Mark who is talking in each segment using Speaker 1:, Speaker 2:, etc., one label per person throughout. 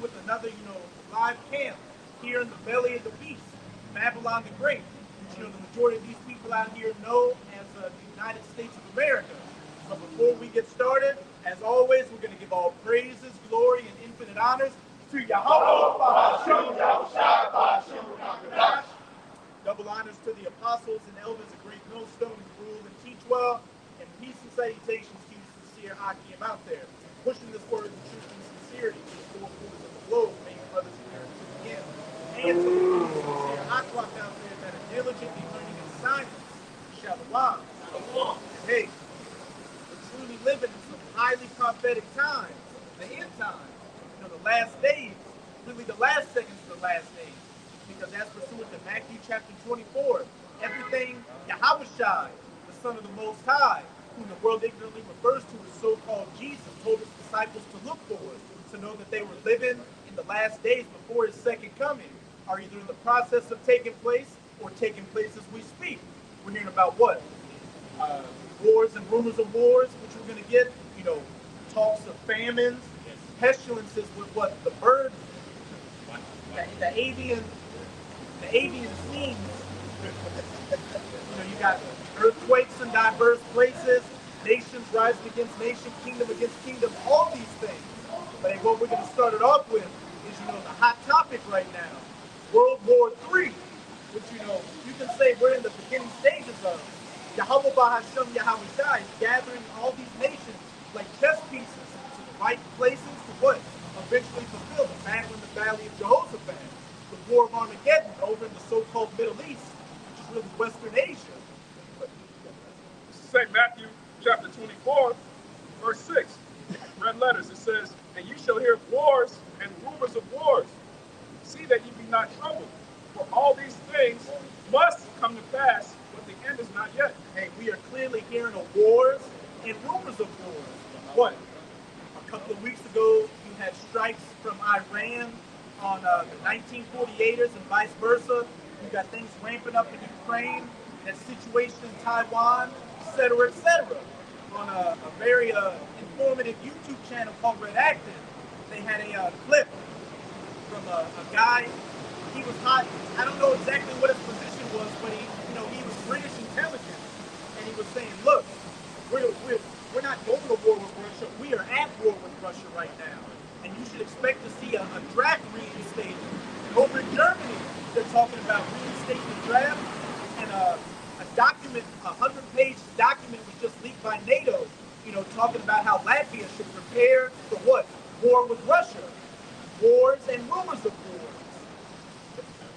Speaker 1: with another, live camp here in the belly of the beast, Babylon the Great, which, the majority of these people out here know as the United States of America. But before we get started, as always, we're going to give all praises, glory, and infinite honors to YAHAWAH, bahasham, Yahawashi, bahasham, double honors to the apostles and elders of Great Millstone who rule and teach well, and peace and salutations to you sincere Hakim out there, pushing this word in truth and sincerity to the four corners of the globe, making brothers and parents to the end, and to the sincere Hakim out there that are diligently learning in science, Shalawam. And hey, we're truly living in some highly prophetic times, the end times, the last days, really the last seconds of the last days. Because as pursuant to Matthew chapter 24, everything YAHAWASHI, the Son of the Most High, whom the world ignorantly refers to as so-called Jesus, told his disciples to look for, to know that they were living in the last days before his second coming, are either in the process of taking place or taking place as we speak. We're hearing about what? Wars and rumors of wars, which we're going to get, talks of famines, pestilences with what? The birds, the avian scenes. You got earthquakes in diverse places, nations rising against nation, kingdom against kingdom, all these things. But what we're going to start it off with is, the hot topic right now, World War III, which, you can say we're in the beginning stages of. YAHAWAH, bahasham, Yahawashi is gathering all these nations like chess pieces to the right places to what? Eventually fulfill the battle in the Valley of Jehoshaphat, the War of Armageddon over in the so-called Middle East, which is really Western Asia.
Speaker 2: St. Matthew chapter 24, verse 6. Red letters, it says, "And you shall hear wars and rumors of wars. See that ye be not troubled, for all these things must come to pass, but the end is not yet."
Speaker 1: Hey, we are clearly hearing of wars and rumors of wars. What? A couple of weeks ago, you had strikes from Iran on the 1948ers and vice versa. You got things ramping up in Ukraine, that situation in Taiwan, etc., etc. On a very informative YouTube channel called Red Active, they had a clip from a guy. He was hot. I don't know exactly what his position was, but he was British intelligence, and he was saying, "Look, we're not going to war with Russia. We are at war with Russia right now, and you should expect to see a draft reinstated." Over in Germany, they're talking about reinstating the draft, and a document, a 100-page document was just leaked by NATO, talking about how Latvia should prepare for what? War with Russia. Wars and rumors of wars.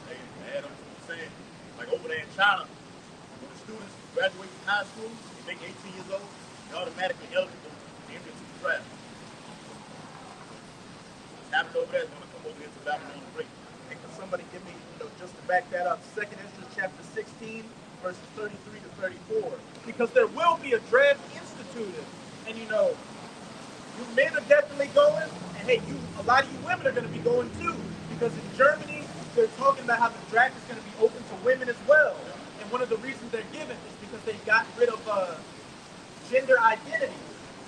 Speaker 3: Hey, man, I'm saying, like over there in China, when the students graduate from high school, they make 18 years old, they're automatically eligible to enter into the draft. What's happening over there is going to come over here to Babylon the Great.
Speaker 1: And can somebody give me, just to back that up, 2nd Ezra chapter 16, verses 33 to 34. Because there will be a draft instituted. And you men are definitely going, and hey, a lot of you women are going to be going too. Because in Germany, they're talking about how the draft is going to be open to women as well. And one of the reasons they're given is because they've gotten rid of gender identity.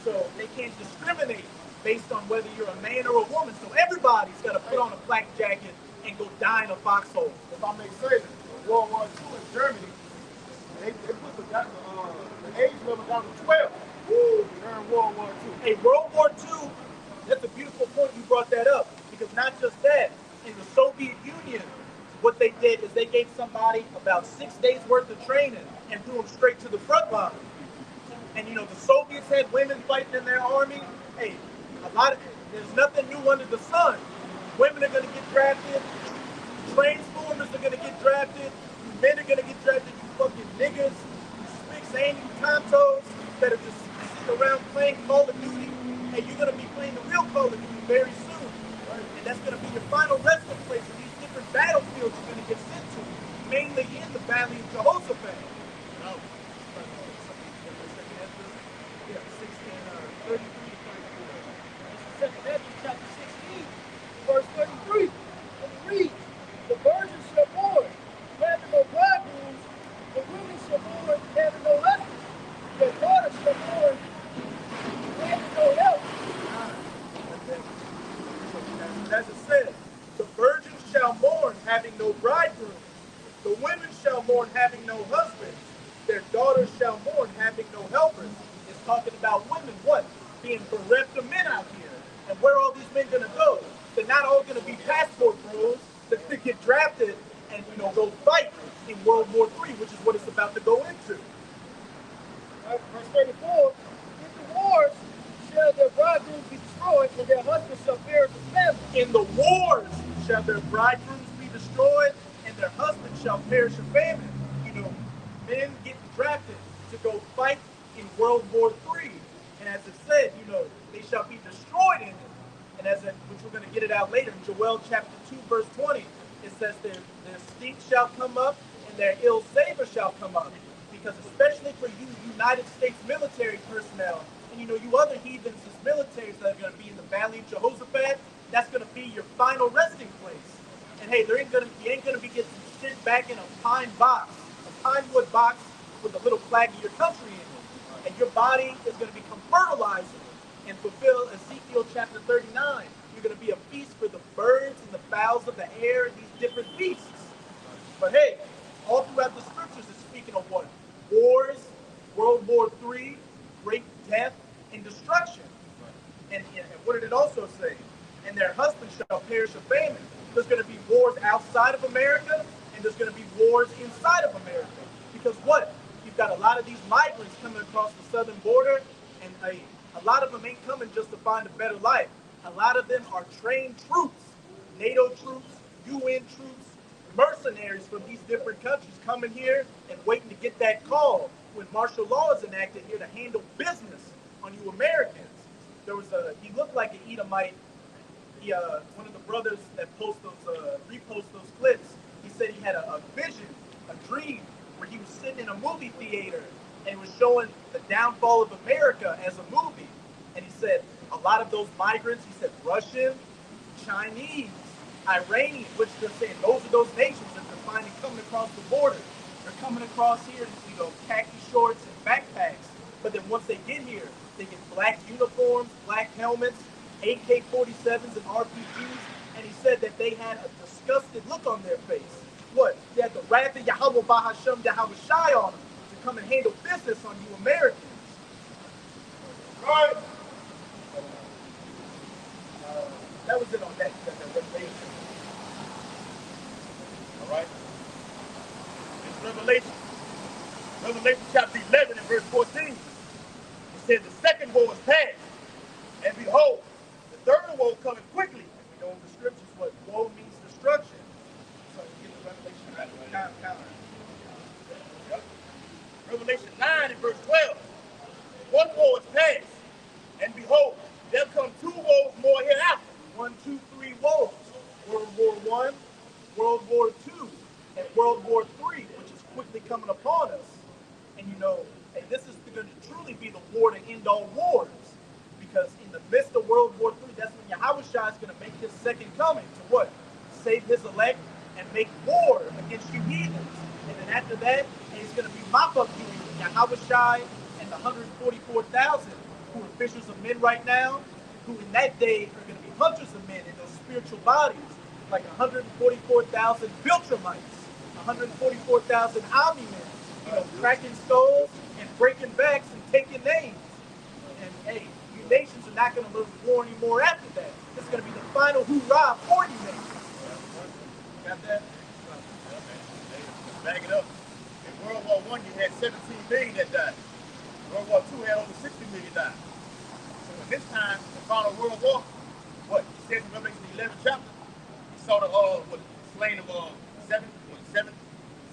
Speaker 1: So they can't discriminate based on whether you're a man or a woman. So everybody's got to put on a flak jacket and go die in a foxhole.
Speaker 2: If I may say, World War II in Germany, they put the age level down to 12 during World War II.
Speaker 1: Hey, World War II, that's a beautiful point you brought that up. Because not just that, in the Soviet Union, what they did is they gave somebody about 6 days worth of training and threw them straight to the front line. And the Soviets had women fighting in their army. Hey, there's nothing new under the sun. Women are going to get drafted. Transformers are going to get drafted. You men are going to get drafted. You fucking niggas, you spicks and you tontos that are just sitting around playing Call of Duty. And you're going to be playing the real Call of Duty very soon. Right? And that's going to be your final resting place in these different battlefields you're going to get sent to, mainly in the Valley of Jehoshaphat. Yeah, 16, 33 to 34. This is 2nd Ezra chapter 16, verse 33. And it reads, "The virgins shall mourn, having no bridegrooms, the women shall mourn, having no husbands. Their daughters shall mourn, having no help." But as it says, the virgins shall mourn, having no bridegroom. The women shall mourn, having no husband. Their daughters shall mourn, having no helpers. It's talking about women, what? Being bereft of men out here. And where are all these men going to go? They're not all going to be passport bros. They're going to get drafted and, go fight in World War III, which is what it's about to go into.
Speaker 4: Verse 34, in the wars shall their bridegrooms be destroyed, and their husbands shall perish with famine.
Speaker 1: In the wars shall their bridegrooms be destroyed, and their husbands shall perish of famine. Men getting drafted to go fight in World War III. And as it said, they shall be destroyed in it. And which we're going to get it out later, in Joel chapter 2, verse 20, it says their stink shall come up, and their ill savor shall come up. Because especially for you United States military personnel, and you other heathens as militaries that are going to be in the Valley of Jehoshaphat, that's going to be your final resting place. And hey, you ain't going to be getting shit back in a pine box, a pine wood box with a little flag of your country in it. And your body is going to become fertilizer and fulfill Ezekiel chapter 39. You're going to be a feast for the birds and the fowls of the air, these different beasts. But hey, all throughout the scriptures is speaking of what? Wars, World War III, great death, and destruction. And what did it also say? And their husbands shall perish of famine. There's going to be wars outside of America, and there's going to be wars inside of America. Because what? You've got a lot of these migrants coming across the southern border, and a lot of them ain't coming just to find a better life. A lot of them are trained troops, NATO troops, UN troops, mercenaries from these different countries coming here and waiting to get that call when martial law is enacted here to handle business on you Americans. He looked like an Edomite. One of the brothers that repost those clips, he said he had a vision, a dream, where he was sitting in a movie theater and it was showing the downfall of America as a movie. And he said a lot of those migrants, he said Russian, Chinese, Iranian, which they're saying those are those nations that they're finding coming across the border. They're coming across here in khaki shorts and backpacks. But then once they get here, they get black uniforms, black helmets, AK-47s and RPGs. And he said that they had a disgusted look on their face. What? They had the wrath of YAHAWAH, bahasham, YAHAWASHI on them to come and handle business on you Americans.
Speaker 2: Right.
Speaker 1: That was it on that revelation.
Speaker 3: All right. It's Revelation. Revelation chapter 11 and verse 14. It says the second woe is past. And behold, the third woe coming quickly.
Speaker 1: And we know in the scriptures what woe means destruction. So you get the revelation counter.
Speaker 3: Yep. Revelation 9 and verse 12. One woe is past. And behold, there come two woes more hereafter.
Speaker 1: 1, 2, 3 woes. World War I, World War II, and World War III, which is quickly coming upon us. And and this is going to truly be the war to end all wars. Because in the midst of World War III, that's when YAHAWASHI is going to make his second coming to what? Save his elect and make war against you heathens. And then after that, he's going to be mop up you, YAHAWASHI and the 144,000 who are fishers of men right now, who in that day are going to be hunters of men in those spiritual bodies, like 144,000 Viltrumites, 144,000 Omni-men, cracking skulls and breaking backs and taking names. And hey, you nations are not going to live in war anymore after that. It's going to be the final hoorah for you nations. Got that?
Speaker 3: Back it up. In World War I, you had 17 million that died. World War II had over 60 million died. So in this time, the final World War, what? He says in Revelation 11th chapter, he saw the slain of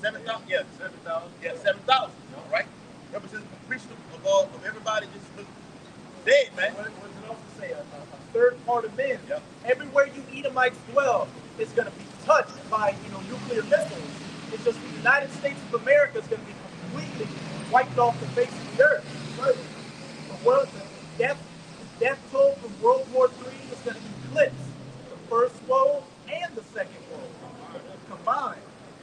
Speaker 3: 7,000? Yeah, 7,000. Yeah, 7,000. All right? Represents the completion of everybody just dead, man.
Speaker 1: What does it also say? A third part of men.
Speaker 3: Yep.
Speaker 1: Everywhere you Edomites dwell is going to be touched by nuclear missiles. It's just the United States of America is going to be completely wiped off the face of the earth. Right? The death toll from World War III is going to eclipse the first woe and the second woe combined.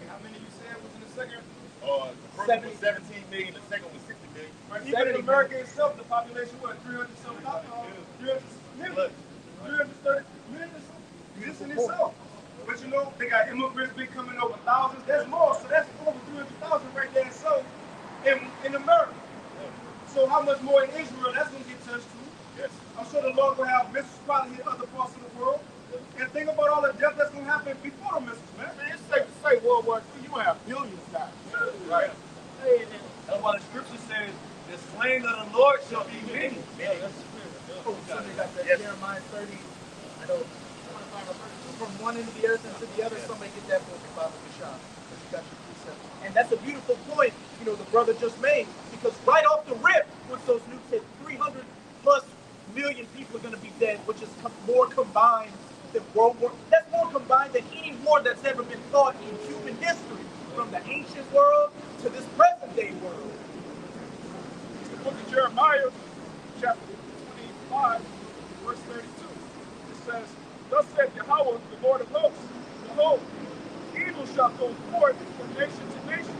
Speaker 2: How many you said was in the second?
Speaker 3: The first one was 17 million, the second was 60 million.
Speaker 2: Right, even in America itself, the population, what, 300 something? 300 million? 330 million or something?
Speaker 1: just in itself. But you know, they got immigrants been coming over thousands. That's more, so that's over 300,000 right there. So in America. So how much more in Israel? That's gonna get touched too.
Speaker 3: Yes.
Speaker 1: I'm sure the Lord will have missiles probably hit other parts of the world. And think about all the death that's gonna happen before the missiles, man.
Speaker 3: Man, it's safe to say World War II, you gonna have billions die.
Speaker 1: Right.
Speaker 4: Hey,
Speaker 1: That's why the scripture says, the slain of the Lord shall be many.
Speaker 4: yeah, that's the spirit.
Speaker 1: Oh, somebody got that
Speaker 3: Yes.
Speaker 1: Jeremiah 30. I know. From one end of the earth into the other, somebody get that book about the shop. You got your precept. And that's a beautiful point, you know, the brother just made. Because right off the rip, once those nukes hit, 300 plus million people are going to be dead, which is more combined than World War. That's more combined than any war that's ever been fought in human history, from the ancient world to this present day world.
Speaker 2: It's the book of Jeremiah, chapter 25, verse 32. It says, thus said Yahawah, the Lord of hosts, behold, evil shall go forth from nation to nation.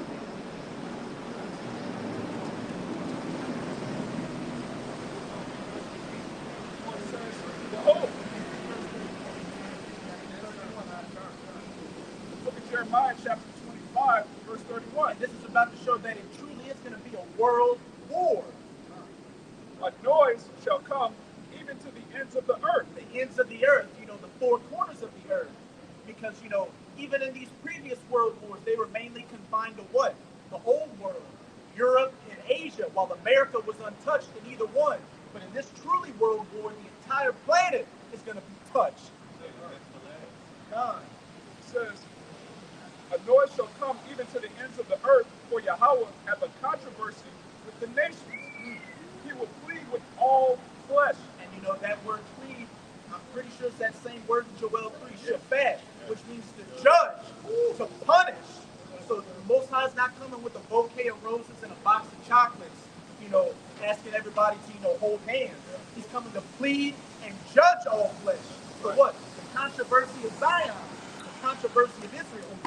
Speaker 2: It says, behold, the book of Jeremiah, chapter 25, verse 31.
Speaker 1: And this is about to show that it truly is going to be a world war.
Speaker 2: A noise shall come even to the ends of the earth.
Speaker 1: The ends of the earth, you know, the four corners of the earth. Because, you know, even in these previous world wars, they were mainly confined to what? The old world, Europe and Asia, while America was untouched in either one. But in this truly world war, the entire planet is going to be touched. God.
Speaker 2: It says, a noise shall come even to the ends of the earth, for Yahawah hath a controversy with the nations. He will plead with all flesh.
Speaker 1: And you know, that word plead, I'm pretty sure it's that same word in Joel 3, shafat, which means to judge, to punish. So the Most High is not coming with a bouquet of roses and a box of chocolates, you know, asking everybody to, you know, hold hands. He's coming to plead and judge all flesh. For what? The controversy of Zion, the controversy of Israel.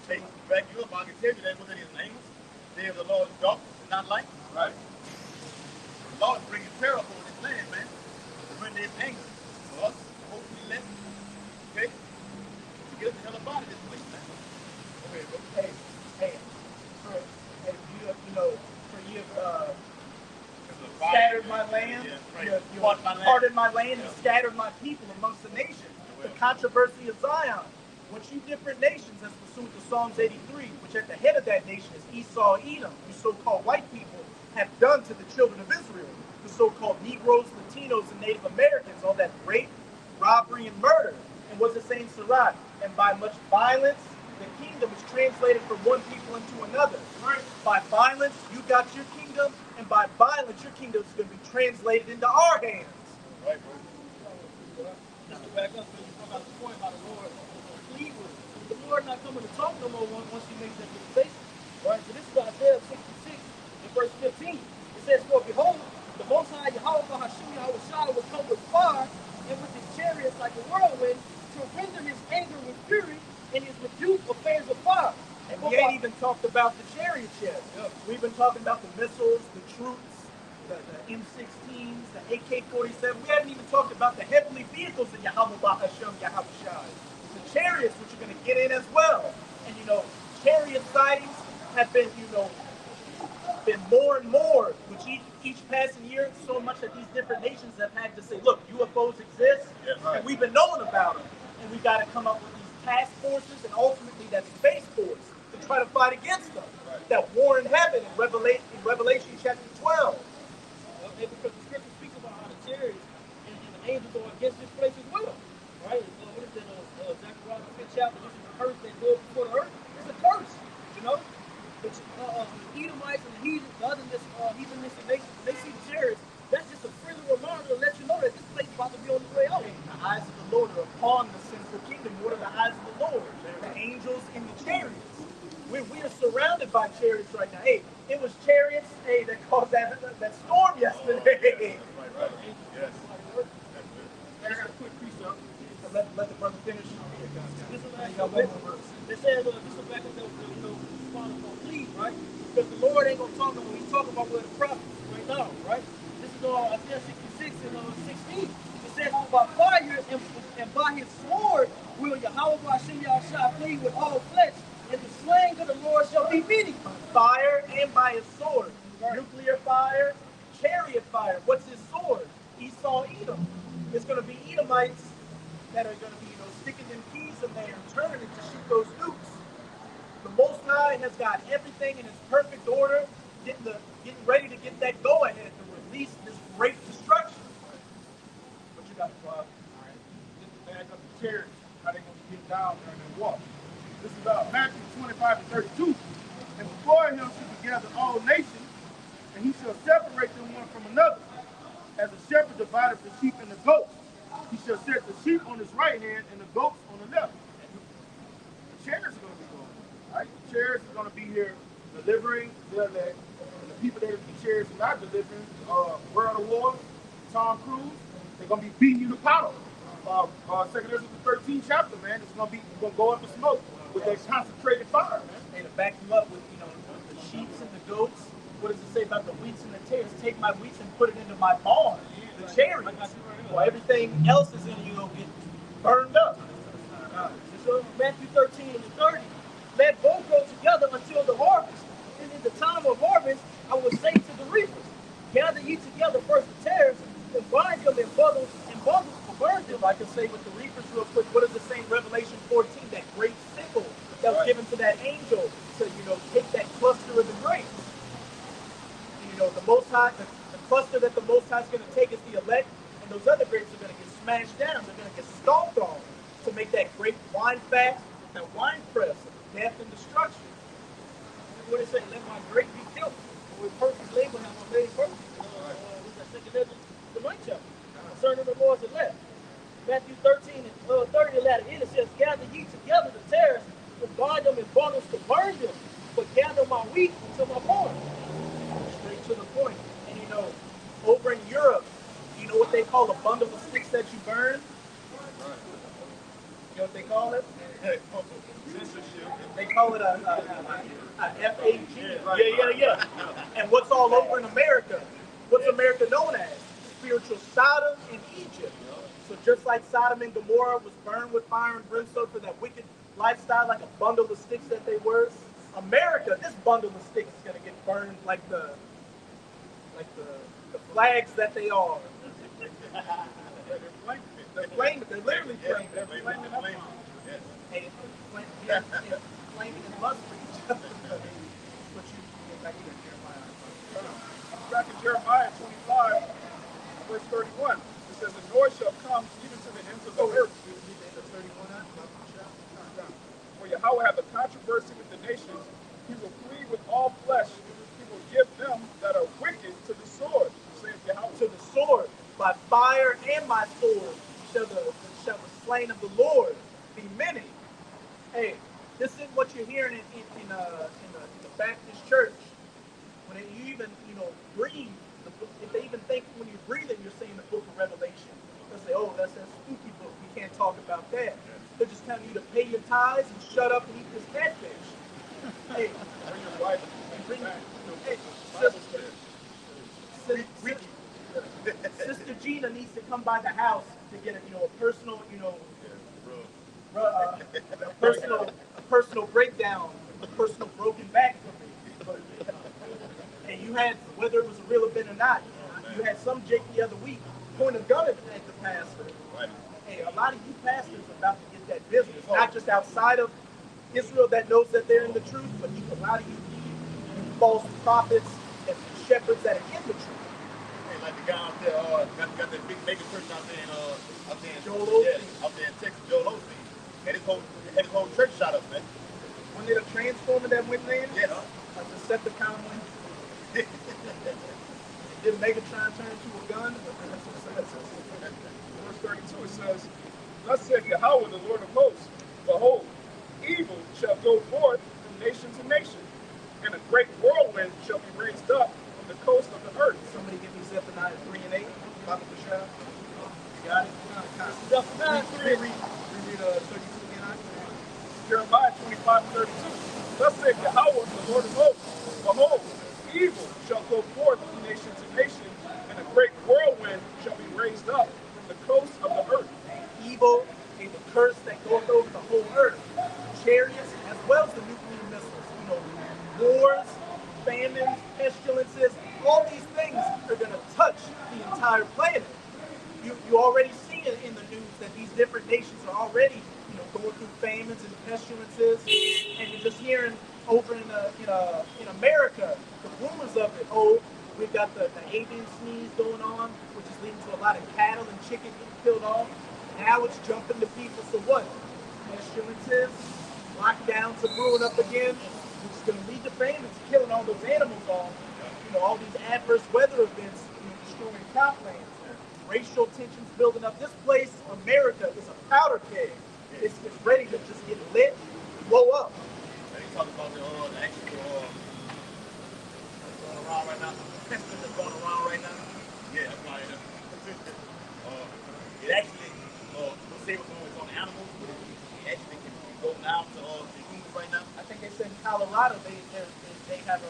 Speaker 3: Hey, back you up, I can tell you that within his name. Day of the Lord's darkness and not light.
Speaker 2: Right.
Speaker 3: The Lord is bringing terror over this land, man. To bring this anger for us. Hopefully let okay? To get us the hell up out of this place, man. Okay, bro.
Speaker 1: You know, for you scattered my land, you parted my land and scattered my people amongst the nations. The controversy of Zion. Once you different nations, as pursuant to Psalms 83, which at the head of that nation is Esau, Edom, who so-called white people have done to the children of Israel, the so-called Negroes, Latinos, and Native Americans, all that rape, robbery, and murder. And what's it saying, Sirach? And by much violence, the kingdom is translated from one people into another. Right? By violence, you got your kingdom, and by violence, your kingdom is going to be translated into our hands.
Speaker 3: Right, bro.
Speaker 4: Just to back up, because you come out the point about the Lord. The Lord not coming to talk no more once he makes that dispensation. Right? So this is Isaiah 66 in verse 15. It says, for behold, the Most High YAHAWAH, bahasham, YAHAWASHI will come with fire and with his chariots like a whirlwind to render his anger with fury and his rebuke of flames of fire.
Speaker 1: And we ain't even talked about the chariots yet.
Speaker 3: Yeah.
Speaker 1: We've been talking about the missiles, the troops, the M16s, the AK-47. We haven't even talked about the heavenly vehicles of YAHAWAH, bahasham, YAHAWASHI. The chariots, which are going to get in as well. And, you know, chariot sightings have been, you know, been more and more, which each passing year, so much that these different nations have had to say, look, UFOs exist, and we've been knowing about them. And we got to come up with these task forces and ultimately that space force to try to fight against them. That war in heaven in Revelation chapter 12.
Speaker 4: Because the scripture speaks about how the chariots and the angels go against this place as well. Right? What is it? Zechariah 5th chapter, this is the curse that goes before the earth. It's a curse, you know? The Edomites and the heathen, the other heathenish nations, they see the chariots. That's just a friendly reminder to let you know that this place is about to be on the way out.
Speaker 1: The eyes of the Lord are upon the sinful kingdom. What are the eyes of the Lord? The angels and the chariots. We are surrounded by chariots right now. Hey, it was chariots, hey, that caused that storm yesterday.
Speaker 3: Right. Yes.
Speaker 4: I got a quick piece up.
Speaker 1: Let the brother finish.
Speaker 4: This is back up. It says, this is back up there, you know, responding for please, right? Because the Lord ain't going to talk no more. He's talking about where the prophets right now, right? This is Isaiah 66 and 16. It says, by fire and by his sword will YAHAWASHI plead with all flesh, and the slaying of the Lord shall be many.
Speaker 1: Fire and by his sword. Nuclear fire, chariot fire. What's his sword? Esau, Edom. It's going to be Edomites that are going to be, sticking them keys in there and turning it to shoot those nukes. The Most High has got everything in its perfect order, getting ready to get that go-ahead to release this great destruction.
Speaker 2: What you got, Bob? All right. Just to back up the chairs, how they going to get down there and walk. This is Matthew 25 and 32. And before him shall be gathered all nations, and he shall separate them one from another, as a shepherd divideth the sheep and the goats. He shall set the sheep on his right hand and the goats on the left. The chairs are going to be going. Right? The chairs are going to be here delivering the elect. And the people that the chairs are not delivering, World of War, Tom Cruise, they're going to be beating you to powder. 2 Ezra 13th chapter, man, it's going to go up in smoke with that concentrated fire, man.
Speaker 1: And to back them up with, the sheep and the goats. What does it say about the wheats and the tares? Take my wheats and put it into my barn. The chariots. Well, everything else is in you will get burned up.
Speaker 4: So Matthew 13 and 30, let both grow together until the harvest. And in the time of harvest, I will say to the reapers, gather ye together first the tares, and bind them in bundles for burn them.
Speaker 1: If I can say with the reapers real quick, what does it say in Revelation 14? That great sickle that was given to that angel to, take that cluster of the grapes. The Most High, the cluster that the Most High is going to take is the elect, and those other grapes are going to get smashed down. They're going to get stomped on to make that great wine fat, that wine press of death and destruction.
Speaker 4: What it say? Let my grape be killed. With purpose label have my main purpose. What's that second letter? The ninth chapter. Concerning the Lord's elect. Matthew 13 and 30 letter in it says, gather ye together the tares, and bind them in bundles to burn them, but gather my wheat into my barn.
Speaker 1: Straight to the point. And over in Europe, you know what they call a bundle of sticks that you burn? You know what they call it? They call it a FAG. Yeah. And what's all over in America? What's America known as? Spiritual Sodom and Egypt. So just like Sodom and Gomorrah was burned with fire and brimstone for that wicked lifestyle, like a bundle of sticks that they were, America, this bundle of sticks is going to get burned like the flags that they are. They're flaming. They're literally flaming. They're flaming up. Hey, flaming and lust for each other. But you get back here, Jeremiah.
Speaker 2: Back in Jeremiah 25, verse 31, it says, the Lord shall come even to the ends of the earth. For Yahweh have a controversy with the nations. He will plead with all flesh. He will give them that are wicked to the sword. Saith Yahweh.
Speaker 1: To the sword, by fire and by sword, shall the slain of the Lord be many. Hey, this is what you're hearing in the Baptist church. When you even breathe, if they even think when you breathe it, you're saying the book of Revelation. They'll say, oh, that's that spooky book. We can't talk about that. They're just telling you to pay your tithes and shut up and eat this catfish. Hey,
Speaker 2: Bring your wife.
Speaker 1: hey, Sister Gina needs to come by the house to get a personal, a personal breakdown, a personal broken back for me. And you had, whether it was a real event or not, you had some Jake the other week point a gun at the pastor.
Speaker 3: Right.
Speaker 1: Hey, a lot of you pastors are about to get that business, not just outside of Israel that knows that they're in the truth, but a lot of you false prophets and shepherds that are in the truth.
Speaker 3: Hey, like the guy out there, got that big mega church out there in
Speaker 1: Joel Osteen.
Speaker 3: out there in Texas, Joel Osteen. Had his whole church shot up, man.
Speaker 1: When did a transformer that went in?
Speaker 3: Yeah.
Speaker 1: A Decepticon went. Did Megatron turn into a gun?
Speaker 2: Verse 32, it says, thus saith Yahweh, the Lord of hosts, behold, evil shall go forth from nation to nation, and a great whirlwind shall be raised up from the coast of the earth.
Speaker 1: Somebody give me Zephaniah 3 and 8. Papa Bashar. You got it?
Speaker 4: Zephaniah 3.
Speaker 1: Reread 32 again.
Speaker 2: Jeremiah 25 and 32. Thus saith Yahweh, the Lord of hosts, behold, evil shall go forth from nation to nation, and a great whirlwind shall be raised up from the coast of the earth.
Speaker 1: Evil and the curse that goeth over the whole earth. Chariots as well as the nuclear missiles. Wars, famines, pestilences, all these things are going to touch the entire planet. You already see it in the news that these different nations are already going through famines and pestilences, and you're just hearing over in America the rumors of it. Oh, we've got the avian sneeze going on, which is leading to a lot of cattle and chicken getting killed off. Now it's jumping to people. So what? Pestilences, lockdowns are brewing up again, which is going to lead to famines, killing all those animals off. All these adverse weather events, destroying croplands. Racial tensions building up. This place, America, is a powder keg. It's ready to just get lit, blow up.
Speaker 3: And he talking about the actual that's going around right now. The pestilence that's going around right now. Yeah, that's why it actually, let's say it's on animals, but it actually can go down to humans right now.
Speaker 1: I think they said in Colorado they have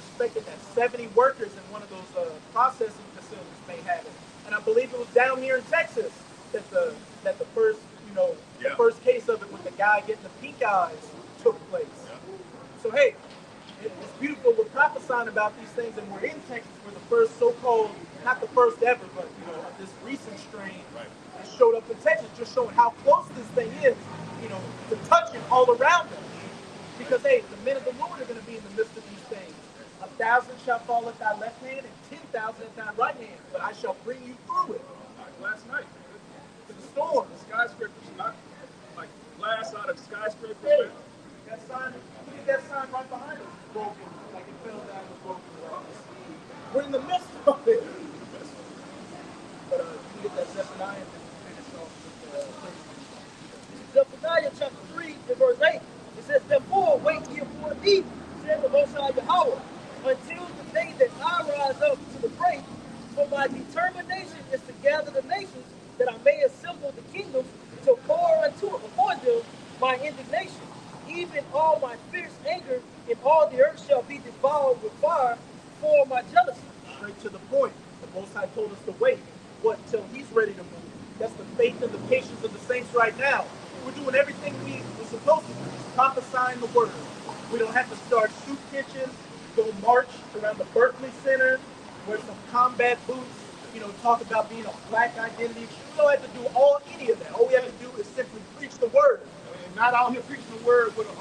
Speaker 1: suspected that 70 workers in one of those processing facilities may have it. And I believe it was down here in Texas that the first the first case of it with the guy getting the pink eyes took place. Yeah. So hey, it's beautiful. We're prophesying about these things, and we're in Texas. We're the first so-called, not the first ever, but this recent strain that showed up in Texas, just showing how close this thing is, to touching all around us. Because hey, the men of the Lord are going to be in the midst of these things. 1,000 shall fall at thy left hand, and 10,000 at thy right hand, but I shall bring you through it.
Speaker 2: Like last night,
Speaker 1: to the storm.
Speaker 2: The skyscrapers, not like glass out of skyscrapers.
Speaker 1: Hey, that sign right behind us is broken, like it fell down and broken. We're in the midst of it. But you get that Zephaniah and finish off with
Speaker 4: Zephaniah chapter 3 and verse 8. It says, therefore wait ye for me, said the Most High Yahawah, until the day that I rise up to the break. For my determination is to gather the nations, that I may assemble the kingdoms, to pour upon them my indignation. Even all my fierce anger, and all the earth shall be devoured with fire for my jealousy.
Speaker 1: Straight to the point. The Most High told us to wait. What? Till He's ready to move. That's the faith and the patience of the saints right now. We're doing everything we're supposed to do. Just prophesying the word. We don't have to start soup kitchens, go march around the Berkeley Center, wear some combat boots, talk about being a black identity. We don't have to do any of that. All we have to do is simply preach the word.
Speaker 3: And not out here preaching the word with a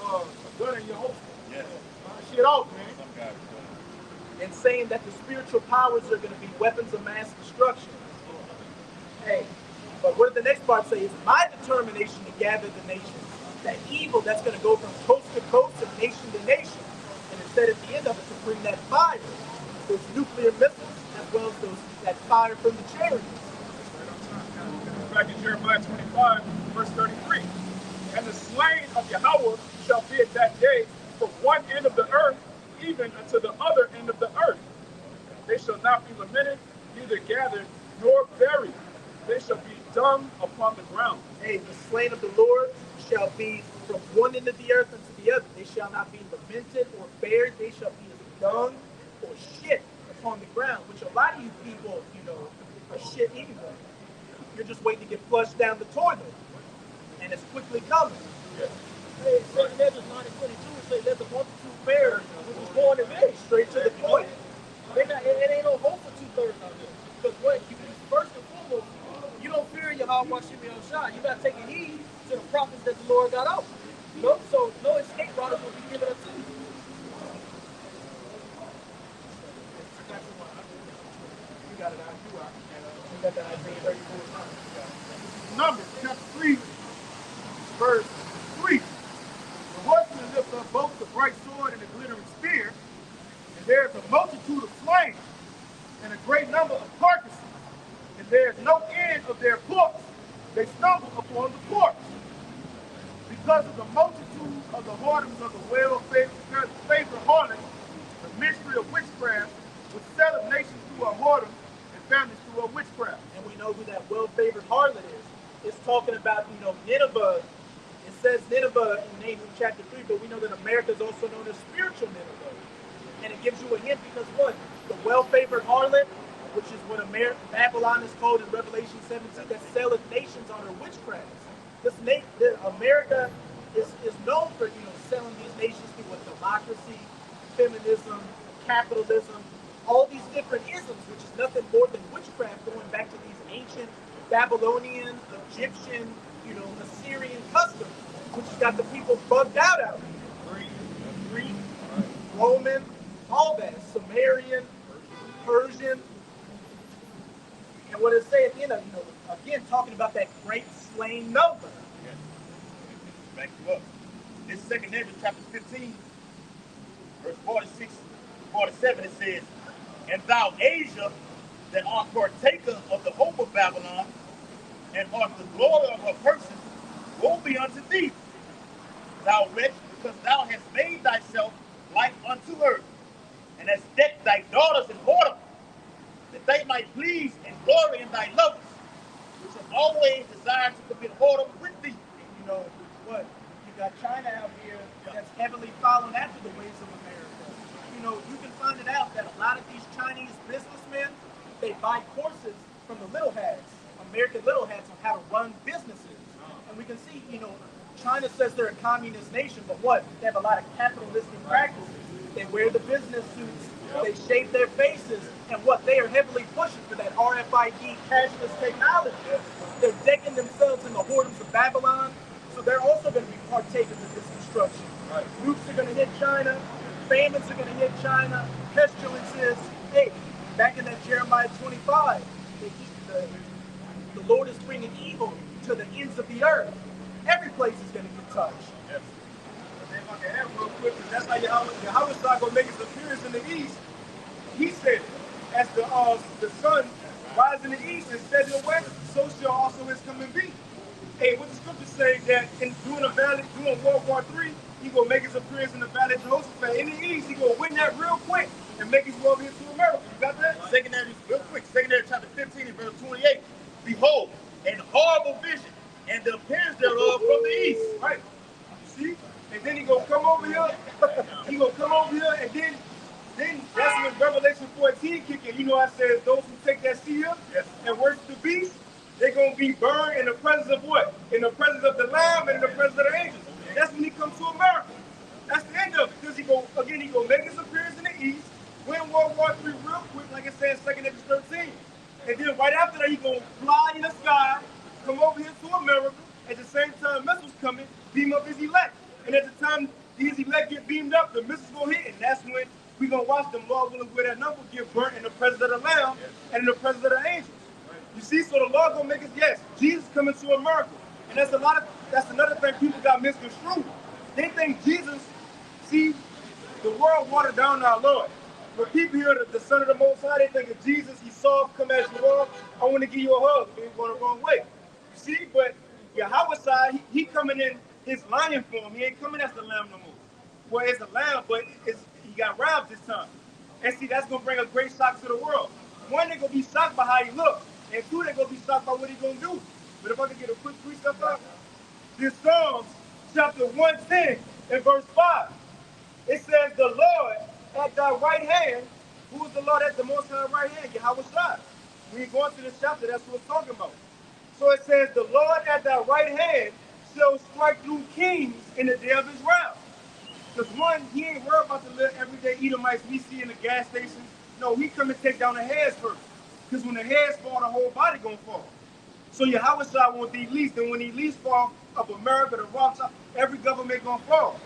Speaker 3: gun in your holster. Yeah. Shit off, man.
Speaker 1: And saying that the spiritual powers are going to be weapons of mass destruction. Hey, but what did the next part say? It's my determination to gather the nations. That evil that's going to go from coast to coast and nation to nation. And it said at the end of it to bring that fire, those nuclear missiles, as well as that fire from the chariots.
Speaker 2: Back in Jeremiah 25, verse 33. And the slain of Yahawah shall be at that day from one end of the earth even unto the other end of the earth. They shall not be lamented, neither gathered, nor buried. They shall be dung upon the ground.
Speaker 1: Hey, the slain of the Lord shall be from one end of the earth unto the other. They shall not be lamented or buried. They shall be as dung or shit upon the ground, which a lot of you people, are shit anyway. You're just waiting to get flushed down the toilet. And it's quickly coming.
Speaker 4: Yeah. Hey, 2 Ezra 9:22 say, let the multitude perish, which was born in me.
Speaker 1: Straight to the point.
Speaker 4: It ain't no hope for 2/3 out there. Because what? First and foremost, you don't fear YAHAWASHI. You're not taking heed to the prophets that the Lord got out. So no escape routes will be given unto you.
Speaker 1: You got it out. You got that Isaiah 34 times.
Speaker 3: Numbers chapter 3, verse 3. The horsemen lift up both the bright sword and the glittering spear, and there is a multitude of slain, and a great number of carcasses, and there is no end of their corpse. They stumble upon the corpse. Because of the multitude of the whoredoms of the well-favored harlot, the mystery of witchcraft, which setteth nations through a whoredom and families through a witchcraft.
Speaker 1: And we know who that well-favored harlot is. It's talking about, Nineveh. It says Nineveh in Nahum chapter 3, but we know that America is also known as spiritual Nineveh. And it gives you a hint because what? The well-favored harlot which is what Babylon is called in Revelation 17, that selleth nations on her witchcraft. America is known for selling these nations through what democracy, feminism, capitalism, all these different isms, which is nothing more than witchcraft going back to these ancient Babylonian, Egyptian, Assyrian customs, which has got the people bugged out here. Greek, Roman, all that, Sumerian, Persian. And what it say at the end of, again, talking about that great slain number.
Speaker 3: Yes. Back you up. This second Ezra, chapter 15, verse 46 to 47, it says, and thou, Asia, that art partaker of the hope of Babylon, and art the glory of her person, woe be unto thee, thou wretch, because thou hast made thyself like unto her, and hast decked thy daughters in ornament, that they might please and glory in thy lovers, which have always desired to commit whoredom with thee.
Speaker 1: And you know what? You got China out here that's heavily following after the ways of America. You can find it out that a lot of these Chinese businessmen, they buy courses from the little hats, American little hats, on how to run businesses. And we can see, China says they're a communist nation, but what? They have a lot of capitalistic practices. They wear the business suits, they shave their faces, and what? They are heavily pushing for that RFID cashless technology. They're decking themselves in the whoredoms of Babylon, so they're also going to be partakers of this destruction.
Speaker 2: Right.
Speaker 1: Nukes are going to hit China, famines are going to hit China, pestilences. Hey, back in that Jeremiah 25, the Lord is bringing evil to the ends of the earth. Every place is going to get touched.
Speaker 2: Yes. And if I can add real quick, because that's how YAHAWASHI going to make his appearance in the east. He said, as the sun rises in the east and sets in the west, so shall also his coming be. Hey, what the scripture say that during World War III, he gonna make his appearance in the Valley of Jehoshaphat. In the east, he gonna win that real quick and make his way over here to America. You got that?
Speaker 3: Secondary, real quick, secondary chapter 15 and verse 28. Behold, an horrible vision, and the appearance thereof from the east.
Speaker 2: Right. You see? And then he gonna come over here. He gonna come over here, and then that's when Revelation 14 kick in. I said those who take that seal and worship the beast, they're gonna be burned in the presence of what? In the presence of the Lamb and in the presence of the angels. That's when he comes to America. That's the end of it. Because he gonna make his appearance in the east, win World War III real quick, like it says in 2 Ezra 13. And then right after that, he gonna fly in the sky, come over here to America. At the same time, missiles coming, beam up his elect. And at the time these elect get beamed up, the missiles gonna hit, and that's when we gonna watch them, Lord willing, where that number get burnt in the presence of the Lamb and in the presence of the angels. You see, so the Lord gonna make us, yes, Jesus coming to America. And that's another thing people got misconstrued. They think Jesus, see, the world watered down our Lord. When people hear the Son of the Most High, they think of Jesus, he's soft, come as you are, I want to give you a hug. They're going the wrong way. You see, but YAHAWASHI, he coming in his lion form. He ain't coming as the lamb no more. Well, it's a lamb, but he got rams this time. And see, that's going to bring a great shock to the world. One, they're going to be shocked by how he looks. And two, they're going to be shocked by what he's going to do. But if I can get a quick precept out, this Psalms chapter 110 and verse 5. It says, the Lord at thy right hand. Who is the Lord at the Most High right hand? YAHAWASHI. When you go into this chapter, that's what it's talking about. So it says, the Lord at thy right hand shall strike through kings in the day of his wrath. Because one, he ain't worried about the little everyday Edomites we see in the gas stations. No, he come and take down the heads first. Because when the heads fall, the whole body gonna fall. So YAHAWASHI want the least, and when the least fall of America, the rocks, every government gonna fall.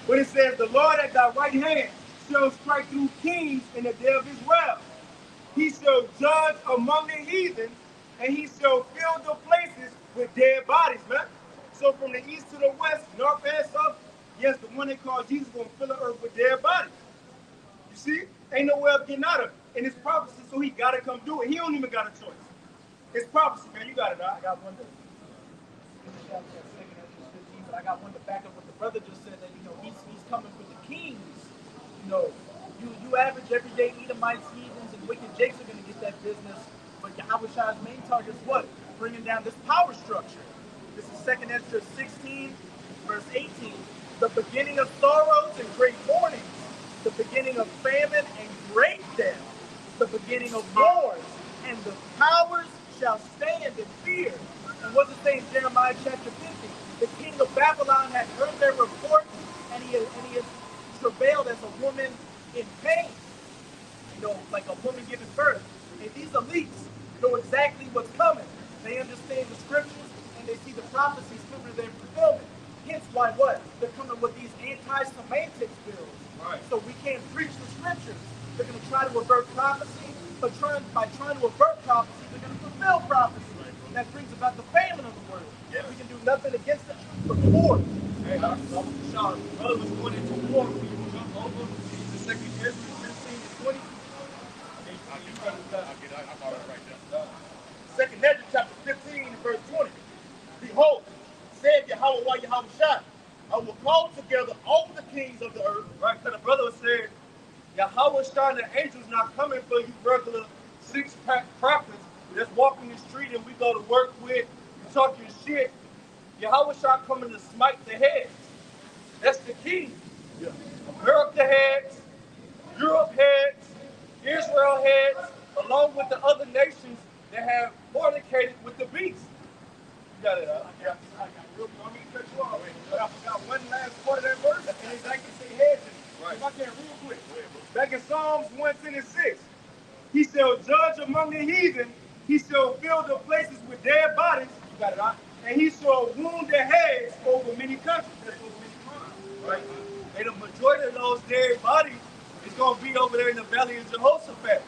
Speaker 2: But it says, the Lord at thy right hand shall strike through kings in the day of his wrath. He shall judge among the heathen, and he shall fill the places with dead bodies, man. So from the east to the west, north and south, yes, the one they call Jesus is gonna fill the earth with dead bodies. You see? Ain't no way of getting out of it. And it's prophecy, so he gotta come do it. He don't even got a choice. It's prophecy, man. You got it. I got one to but I got one to back up what the brother just said, that he's coming for the kings. You average everyday Edomites, heathens, and wicked jakes are gonna get that business. But YAHAWASHI's main target is what? Bringing down this power structure. This is 2 Ezra 16, verse 18. The beginning of sorrows and great mournings, the beginning of famine and great death,
Speaker 1: the beginning of wars, and the powers shall stand in fear. And what's it say in Jeremiah chapter 50? The king of Babylon had heard their report, and he has travailed as a woman in pain. You know, like a woman giving birth. And these elites know exactly what's coming. They understand the scriptures, and they see the prophecies coming to their fulfillment. Hence why what? They're coming with these anti-Semitic bills.
Speaker 3: Right.
Speaker 1: So we can't preach the scriptures. They're going to try to avert prophecy, but by trying to avert prophecy, they're going to fulfill prophecy. That brings about the famine of the word.
Speaker 3: Yes.
Speaker 1: We can do nothing against the truth but war.
Speaker 3: Hey, Sean, brother was going into war. We can jump over to 2 Ezra 15 and 20. I'm all right now. Second Ezra chapter 15 and verse 20. Behold, said YAHAWAH YAHAWASHI, I will call together all the kings of the earth.
Speaker 2: Right, because the brother said, YAHAWASHI and the angels not coming for you regular six-pack prophets that's walking the street and we go to work with, you talk your shit. YAHAWASHI coming to smite the heads. That's the key.
Speaker 3: Yeah.
Speaker 2: America heads, Europe heads, Israel heads, along with the other nations that have fornicated with the beast. You got it, huh?
Speaker 3: Yeah. I mean, cut you off. But I forgot one last part of that verse. And exactly say heads.
Speaker 2: Right.
Speaker 3: If I can real quick.
Speaker 2: Back in Psalms 126, he shall judge among the heathen, he shall fill the places with dead bodies, you got it, huh? And he shall wound their heads over many countries. That's over many crimes, right? And the majority of those dead bodies is going to be over there in the valley of Jehoshaphat.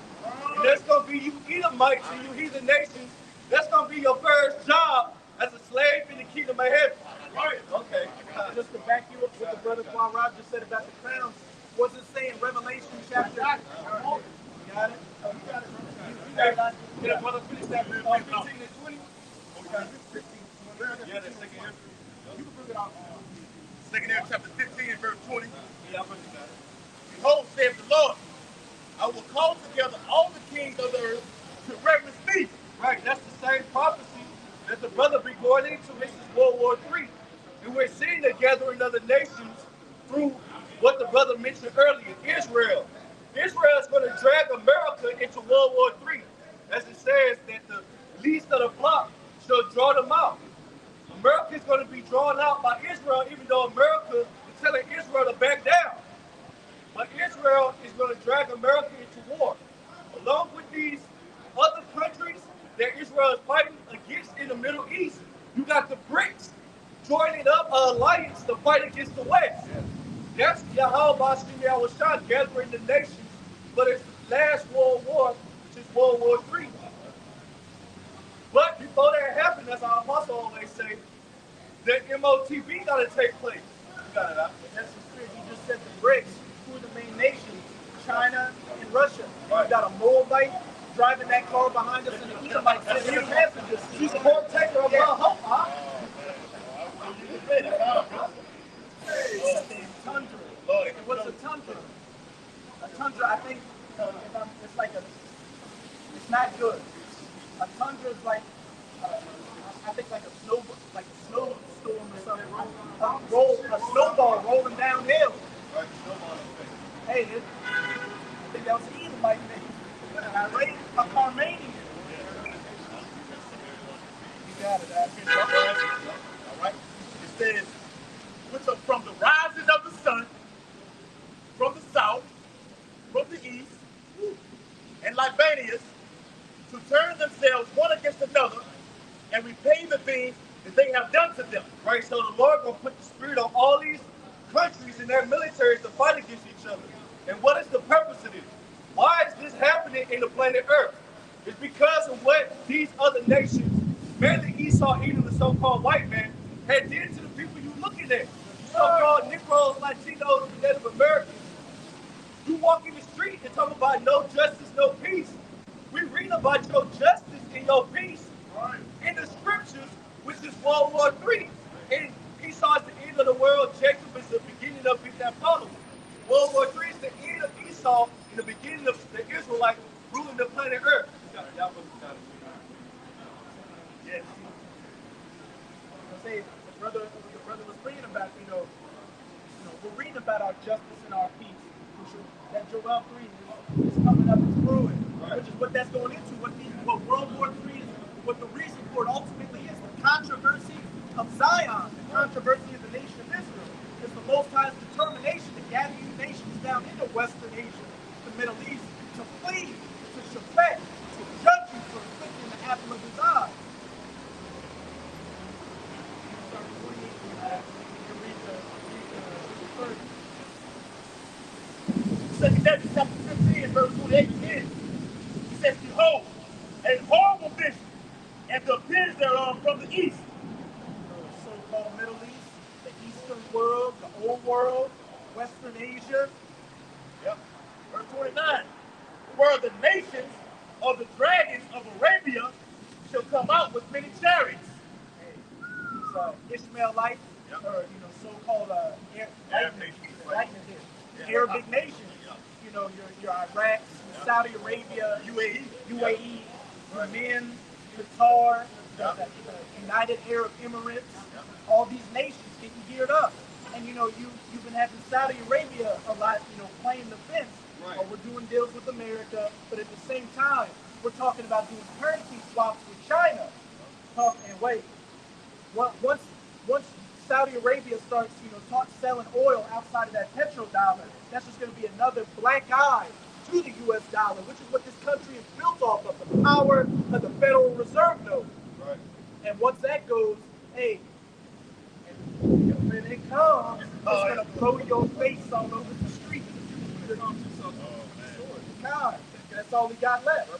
Speaker 2: And that's going to be you Edomites and you heathen nations. That's going to be your first job as a slave in the kingdom of heaven.
Speaker 3: Right.
Speaker 2: Okay.
Speaker 1: Just to back you up what the brother Quan Rob just said about the crowns, what's it say in Revelation chapter? You got it? Oh, you got it? You got it.
Speaker 2: Yeah, brother, finish that 15 and 20. Yeah, that's second year.
Speaker 3: You can bring it out. Second Ezra chapter 15 and verse 20.
Speaker 2: Yeah, I'm going to do that.
Speaker 3: Behold, saith the Lord, I will call together all the kings of the earth to reverence me.
Speaker 2: Right, that's the same prophecy that the brother be going into. This is World War III. And we're seeing the gathering of the nations through what the brother mentioned earlier, Israel. Israel is going to drag America into World War III. As it says that the least of the flock shall draw them out. America is going to be drawn out by Israel, even though America is telling Israel to back down. But Israel is going to drag America into war. Along with these other countries that Israel is fighting against in the Middle East, you got the BRICS joining up an alliance to fight against the West. That's YAHAWASHI gathering the nations, but it's the last World War, which is World War III. But before that happened, as our apostle always say, the MOTB got to take place. You got it, huh?
Speaker 1: That's the spirit. You just said the BRICS. Who are the main nations? China and Russia. You got a Moabite driving that car behind us, and the Edomite sitting in the passenger seat.
Speaker 2: She's a caretaker of YAHAWAH.
Speaker 1: Tundra. And what's a tundra? A tundra, I think, it's like it's not good. A tundra is like, I think like a snowstorm or something. A snowball rolling downhill. Hey, I think that was an Edomite name. A Carmanian. You got it,
Speaker 3: All right. It says, which are from the rising of the sun, from the south, from the east, and Libanians, to turn themselves one against another and repay the things that they have done to them.
Speaker 2: Right, so the Lord will put the spirit on all these countries and their militaries to fight against each other. And what is the purpose of this? Why is this happening in the planet Earth? It's because of what these other nations, mainly Esau, Edom, the so-called white man, had did to the people you looking at. You so-called Negroes, Latinos, and Native Americans. You walk in the street and talk about no justice, no peace. We read about your justice and your peace in the scriptures, which is World War III. And Esau is the end of the world. Jacob is the beginning of that following. World War III is the end of Esau and the beginning of the Israelites ruling the planet Earth.
Speaker 3: Yes.
Speaker 1: Say the brother was reading about, we're reading about our justice and our peace. That Joel 3 is coming up, it's brewing. which is what that's going into. What World War III is, what the reason for it ultimately is, the controversy of Zion, the controversy of the nation of Israel, is the Most High's determination to gather you nations down into Western Asia, the Middle East, to flee, to shafet, to judge you for afflicting the apple of his eye.
Speaker 3: Second Ezra chapter 15, verse 28 again. He says, behold, a horrible vision, and the appearance thereof from the east.
Speaker 1: The so-called Middle East, the Eastern world, the Old World, Western Asia.
Speaker 3: Yep. Verse 29. Where the nations of the dragons of Arabia shall come out with many chariots.
Speaker 1: These Ishmaelites,
Speaker 3: Yep.
Speaker 1: or so-called Arabic nations. You know, your Iraq, Saudi Arabia, UAE, Yemen, Qatar, the United Arab Emirates, all these nations getting geared up. And you've been having Saudi Arabia a lot, playing the fence.
Speaker 2: Right.
Speaker 1: Or we're doing deals with America, but at the same time, we're talking about doing currency swaps with China. And wait, once Saudi Arabia starts, selling oil outside of that petrodollar, that's just going to be another black eye to the U.S. dollar, which is what this country is built off of, the power of the Federal Reserve note.
Speaker 2: Right.
Speaker 1: And once that goes, hey, when it comes, it's going to blow your face all over the street. God, that's all we got left.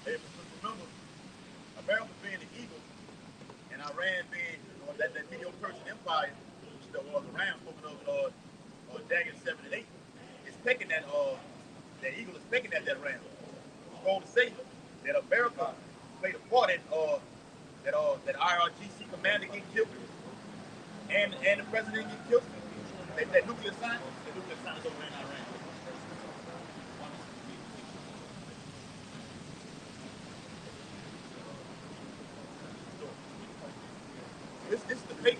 Speaker 3: Hey, remember, America being the eagle, and Iran being that Medo-Persian Empire, which was around, spoken of Daniel 7 and 8, is pecking that eagle is pecking at that ram. It's going to say that America played a part in that IRGC commander getting killed, and the president getting killed. That nuclear sign is over in Iran. This is the payback.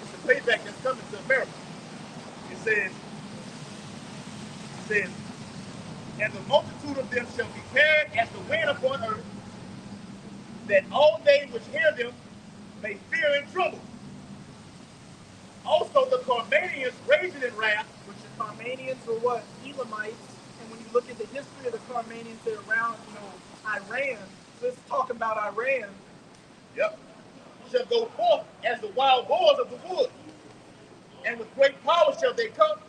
Speaker 3: It's the payback that's coming to America. It says, and the multitude of them shall be carried as the wind upon earth, that all they which hear them may fear and tremble. Also the Carmanians raging in wrath,
Speaker 1: which the Carmanians are what? Elamites. And when you look at the history of the Carmanians, they're around, Iran. So it's talking about Iran.
Speaker 3: Yep. Shall go forth as the wild boars of the wood. And with great power shall they come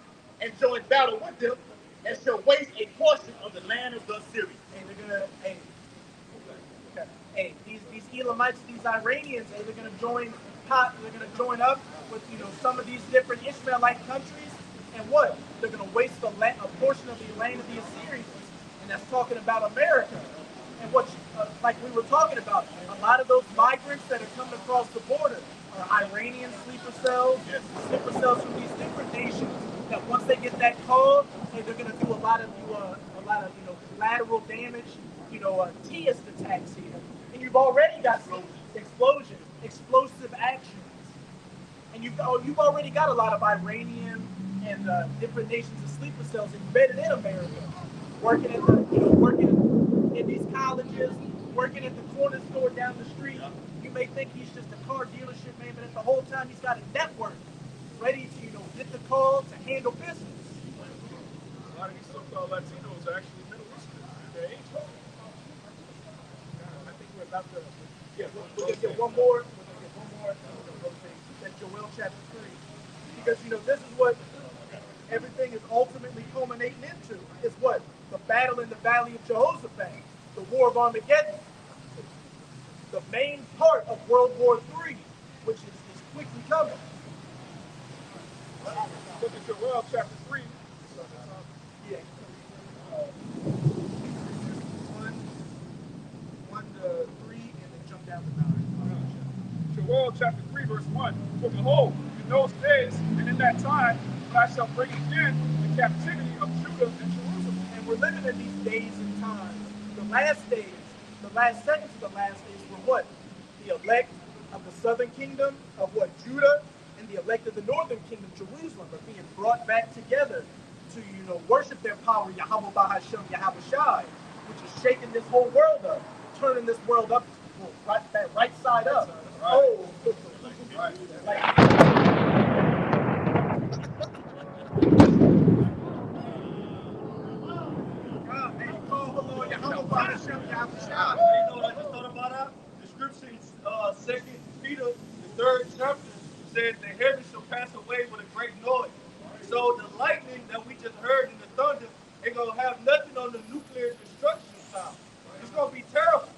Speaker 3: and join battle with them, and shall waste a portion of the land of the Assyrians.
Speaker 1: And they're gonna, these Elamites, these Iranians, they're gonna join up with some of these different Ishmaelite countries, and what? They're gonna waste a portion of the land of the Assyrians, and that's talking about America. And what, like we were talking about, a lot of those migrants that are coming across the border are Iranian sleeper cells, sleeper cells from these different nations. That once they get that call, they're going to do a lot of collateral damage, TS attacks here, and you've already got explosions, explosive actions, and you've already got a lot of Iranian and different nations of sleeper cells embedded in America, working in these colleges, working at the corner store down the street. You may think he's just a car dealership man, but at the whole time he's got a network ready to, get the call to handle business.
Speaker 2: A lot of these so-called Latinos are actually Middle Eastern. They're Asian.
Speaker 1: I think we're about to. Yeah, we're gonna get one more. That's Joel chapter 3, because this is what everything is ultimately culminating into. Is what the battle in the Valley of Jehoshaphat, the War of Armageddon, the main part of World War III, which is quickly coming.
Speaker 2: Look at Joel chapter 3.
Speaker 1: Yeah. 1 to 3, and then jump down to 9.
Speaker 2: Joel chapter 3, verse 1. For behold, in those days and in that time, I shall bring again the captivity of Judah and Jerusalem.
Speaker 1: And we're living in these days and times. The last days, the last seconds of the last days were what? The elect of the southern kingdom, of what? Judah, and the elect of the northern kingdom, Jerusalem, are being brought back together worship their power, Yahawah, bahasham, YAHAWASHI, which is shaking this whole world up, turning this world up, that right side up. Oh, Yahawah, bahasham, YAHAWASHI.
Speaker 4: You know what I just thought about that? The scripture in 2 Peter, the 3rd chapter, says the heavens shall pass away with a great noise. So the lightning that we just heard in the thunder ain't going to have nothing on the nuclear destruction side. It's going to be terrible.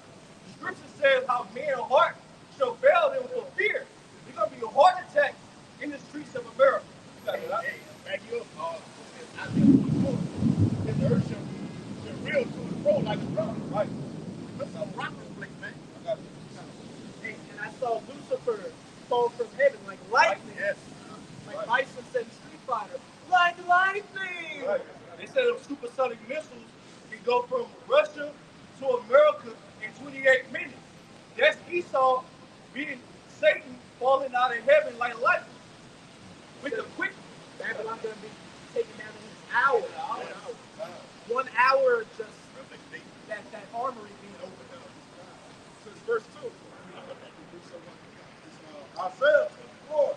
Speaker 4: The scripture says how men's heart shall fail them for fear. There's going to be a heart attack in the streets of America.
Speaker 3: Back you up, I think the earth should real to and fro like a drum. Right. That's a rock this place, man.
Speaker 1: And I saw Lucifer fall from heaven like lightning.
Speaker 3: Yes.
Speaker 1: Like Bison said in Street Fighter, like lightning.
Speaker 4: Right. They said them supersonic missiles can go from Russia to America in 28 minutes. That's Esau being Satan falling out of heaven like lightning. With the quick.
Speaker 1: Babylon gonna be taken down in an hour. 1 hour just that armory being opened up.
Speaker 2: Since verse 2. Isaiah 24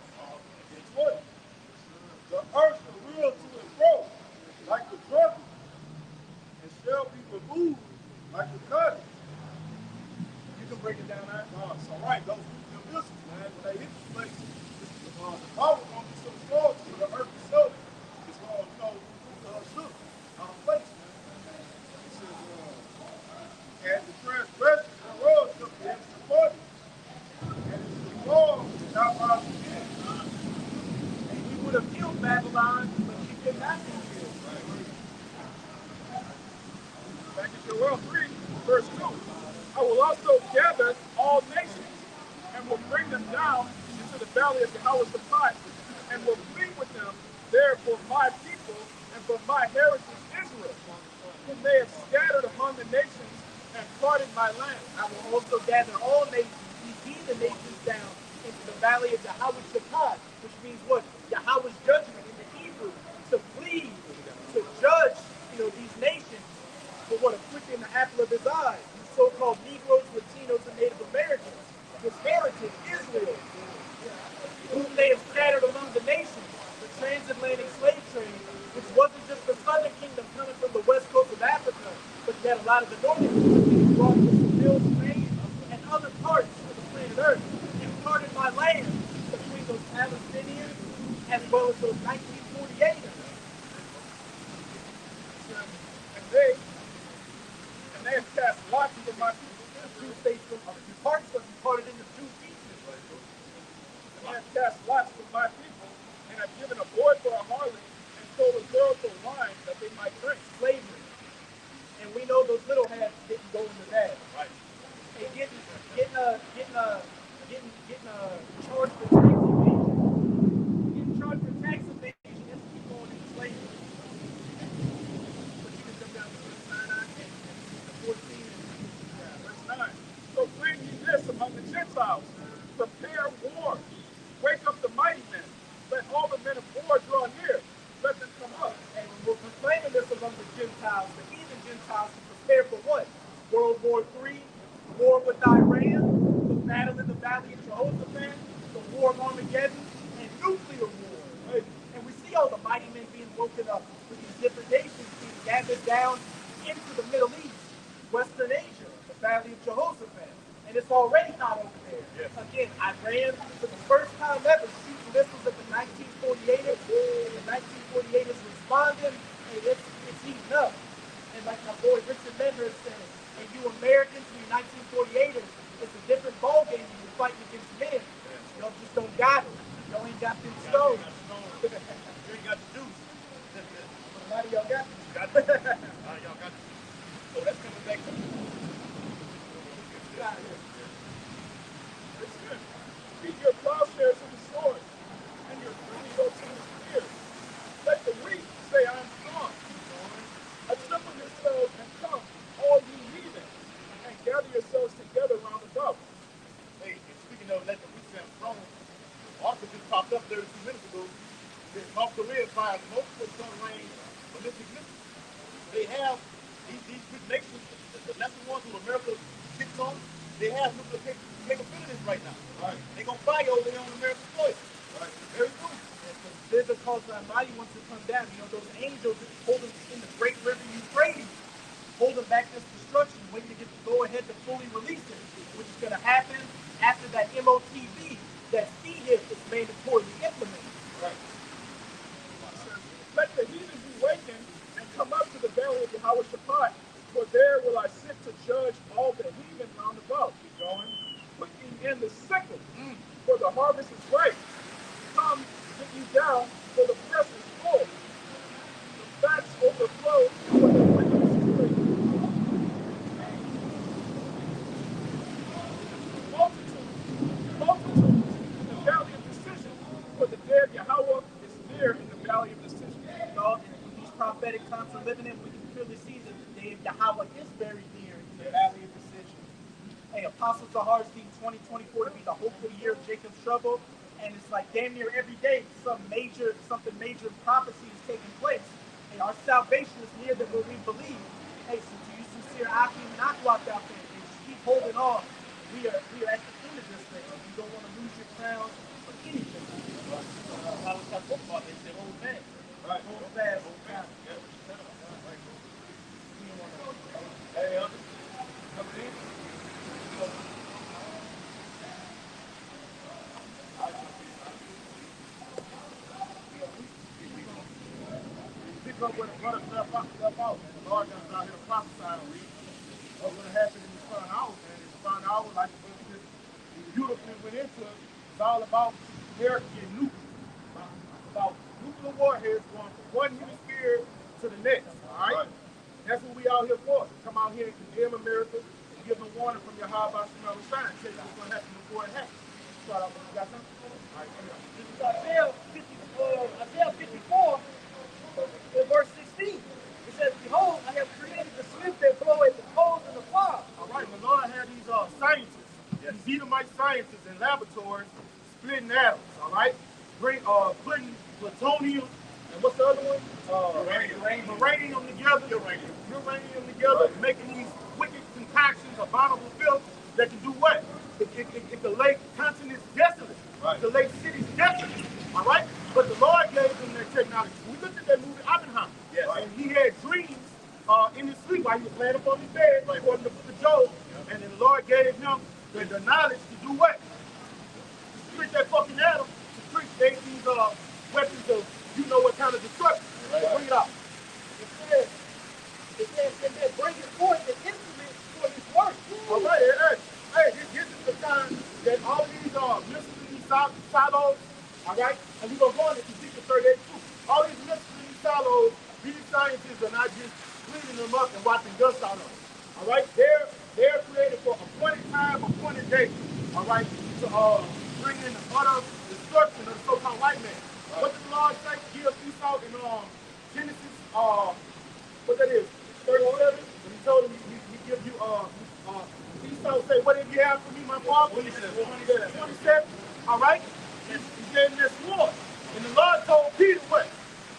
Speaker 2: and 20. The earth shall reel to and fro like the trumpet, and shall be removed like the cutting.
Speaker 1: You can break it down now.
Speaker 2: So right, those missiles, man, when they hit this place, the power going to be so strong to the earth itself. It's going to, shook out of place, man. It says, and the transgression thereof shall be extra body, and its reform shall not be again.
Speaker 1: And we would have killed Babylon, but she could not be killed.
Speaker 2: Back in Joel 3, verse 2. I will also gather all nations, and will bring them down into the valley of Jehoshaphat, and will plead with them there for my people and for my heritage Israel, whom they have scattered among the nations and parted my land.
Speaker 1: I will also gather all nations, these heathen nations, down into the valley of Jehoshaphat, which means what? Yahweh's judgment in the Hebrew, to plead, to judge, these nations for what? Afflicting the apple of his eye. These so-called Negroes, Latinos, and Native Americans, his heritage, Israel, whom they have scattered among the nations, the transatlantic slave trade, which wasn't just the southern kingdom coming from the west coast of Africa, but you had a lot of the northern kingdom being brought to Brazil, Spain, and other parts of the planet Earth, and parted my land between those Palestinians as well as those 1948ers.
Speaker 2: And they have cast lots for my people.
Speaker 1: Two states from parts of them parted into two pieces.
Speaker 2: And they have cast lots for my people, and have given a boy for a harlot, and sold a girl for wine that they might drink.
Speaker 1: Slavery. And we know those little hats didn't go into that.
Speaker 2: Right.
Speaker 1: And getting charged for tax evasion. Getting charged for tax evasion is keep going into slavery. But you can come down to verse 9 and 14 and
Speaker 2: Verse 9. So bring ye this among the Gentiles. Prepare war. Wake up the mighty men. Let all the men of war draw near. Let them come up.
Speaker 1: And we're proclaiming this among the Gentiles, the heathen Gentiles, to prepare for what? World War III, war with Iran, the battle in the valley of Jehoshaphat, the war of Armageddon, and nuclear war. Right? And we see all the mighty men being woken up with these different nations being gathered down into the Middle East, Western Asia, the valley of Jehoshaphat. And it's already hot over there. Yes. Again, Iran, for the first time ever, shooting missiles at the 1948ers. And the 1948ers responding, and it's heating up. And like my boy Richard Menner said, and you Americans, you 1948ers, it's a different ballgame when you're fighting against men. Y'all just don't got it. Y'all ain't got them stones.
Speaker 3: You ain't got the juice.
Speaker 1: A lot of y'all got it.
Speaker 3: Got it. Y'all got it. So that's coming back to
Speaker 2: It's good. Beat your plowshares with the sword, and your pruning hooks in the spear. Let the weak say, I am strong. Assemble yourselves and come, all ye heathen, and gather yourselves together round about.
Speaker 3: Hey, and speaking of let the weak say I'm strong, Arthur just popped up 32 minutes ago. Said off the red fire, most of the sun rain, ballistic missiles. They have these big nations, the lesser ones who America kicks on, they have nuclear capabilities right now. Right. They're going to fire over there on American soil. Right. Very soon.
Speaker 1: There's a cause the Almighty wants to come down. You know, those angels holding in the great river Euphrates, holding back this destruction, waiting to get the go-ahead to fully release it, which is going to happen after that MOTV, that CHIP is mandatorily implemented.
Speaker 2: Right. Let the heathen be wakened and come up to the valley of YAHAWASHI, for there will I sit to judge all the heathen round about. Keep going. Putting in the sickle, for the harvest is ripe. Come, get you down, for the press is full. The vats overflow, for the wickedness is great. Multitudes in the valley of decision, for the day of Yahweh is near in the valley of decision.
Speaker 1: God, and in these prophetic times we're living in, we can clearly see that the day of Yahweh is very near in the valley of decision. Hey, Apostle Zahar is deemed 2024 to be the hopeful year of Jacob's trouble, and it's like damn near every day something major prophecy is taking place. Hey, our salvation is near than what we believe. Hey, so to you sincere Akim and Aquat out there, hey, just keep holding on. We are at the end of this thing. You don't want to lose your crown for anything.
Speaker 3: I was talking about they said hold fast.
Speaker 1: Right. Hold fast. Hold fast.
Speaker 3: Hey, coming in. Pick up where the brother left out, man. The Lord got us out here to prophesy on these. What's going to happen in this final hour, man? In this final hour, like the brother just beautifully went into, it's all about America getting nuclear. It's about nuclear warheads going from one hemisphere to the next, all right? That's what we out here for. To come out here and condemn America and give them warning from YAHAWAH, tell you what's going to happen before it happens. Start out with you got something? All right, come on.
Speaker 4: This is Isaiah 54, in verse 16. It says, behold, I have created the swift that bloweth the coals in the fire.
Speaker 3: All right, the Lord had these scientists, these Edomite scientists in laboratories, splitting atoms, all right? Putting plutonium, and what's the other one? Uranium together, making these wicked concoctions, abominable filth that can do what? It can lay continents desolate. It can lay cities desolate, all right? But the Lord gave them that technology. We looked at that movie, Oppenheimer, and he had dreams in his sleep while he was laying up on his bed, according to the book of Job, and then the Lord gave him the knowledge to do what? To split that fucking atom, to create these weapons of you know what kind of destruction. Bring it out.
Speaker 4: It says, and then bring it forth the instrument for his work.
Speaker 3: All right, hey, this is the time that all of these missiles in these silos, all right, and we're going to go into Ezekiel 38 too. All these missiles in these silos, these scientists are not just cleaning them up and wiping dust out of them. All right, they're created for appointed time, appointed date. All right, to bring in the utter destruction of the so-called white man. What did the Lord say? Give Esau in Genesis, what that is, 37? When he told him he give you Esau say, what did you have for me, my father? 27. All right? He gave him that sword. And the Lord told Peter what?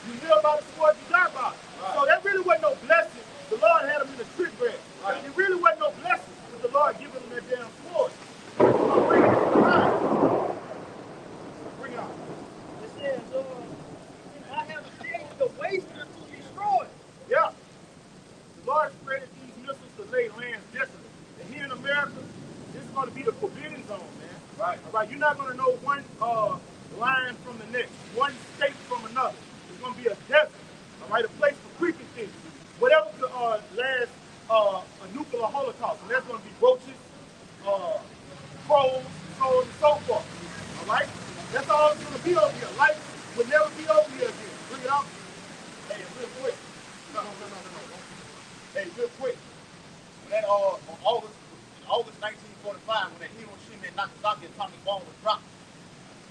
Speaker 3: You live by the sword, you die by it. So that really wasn't no blessing. The Lord had him in a trick bag. It really wasn't no blessing with the Lord giving him that damn sword. Bring it out. Bring it out.
Speaker 4: It says, I have created the waster to destroy.
Speaker 3: Yeah. The Lord created these missiles to lay lands desolate. And here in America, this is going to be the forbidden zone, man. Right. All right. You're not going to know one line from the next, one state from another. It's going to be a desert. All right. A place for creepy things. Whatever could last a nuclear holocaust. And that's going to be roaches, crows, so on and so forth. All right. That's all it's going to be over here. Life will never be over here again. Bring it out. Hey, real quick. No. Hey, real quick. When that on August 1945, when that Hiroshima and Nagasaki atomic bomb was dropped,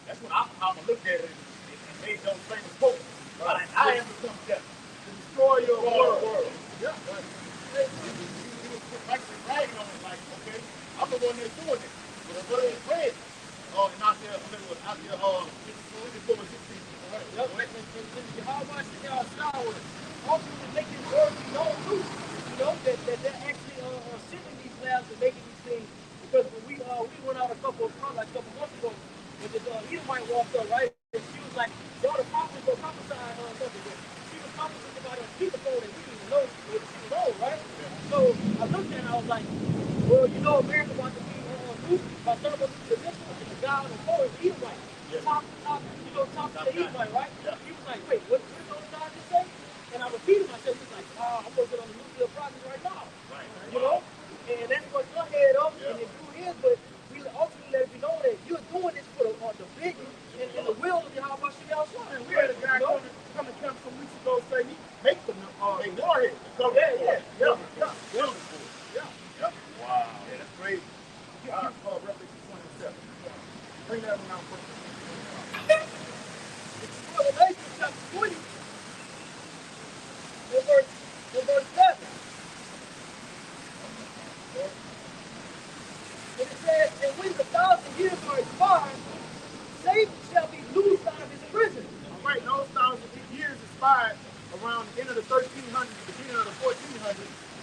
Speaker 3: that's when Oppenheimer looked at it and made those famous quotes. Right. I am become death to destroy your world. Yeah. Right. He was actually bragging on it, like, okay, I'm the one that's doing it. But what is red? And out there, out there, 54 and 16.
Speaker 4: Yep. YAHAWASHI, Shalawam. Edomite walked up, right? And she was like, y'all the prophets go prophesy something. She was prophesying about a speakerphone and we didn't even know she was old, right? So I looked at her and I was like, well, you know, America about to be loose by thermal position and the guy on the phone is Edomite. Top, top to the Edomite, right? He was like, wait, what did those guys just say? And I repeated myself, he was like, I'm working on the nuclear project right now. You know? And that's what your head up and it do his, but we ultimately let you know that you're doing this for the vision and the will of YAHAWASHI.
Speaker 2: And we had a guy come to camp some weeks ago say he make them warhead. Yeah.
Speaker 3: Wow. Yeah, that's crazy.
Speaker 2: Give Revelation 27. Bring that one out first.
Speaker 4: Revelation chapter 20, verse 7. And it says, and when the 1,000 years are expired, Satan shall be loosed out of his prison.
Speaker 2: All right, those 1,000 years expired around the end of the 1300s, the beginning of the 1400s,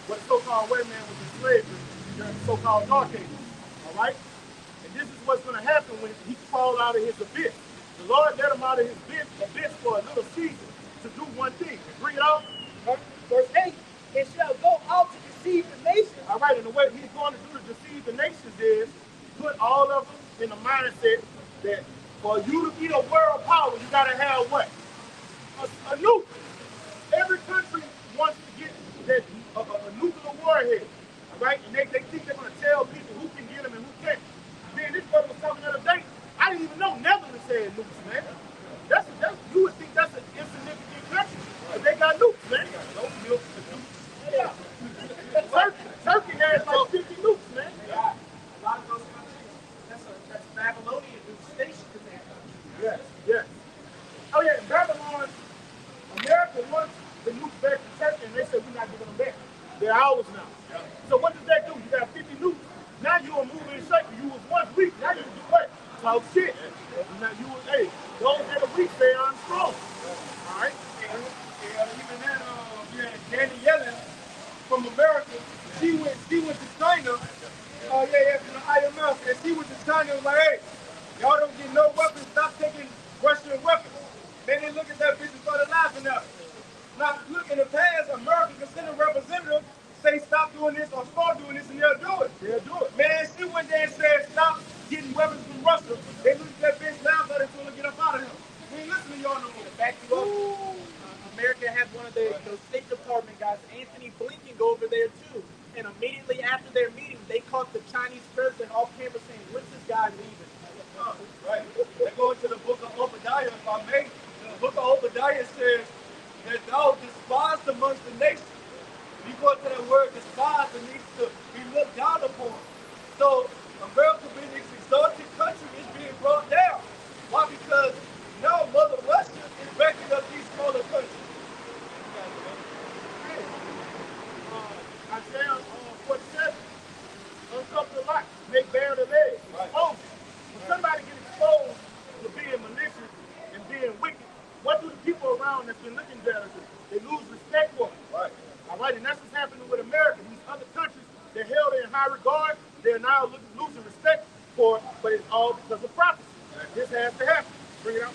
Speaker 2: where the so-called white man was in slavery during the so-called Dark Ages. All right? And this is what's going to happen when he falls out of his abyss. The Lord let him out of his abyss for a little season to do one thing. Bring it out.
Speaker 4: Verse 8, and shall go out to deceive the nations.
Speaker 2: All right, and the way he's going to do to deceive the nations is put all of them in the mindset that for you to be a world power, you got to have what? A nuke. Every country wants to get that a nuclear warhead, all right? And they think they're going to tell people who can get them and who can't. Man, this brother was talking the other day. I didn't even know Netherlands had nukes, man. That's you would think that's an insignificant country, but they got nukes, man. Yeah. Turkey has like 50 nukes, man.
Speaker 1: Yeah. A lot of those countries, that's Babylonian station in there.
Speaker 2: Yes. Oh yeah, in Babylon, America wants the nukes back to Turkey, and they said we're not giving them back. They're ours now. Yeah. So what does that do? You got 50 nukes. Now you are moving in shape. You was once weak. Now you do what? Talk shit. Now you was, hey, those that are weak, they are strong. All right?
Speaker 1: Even then, Danny Yellen from America, she went to China, from the IMF, and she went to China and was like, hey, y'all don't get no weapons, stop taking Russian weapons. Then they look at that bitch and started laughing at her. Now, look, in the past, America can send a representative, say stop doing this or start doing this, and they'll do it. Man, she went there and said stop getting weapons from Russia. They looked at that bitch, laughed at her, and told her to get up out of here. We ain't listening to y'all no more. Back you up. America had one of those State Department guys, Anthony Blinken, go over there too. And immediately after their meeting, they caught the Chinese president off camera saying, when's this guy leaving? Right. They go into the book of Obadiah, if I may. The book of Obadiah says that thou despised amongst the nations. If you go to that word despised, it needs to be looked down upon. So America being this exalted country is being brought down. Why? Because now Mother Russia is backing up these smaller countries.
Speaker 2: Isaiah 47, uncover the lot, make bare the legs, expose it. When somebody gets exposed to being malicious and being wicked, what do the people around that's been looking better do? They lose respect for it. Right. All right, and that's what's happening with America. These other countries, they're held in high regard. They're now losing respect for it, but it's all because of prophecy. This has to happen. Bring it out.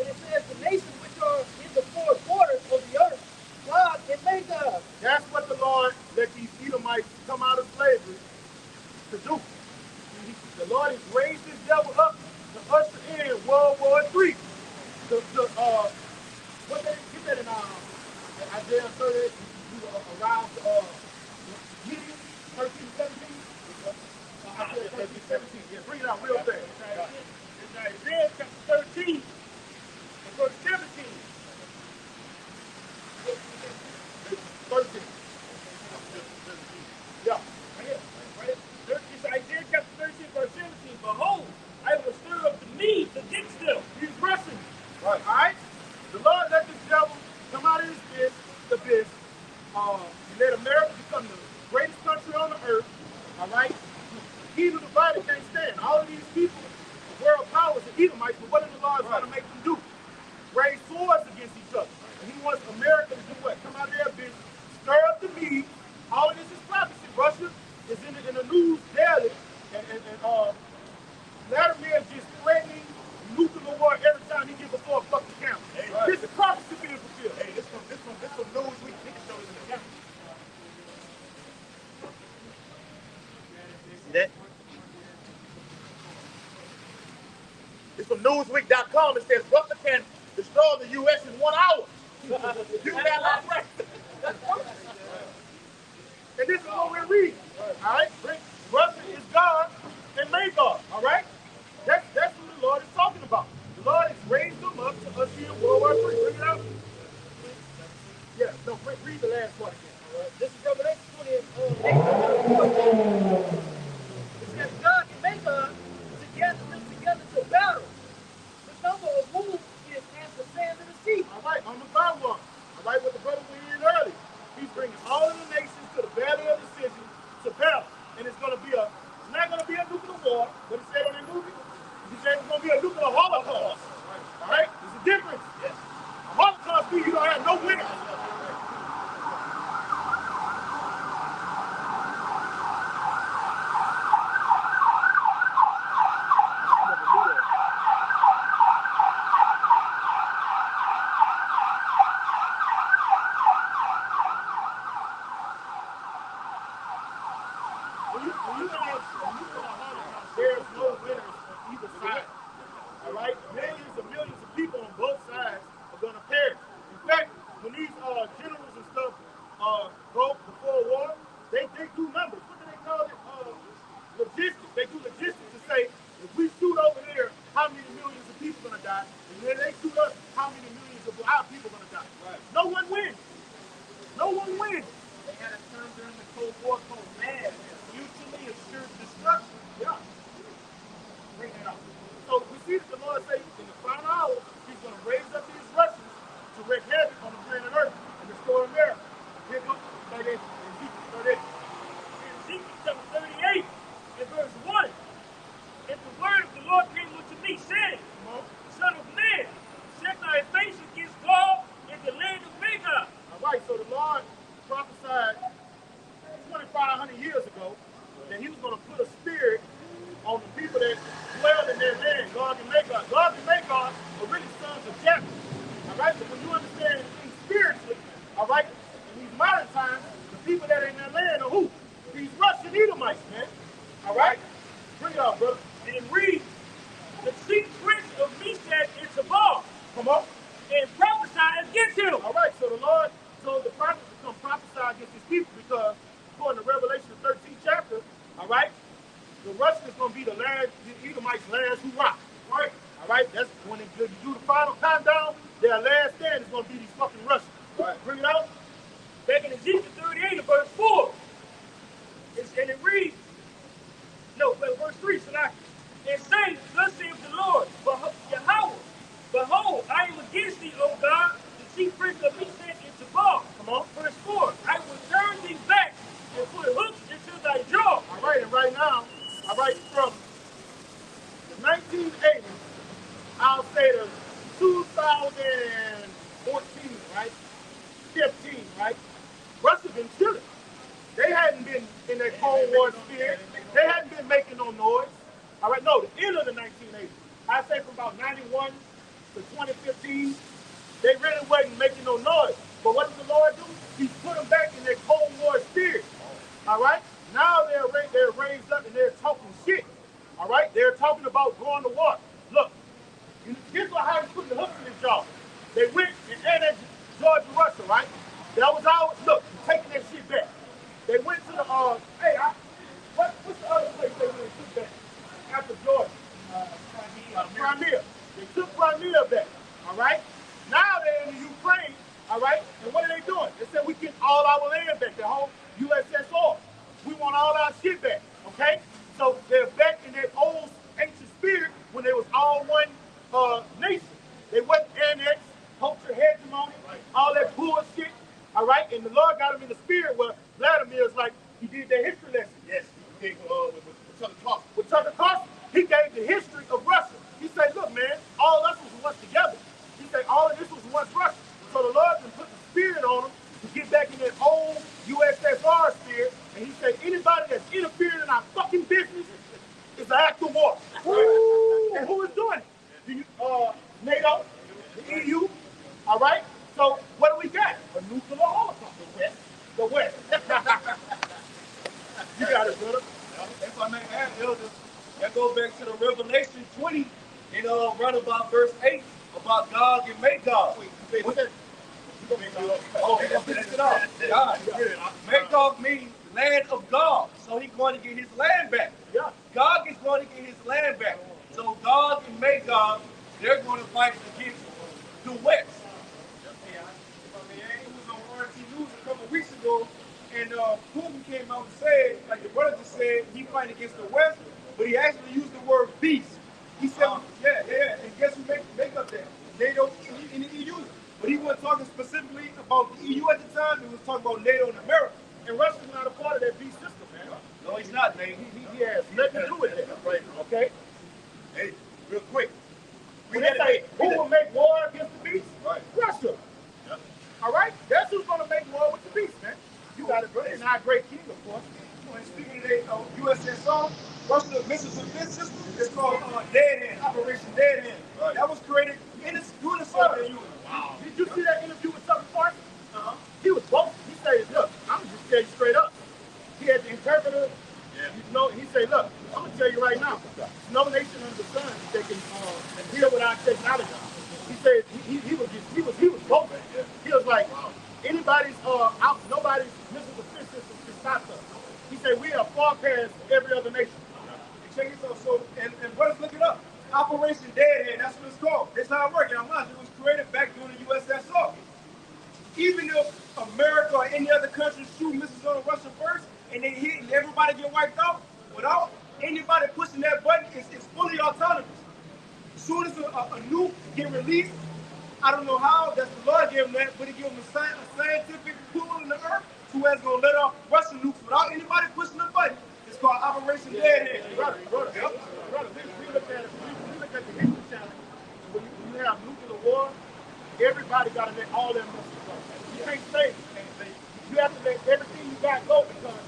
Speaker 4: And it says the nations which are in the four quarters of the earth, God can make us.
Speaker 2: That's what the Lord let these Edomites come out of slavery to do. The Lord has raised this devil up to usher in World War III. What they get that in Isaiah 30, around Gideon 13, 17? Isaiah 13, 17. Yeah, bring it out real fast. It's Isaiah chapter 13, verse 17. 13. Yeah, right here. It's Isaiah chapter 13, verse 17. Behold, I will stir up the knees against them. He's wrestling. Right. All right? The Lord let this devil come out of his abyss. He let America
Speaker 3: It's from Newsweek.com. It says Russia can destroy the U.S. in 1 hour. You got that right. And this is what we're reading. All right? Russia is God and made God. All right? That's who the Lord is talking about. The Lord has raised them up to us here in World War III. Bring it out. Yeah, no, read the last part again.
Speaker 4: All right. This is Revelation 20. It says God can make us together to battle. The number of whom is as the sand of the sea.
Speaker 3: All right, on the third one. All right, what the brother was in earlier. He's bringing all of the nations to the battle of decision to battle. And it's not going to be a nuclear war, but he said on the movie, he said it's going to be a nuclear holocaust. All right, there's a difference. Yes. A holocaust means you don't have no winners. There's no winners on either side. All right? Millions of people on both sides are going to perish. In fact, when these generals and stuff go before war, they do numbers. What do they call it? Logistics. They do logistics to say, if we shoot over there, how many millions of people are going to die? And when they shoot us, how many millions of our people are going to die? Right. No one wins. No one wins.
Speaker 1: They had a term during the Cold War called MAD, mutually assured destruction.
Speaker 3: Yeah. Bring that out. So we see that the Lord says in the final hour, he's going to raise up these Russians to wreak havoc on the planet Earth and destroy America. Here goes Ezekiel 38.
Speaker 1: Ezekiel chapter 38 and verse 1. And the word of the Lord came unto me, saying, Son of man, set thy face against God in the land of Baton.
Speaker 3: All right, so the Lord prophesied 2,500 years ago that he was going to put a spirit on the people that dwell in their land, God and Magog. God and Magog are really sons of Japheth. All right, so when you understand things spiritually, all right, in these modern times, the people that are in their land are who? These Russian Edomites, man. All right? Bring it out, brother.
Speaker 1: And read, the chief prince of Meshach and Tubal,
Speaker 3: Come on.
Speaker 1: and prophesy against him.
Speaker 3: All right, so the Lord told the prophets to come prophesy against his people because according to Revelation, the 13th chapter, all right, the Russians is going to be the Edomites' last hurrah. Right? All right, that's when they do the final countdown, their last stand is going to be these fucking Russians. All right, bring it out.
Speaker 1: Back in Ezekiel 38 and verse 4. And it reads, verse 3, and say, thus saith the Lord, Yahawah, behold, I am against thee, O God, the chief prince of Meshach and Tubal.
Speaker 3: Come on.
Speaker 1: Verse 4, I will turn thee back and put hooks into thy jaw.
Speaker 3: All right, and right now, all right, from the 1980s, I'll say to 2014, right, 15, right, Russia been chilling. They hadn't been in that Cold War spirit. They hadn't been making no noise. All right, no, the end of the 1980s. I say from about 91 to 2015, they really wasn't making no noise. But what did the Lord do? He put them back in that Cold War spirit. All right? Now they're raised up and they're talking shit. All right? They're talking about going to war. Look, here's how they put the hooks in his jaw. They went and annexed Georgia, Russia, right? That was ours. Look, taking that shit back. They went to the, what's the other place they went and took back after Georgia? Crimea. They took Crimea back, all right? Now they're in the Ukraine, all right? And what are they doing? They said we get all our land back, the whole USSR. We want all our shit back, okay? So they're back in their old ancient spirit when they was all one nation. They wasn't annexed, culture hegemony, all that bullshit, all right? And the Lord got them in the spirit where Vladimir is like, he did their history lesson. Yes, he gave with Tucker Carlson. With Tucker Carlson, he gave the history of Russia. He said, look, man, all us was once together. He said, all of this was once Russia. So the Lord can put the spirit on them to get back in that old USSR spirit. And he said, anybody that's interfering in our fucking business is an act of war. And who is doing it? NATO, the EU, all right? So what do we got? A nuclear holocaust. The West. You got it, brother.
Speaker 5: If I may add, Elder, that goes back to the Revelation 20 in run about verse 8 about Gog and Magog. Oh, he's gonna finish it off. God. Magog means land of God, so he's going to get his land back.
Speaker 2: Yeah.
Speaker 5: Gog is going to get his land back. So Gog and Magog, they're going to fight against the West.
Speaker 2: He was on RFID News a couple of weeks ago, and Putin came out and said, like the brother just said, he fighting against the West, but he actually used the word beast. He said, yeah, and guess who make up that? NATO and the EU. But he wasn't talking specifically about the EU at the time, he was talking about NATO and America. And Russia's not a part of that beast system, man.
Speaker 5: No, he's not, man.
Speaker 2: He has nothing to do with that, right? Okay?
Speaker 3: Hey, real quick.
Speaker 2: When they say, who will make war against the beast?
Speaker 3: Right.
Speaker 2: Russia.
Speaker 3: Yep.
Speaker 2: All right? That's who's going to make war with the beast, man. You got it, bro. And our great king, of course.
Speaker 1: And speaking of the USSR, Russia's missile defense system is called Dead Hand, Operation Dead Hand.
Speaker 3: Right.
Speaker 1: That was created during the Soviet Union.
Speaker 2: Wow. Did you see that interview with Tucker Carlson? He was both. He said, look, I'm going to just tell you straight up. He had the interpreter.
Speaker 3: Yeah.
Speaker 2: You know, he said, look, I'm going to tell you right now. There's no nation under the sun that can deal with our technology. He said he was both. He was like, nobody's missile defense system can stop us. He said we are far past every other nation.
Speaker 1: Check this out. So, and brothers, look it up. Operation Dead Hand, that's what it's called. That's how it works. And I'm not, it was created back during the USSR. Even if America or any other country shoot missiles on Russia first, and they hit and everybody get wiped out, without anybody pushing that button, it's fully autonomous. As soon as a nuke get released, I don't know how, that's the Lord gave them that, but he gave them a scientific tool in the earth who is going to let off Russian nukes without anybody pushing the button. It's called Operation Dead Hand.
Speaker 2: Brother, we look at the history challenge. When you have nuclear war, everybody got to let all their missiles go. You can't say, you have to let everything you got go because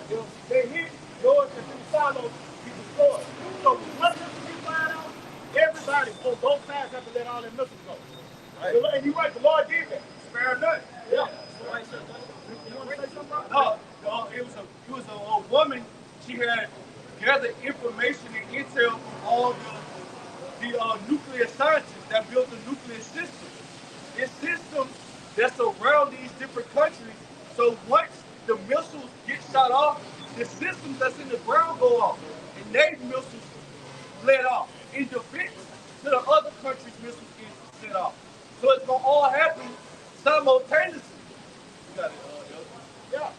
Speaker 2: if they hit, yours that's in the silos be destroyed. So when missiles get fired out, everybody on both sides have to let all their missiles go. Right. And you're right, the Lord did that.
Speaker 1: Spare none.
Speaker 2: Yeah. You want to say something about that?
Speaker 5: No, it was a woman. She had gathered information and intel from all the nuclear scientists that built the nuclear system. It's systems that's around these different countries. So once the missiles get shot off, the systems that's in the ground go off, and they missiles let off in defense to the other countries' missiles get set off. So it's gonna all happen simultaneously. You got it.
Speaker 2: Yeah.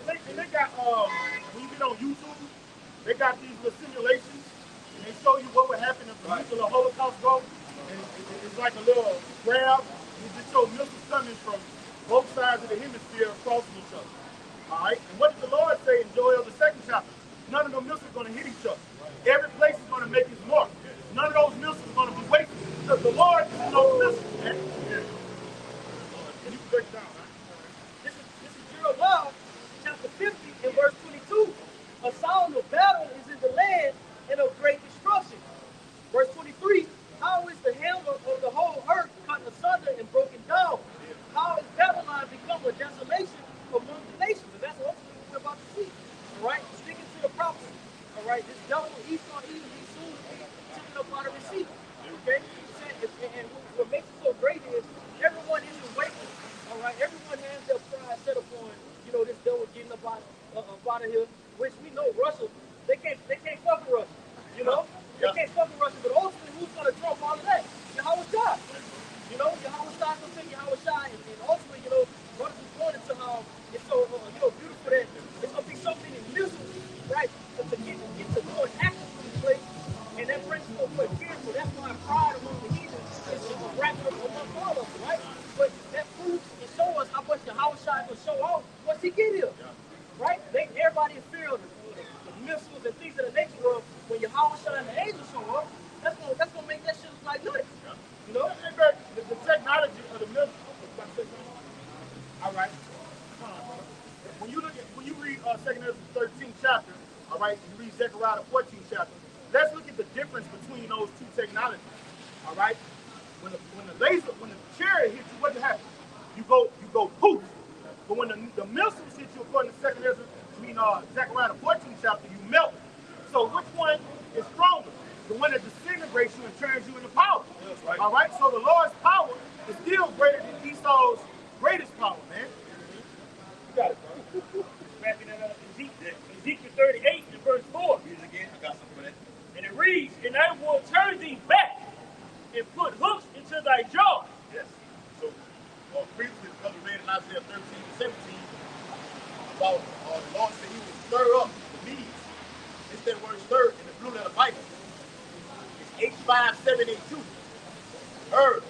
Speaker 2: And they got, when you get on YouTube, they got these little simulations, and they show you what would happen if the nuclear holocaust goes. And it's like a little graph. You just show missiles coming from both sides of the hemisphere crossing each other. All right? And what did the Lord say in Joel, the 2nd chapter? None of the missiles are going to hit each other. Every place is going to make its mark. None of those missiles are going to be wasted because the Lord is no missile. And you can break it down, right?
Speaker 4: This is Jeremiah chapter 50 and verse 22. A sound of battle is in the land and of great destruction. Verse 23. How is the hammer of the whole earth cut asunder and broken down? How is Babylon become a desolation among the nations? And that's what we're about to see. All right, sticking to the prophecy. All right, this double Esau Edom be soon taken up by the receiver. Okay, and what makes it so great is everyone isn't waiting. All right, everyone has their pride set upon this devil getting up out of here. Which we know Russia, they can't fuck with Russia. They can't fuck with Russia. But ultimately, who's gonna trump all of that? YAHAWASHI. YAHAWASHI gonna take YAHAWASHI, and ultimately, brothers is pointing to how it's so beautiful that it's gonna be so many missiles, right? To get to go and act in this place, and that brings so much fear. So that's why pride among the heathen is wrapped up among all of them, right? But that proves and show us how much YAHAWASHI will show off once he get here, right? Everybody in fear of the missiles and things of the nature of when YAHAWASHI and the angels show up. That's gonna make that shit look like nothing.
Speaker 2: The technology of the missile. All right. When you read 2nd Ezra 13th chapter, all right, you read Zechariah 14th chapter. Let's look at the difference between those two technologies. All right. When the chariot hits you, what happens? You go poof. But when the missiles hit you, according to 2nd Ezra, Zechariah 14th chapter, you melt. So which one is stronger? The one that disintegrates you and
Speaker 3: All right, so the Lord's power is still greater than Esau's greatest power, man.
Speaker 4: You got it, bro. Wrapping that up in Ezekiel 38 and verse 4.
Speaker 3: Read it again. I got something for that.
Speaker 4: And it reads, and I will turn thee back and put hooks into thy jaw.
Speaker 3: Yes. So, previously, the brother read in Isaiah 13 and 17 about the Lord said he would stir up the Medes. It's that word stir in the blue letter Bible. It's H5782. Earth.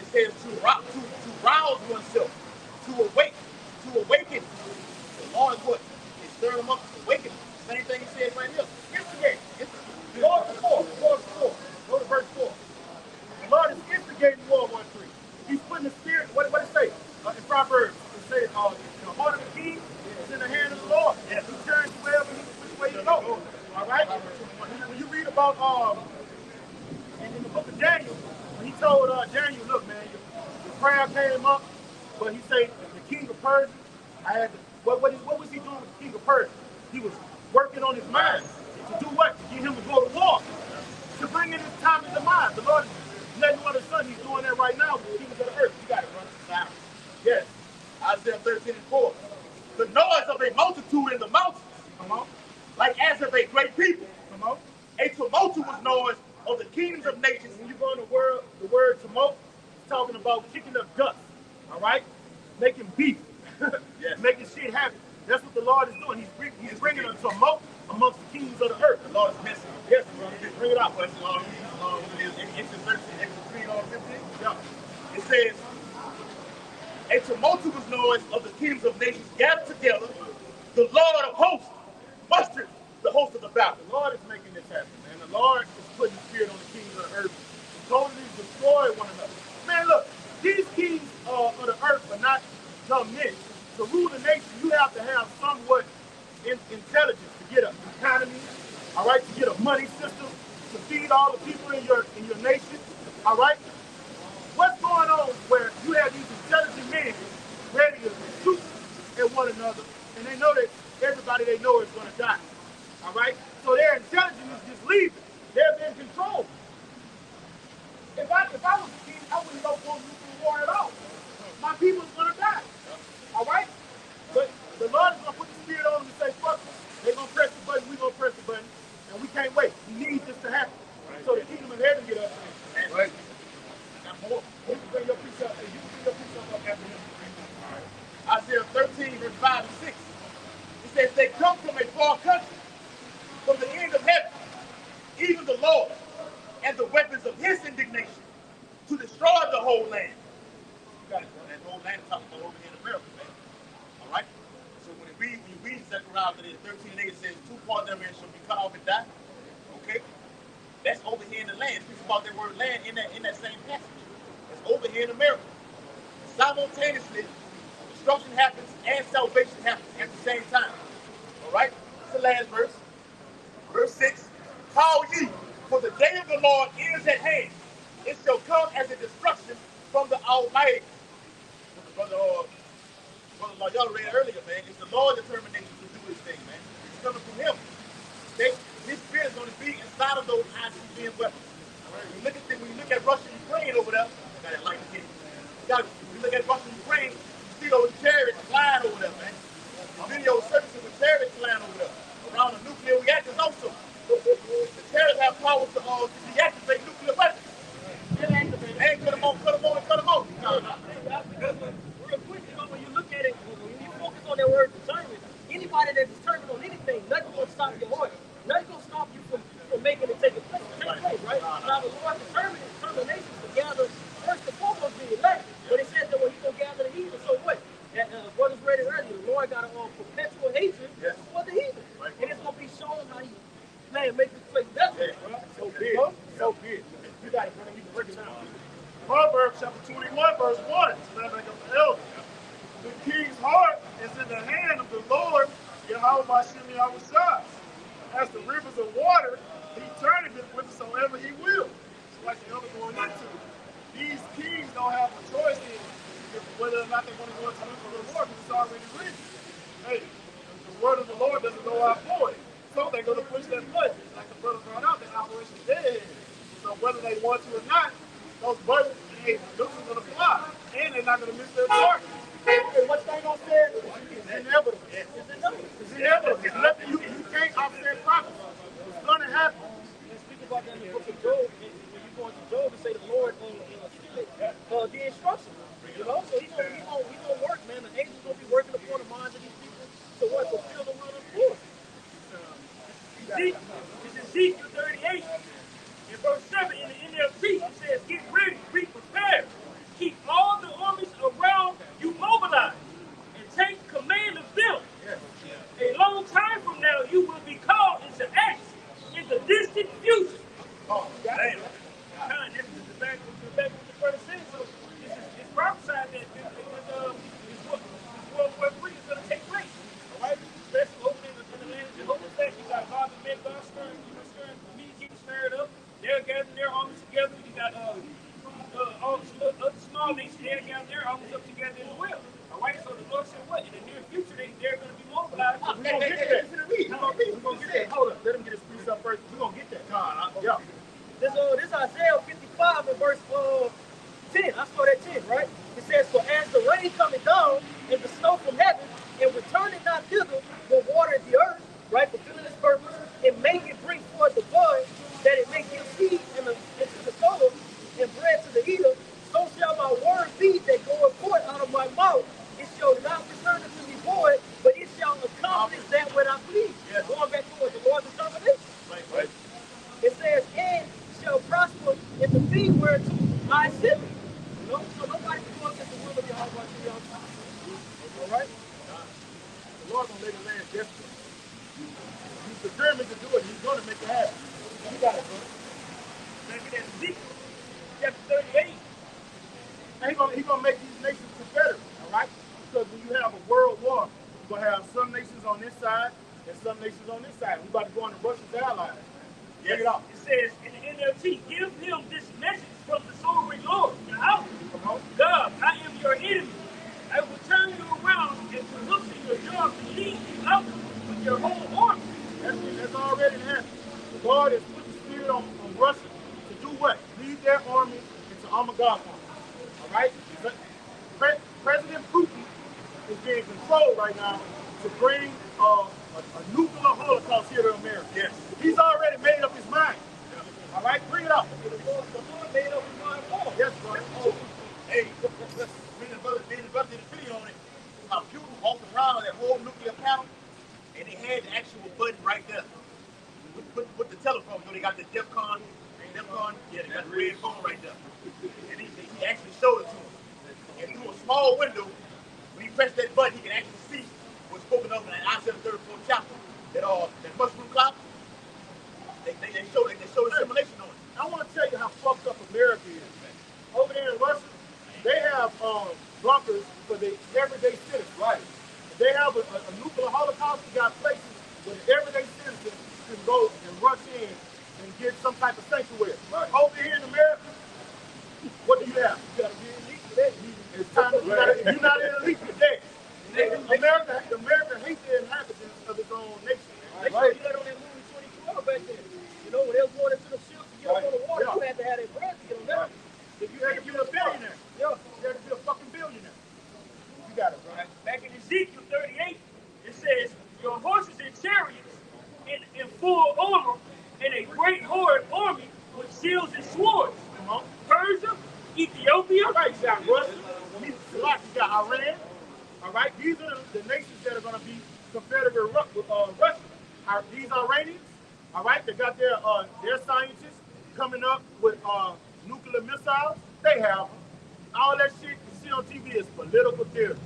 Speaker 3: It says to rouse oneself, to awaken. The Lord is what? He stirred them up to awaken. Same thing he says right here. Instigate. Lord is 4. Go to verse 4. The Lord is instigating World War III. He's putting the spirit, what it say? In Proverbs, it says, the heart of the king is in the hand of the Lord. Yeah. He turns wherever which way you go. All right? When you read about, in the book of Daniel, when he told Daniel, look, man, your prayer came up, but he said, the king of Persia, what was he doing with the king of Persia? He was working on his mind. To do what? To get him to go to war. To bring in his time and demise. The Lord is letting one of his son, he's doing that right now with the kings of the earth. You got it, brother. Yes. Isaiah 13 and 4. The noise of a multitude in the mountains. Come on. Like as of a great people. Come on. A tumultuous noise of the kingdoms of nations. When you go in the word tumult, it's talking about kicking up dust. All right? Making beef. Yes. Making shit happen. That's what the Lord is doing. He's bringing a tumult amongst the kings of the earth. The Lord is messing. Yes, brother. Bring it out. Exodus 13, Exodus 3, 15. Yeah. It says, a tumultuous noise of the kings of nations gathered together. The Lord of hosts mustered the host of the battle. The Lord is making this happen, man. The Lord is putting the spirit on the kings of the earth to totally destroy one another. Man, look, these kings of the earth are not dumb men. To rule the nation, you have to have somewhat intelligence to get an economy, all right, to get a money system, to feed all the people in your nation, all right? What's going on where you have these intelligent men ready to shoot at one another, and they know that everybody they know is going to die, all right? So their intelligence is just leaving. They're being controlled. If I was a king, I wouldn't go for a nuclear war at all. My people's going to die. All right? But the Lord is going to put the spirit on them and say, fuck them. They're going to press the button, we're going to press the button, and we can't wait. We need this to happen. Right. So the kingdom of heaven get up. And right. Now, more. You can bring your piece up. You can bring your piece up after him. Right. Isaiah 13, verse 5 and 6. It says, they come from a far country, from the end of heaven, even the Lord, and the weapons of his indignation, to destroy the whole land. You got it, bro. That whole land is talking about over here in America, man. All right? So when you read Zechariah 13 and 8, it says, 2 parts therein shall be cut off and die. Okay? That's over here in the land. It speaks about that word land in that same passage. It's over here in America. Simultaneously, destruction happens and salvation happens at the same time. All right? It's the last verse. Verse 6. Call ye, for the day of the Lord is at hand. It shall come as a destruction from the Almighty. Brother y'all read earlier, man. It's the Lord's determination to do this thing, man. It's coming from him. His spirit is going to be inside of those ICBM weapons. Right? When you look at Russia and Ukraine over there, I got it like again. When you look at Russia and Ukraine, you see those chariots flying over there, man. Video services with chariots flying over there. Around the nuclear reactors also. The chariots have power to deactivate nuclear weapons. Hey, cut them on.
Speaker 4: Real quick, when you look at it, when you focus on that word determined, anybody that's determined on anything, nothing's going to stop your heart. Nothing's going to stop you from making it take place, right? Now, the Lord determined his determination to gather, first and foremost, the elect. But it says that when he's going to gather the heathen, so what? Brothers read it earlier, the Lord got a perpetual hatred for the heathen. Right. And it's going to be shown how he, make this place better. Yeah. So big. So big. You got it, brother. You can break it down.
Speaker 1: Proverbs chapter 21, verse 1. The king's heart is in the hand of the Lord, YAHAWASHI. As the rivers of water, he turneth it whithersoever he will. It's like the other going into. These kings don't have a choice in whether or not they want to go into the war, because it's already written. Hey, the word of the Lord doesn't go out void. So they're going to push that button. Like the brother brought out, the operation dead.
Speaker 2: So whether they want to or not, those bullets, hey, those are going to fly. And they're not going to miss their target. And what's going on there? It's inevitable. It's inevitable. It's nothing you can't offset prophecy. It's going to happen.
Speaker 4: And speak about that in the book of Job, when you go into Job and say the Lord the instructions. You know, so he gonna work, man. The angels gonna be working upon the minds of these people to what? Fulfill the will of the Lord.
Speaker 1: Ezekiel 38, in verse 7 in the NLT, it says, get ready, be prepared. Keep all the armies around you mobilized and take command of them. A long time from now, you will be called into action in the distant future.
Speaker 3: Oh, damn.
Speaker 1: This is back what the brother said. So it's prophesied that this World War III is going to take place. All right? Especially over in the land of Jehovah's. You got God the men, God stirring, me getting stirred up. They're gathering their armies together. You got all the other small nations, they're gathering their armies up together as well. All right? So the Lord said what? In the near future, they're going to be mobilized.
Speaker 2: We're going to get that. We're going to get that. Hold up. Let him get his piece up first. We're going to get that. Yeah.
Speaker 4: This Isaiah 55 in verse 10. I saw that 10, right? It says, for as the rain coming down and the snow from heaven, and returning not thither, will water the earth, right, fulfilling its purpose, and make it bring forth the bud, that it may give seed into the sower, and bread to the eater, so shall my word be that goeth forth out of my mouth. It shall not return unto me void, but it shall accomplish that what I please. Going back to what the Lord's determination.
Speaker 3: Right.
Speaker 4: It says, and shall prosper in the thing whereto I sent me. You know, so nobody can go against the will of YAHAWASHI.
Speaker 2: All right? The Lord's going to make a land desperate. He's determined to do it. He's going to make it happen. You got it, brother.
Speaker 1: Back in Ezekiel chapter 38.
Speaker 2: And he's going to make these nations confederate, all right? Because when you have a world war, you're going to have some nations on this side and some nations on this side. We're about to go into Russia's allies. Check it out.
Speaker 1: It says in the NLT, give him this message from the sovereign Lord. Now, God, I am your enemy. I will turn you around and to loosen your jaws and lead you out with your whole army.
Speaker 2: That's already happened. God has put the spirit on Russia to do what? Lead their army into Armageddon. All right? President Putin is being controlled right now to bring a nuclear holocaust here to America.
Speaker 3: Yes.
Speaker 2: He's already made up his mind. All right? Bring it up.
Speaker 4: The Lord made up his mind for him.
Speaker 2: Yes, brother.
Speaker 3: Hey, me and the brother did a video on it. How Putin walked around that whole nuclear panel, and they had the actual button right there. With the telephone, you know, they got the DEFCON, yeah, they got the red phone right there. And he actually showed it to him. And through a small window, when he pressed that button, he can actually see what's spoken of in that Isaiah 34th chapter. That mushroom cloud. They showed a simulation on it.
Speaker 2: I want to tell you how fucked up America is, man. Over there in Russia, they have bunkers for the everyday citizens. Right. They have a nuclear holocaust. They got places where the everyday citizens can go and rush in and get some type of sanctuary. Right. Over here in America, what do you have? You got to be elite for that. It's time to, if you're not an elite, you're dead. America hates the inhabitants of its own nation.
Speaker 4: They showed you that on that movie 2012 back then. You know, when they was going into the ships to get on the water, you had to have that bread to get on there.
Speaker 2: If you had to be a billionaire, you had to be a fucking billionaire. You got it, bro.
Speaker 1: Back in Ezekiel 38, it says, your horses and chariots in full armor and a great horde army with shields and swords. Persia, Ethiopia.
Speaker 2: Right, you got Russia, you got Iran. All right, these are the nations that are going to be confederate with Russia. These Iranians, all right, they got their scientists coming up with nuclear missiles. They have all that shit you see on TV is political theater.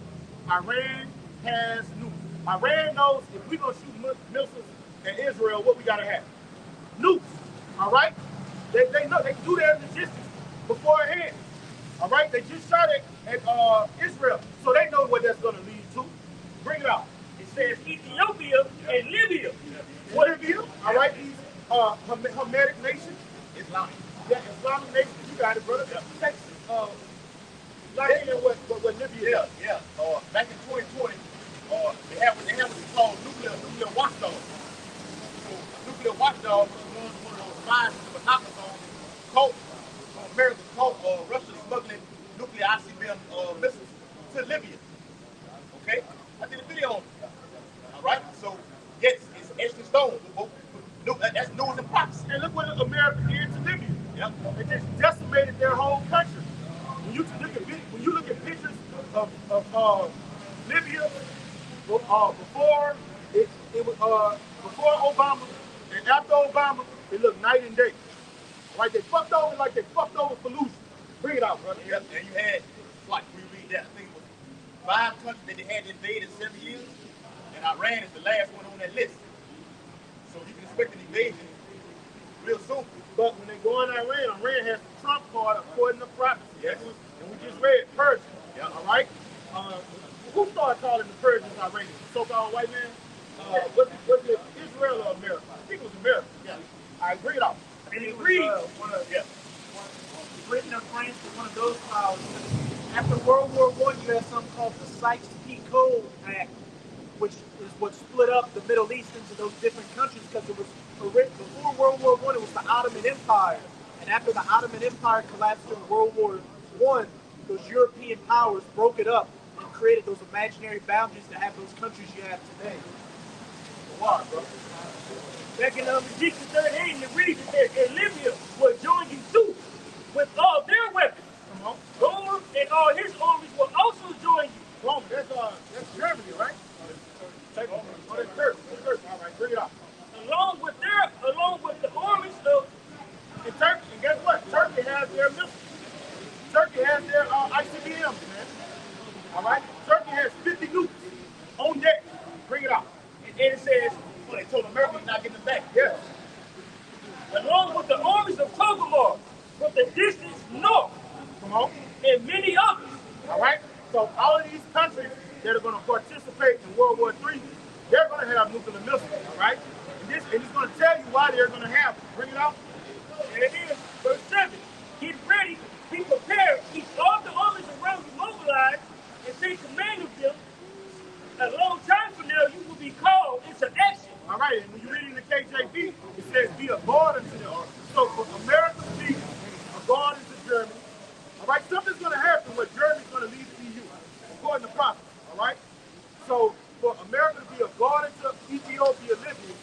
Speaker 2: Iran has nukes. Iran knows if we're going to shoot missiles at Israel, what we got to have? Nukes, all right? They know, they do their logistics beforehand. All right, they just shot at Israel, so they know what that's going to lead to. Bring it out.
Speaker 1: It says Ethiopia and Libya.
Speaker 2: What Libya? All right, these Hamitic nations.
Speaker 3: Islamic.
Speaker 2: Yeah, Islamic nations. You got it, brother. Texas. Like what Libya is.
Speaker 3: Yeah. Back in 2020, they have what's called nuclear watchdog. So, nuclear watchdog was one of those spies in the monopoly zone caught, America caught Russia smuggling nuclear ICBM missiles to Libya. Okay? I did a video on it. All right? So, yes, it's etched in stone. That's news and prophecy.
Speaker 2: And look what America did to Libya.
Speaker 3: Yep.
Speaker 2: It just decimated their whole country. When you look at pictures of Libya before before Obama and after Obama, it looked night and day. Like they fucked over Fallujah. Bring it out, brother.
Speaker 3: Yep. And you had, like, we read that, I think it was 5 countries that they had invaded in 7 years, and Iran is the last one on that list. So you can expect an invasion real soon.
Speaker 2: But when they go in Iran has the Trump card according to prophecy.
Speaker 3: Yes.
Speaker 2: And we just read Persian.
Speaker 3: Yep.
Speaker 2: All right? Who started calling the Persians Iranians? So-called white man? Was it Israel or America? I think it was America.
Speaker 3: Yeah.
Speaker 2: All right, bring it out.
Speaker 1: And it
Speaker 2: Read.
Speaker 1: was
Speaker 3: Yeah.
Speaker 1: Britain or France was one of those powers. After World War I, you had something called the Sykes-Picot Act, which is what split up the Middle East into those different countries, because it was before World War I, it was the Ottoman Empire. And after the Ottoman Empire collapsed in World War I, those European powers broke it up and created those imaginary boundaries to have those countries you have today.
Speaker 2: Why, bro?
Speaker 4: Back in Ezekiel 38, it reads that Libya will join you too with all their weapons.
Speaker 2: Come on.
Speaker 4: Rome and all his armies will also join you.
Speaker 2: Rome, that's Germany, right? Take over. Oh, that's Turkey. All right, bring it out.
Speaker 4: Along with the armies of
Speaker 2: And Turkey, and guess what? Turkey has their missiles. Turkey has their ICBMs, man. All right? Turkey has 50 nukes on deck. Bring it out.
Speaker 4: and it says,
Speaker 3: Well, they told America you're not getting them back.
Speaker 2: Yes.
Speaker 4: along with the armies of Togomar from the distance north,
Speaker 2: Come on.
Speaker 4: and many others.
Speaker 2: All right? So all of these countries that are going to participate in World War III, they're going to have nuclear missiles, all right? And it's going to tell you why they're going to have it. Bring it out.
Speaker 4: And it is, verse 7, get ready, be prepared, keep all the armies around you mobilized, and take command of them. A long time from now, you will be called into action.
Speaker 2: All right, and when you read in the KJV, it says be a guard unto them. So for America to be a guard unto Germany, all right, something's going to happen where Germany's going to leave the EU, according to prophets, all right? So for America to be a guard unto Ethiopia, Libya,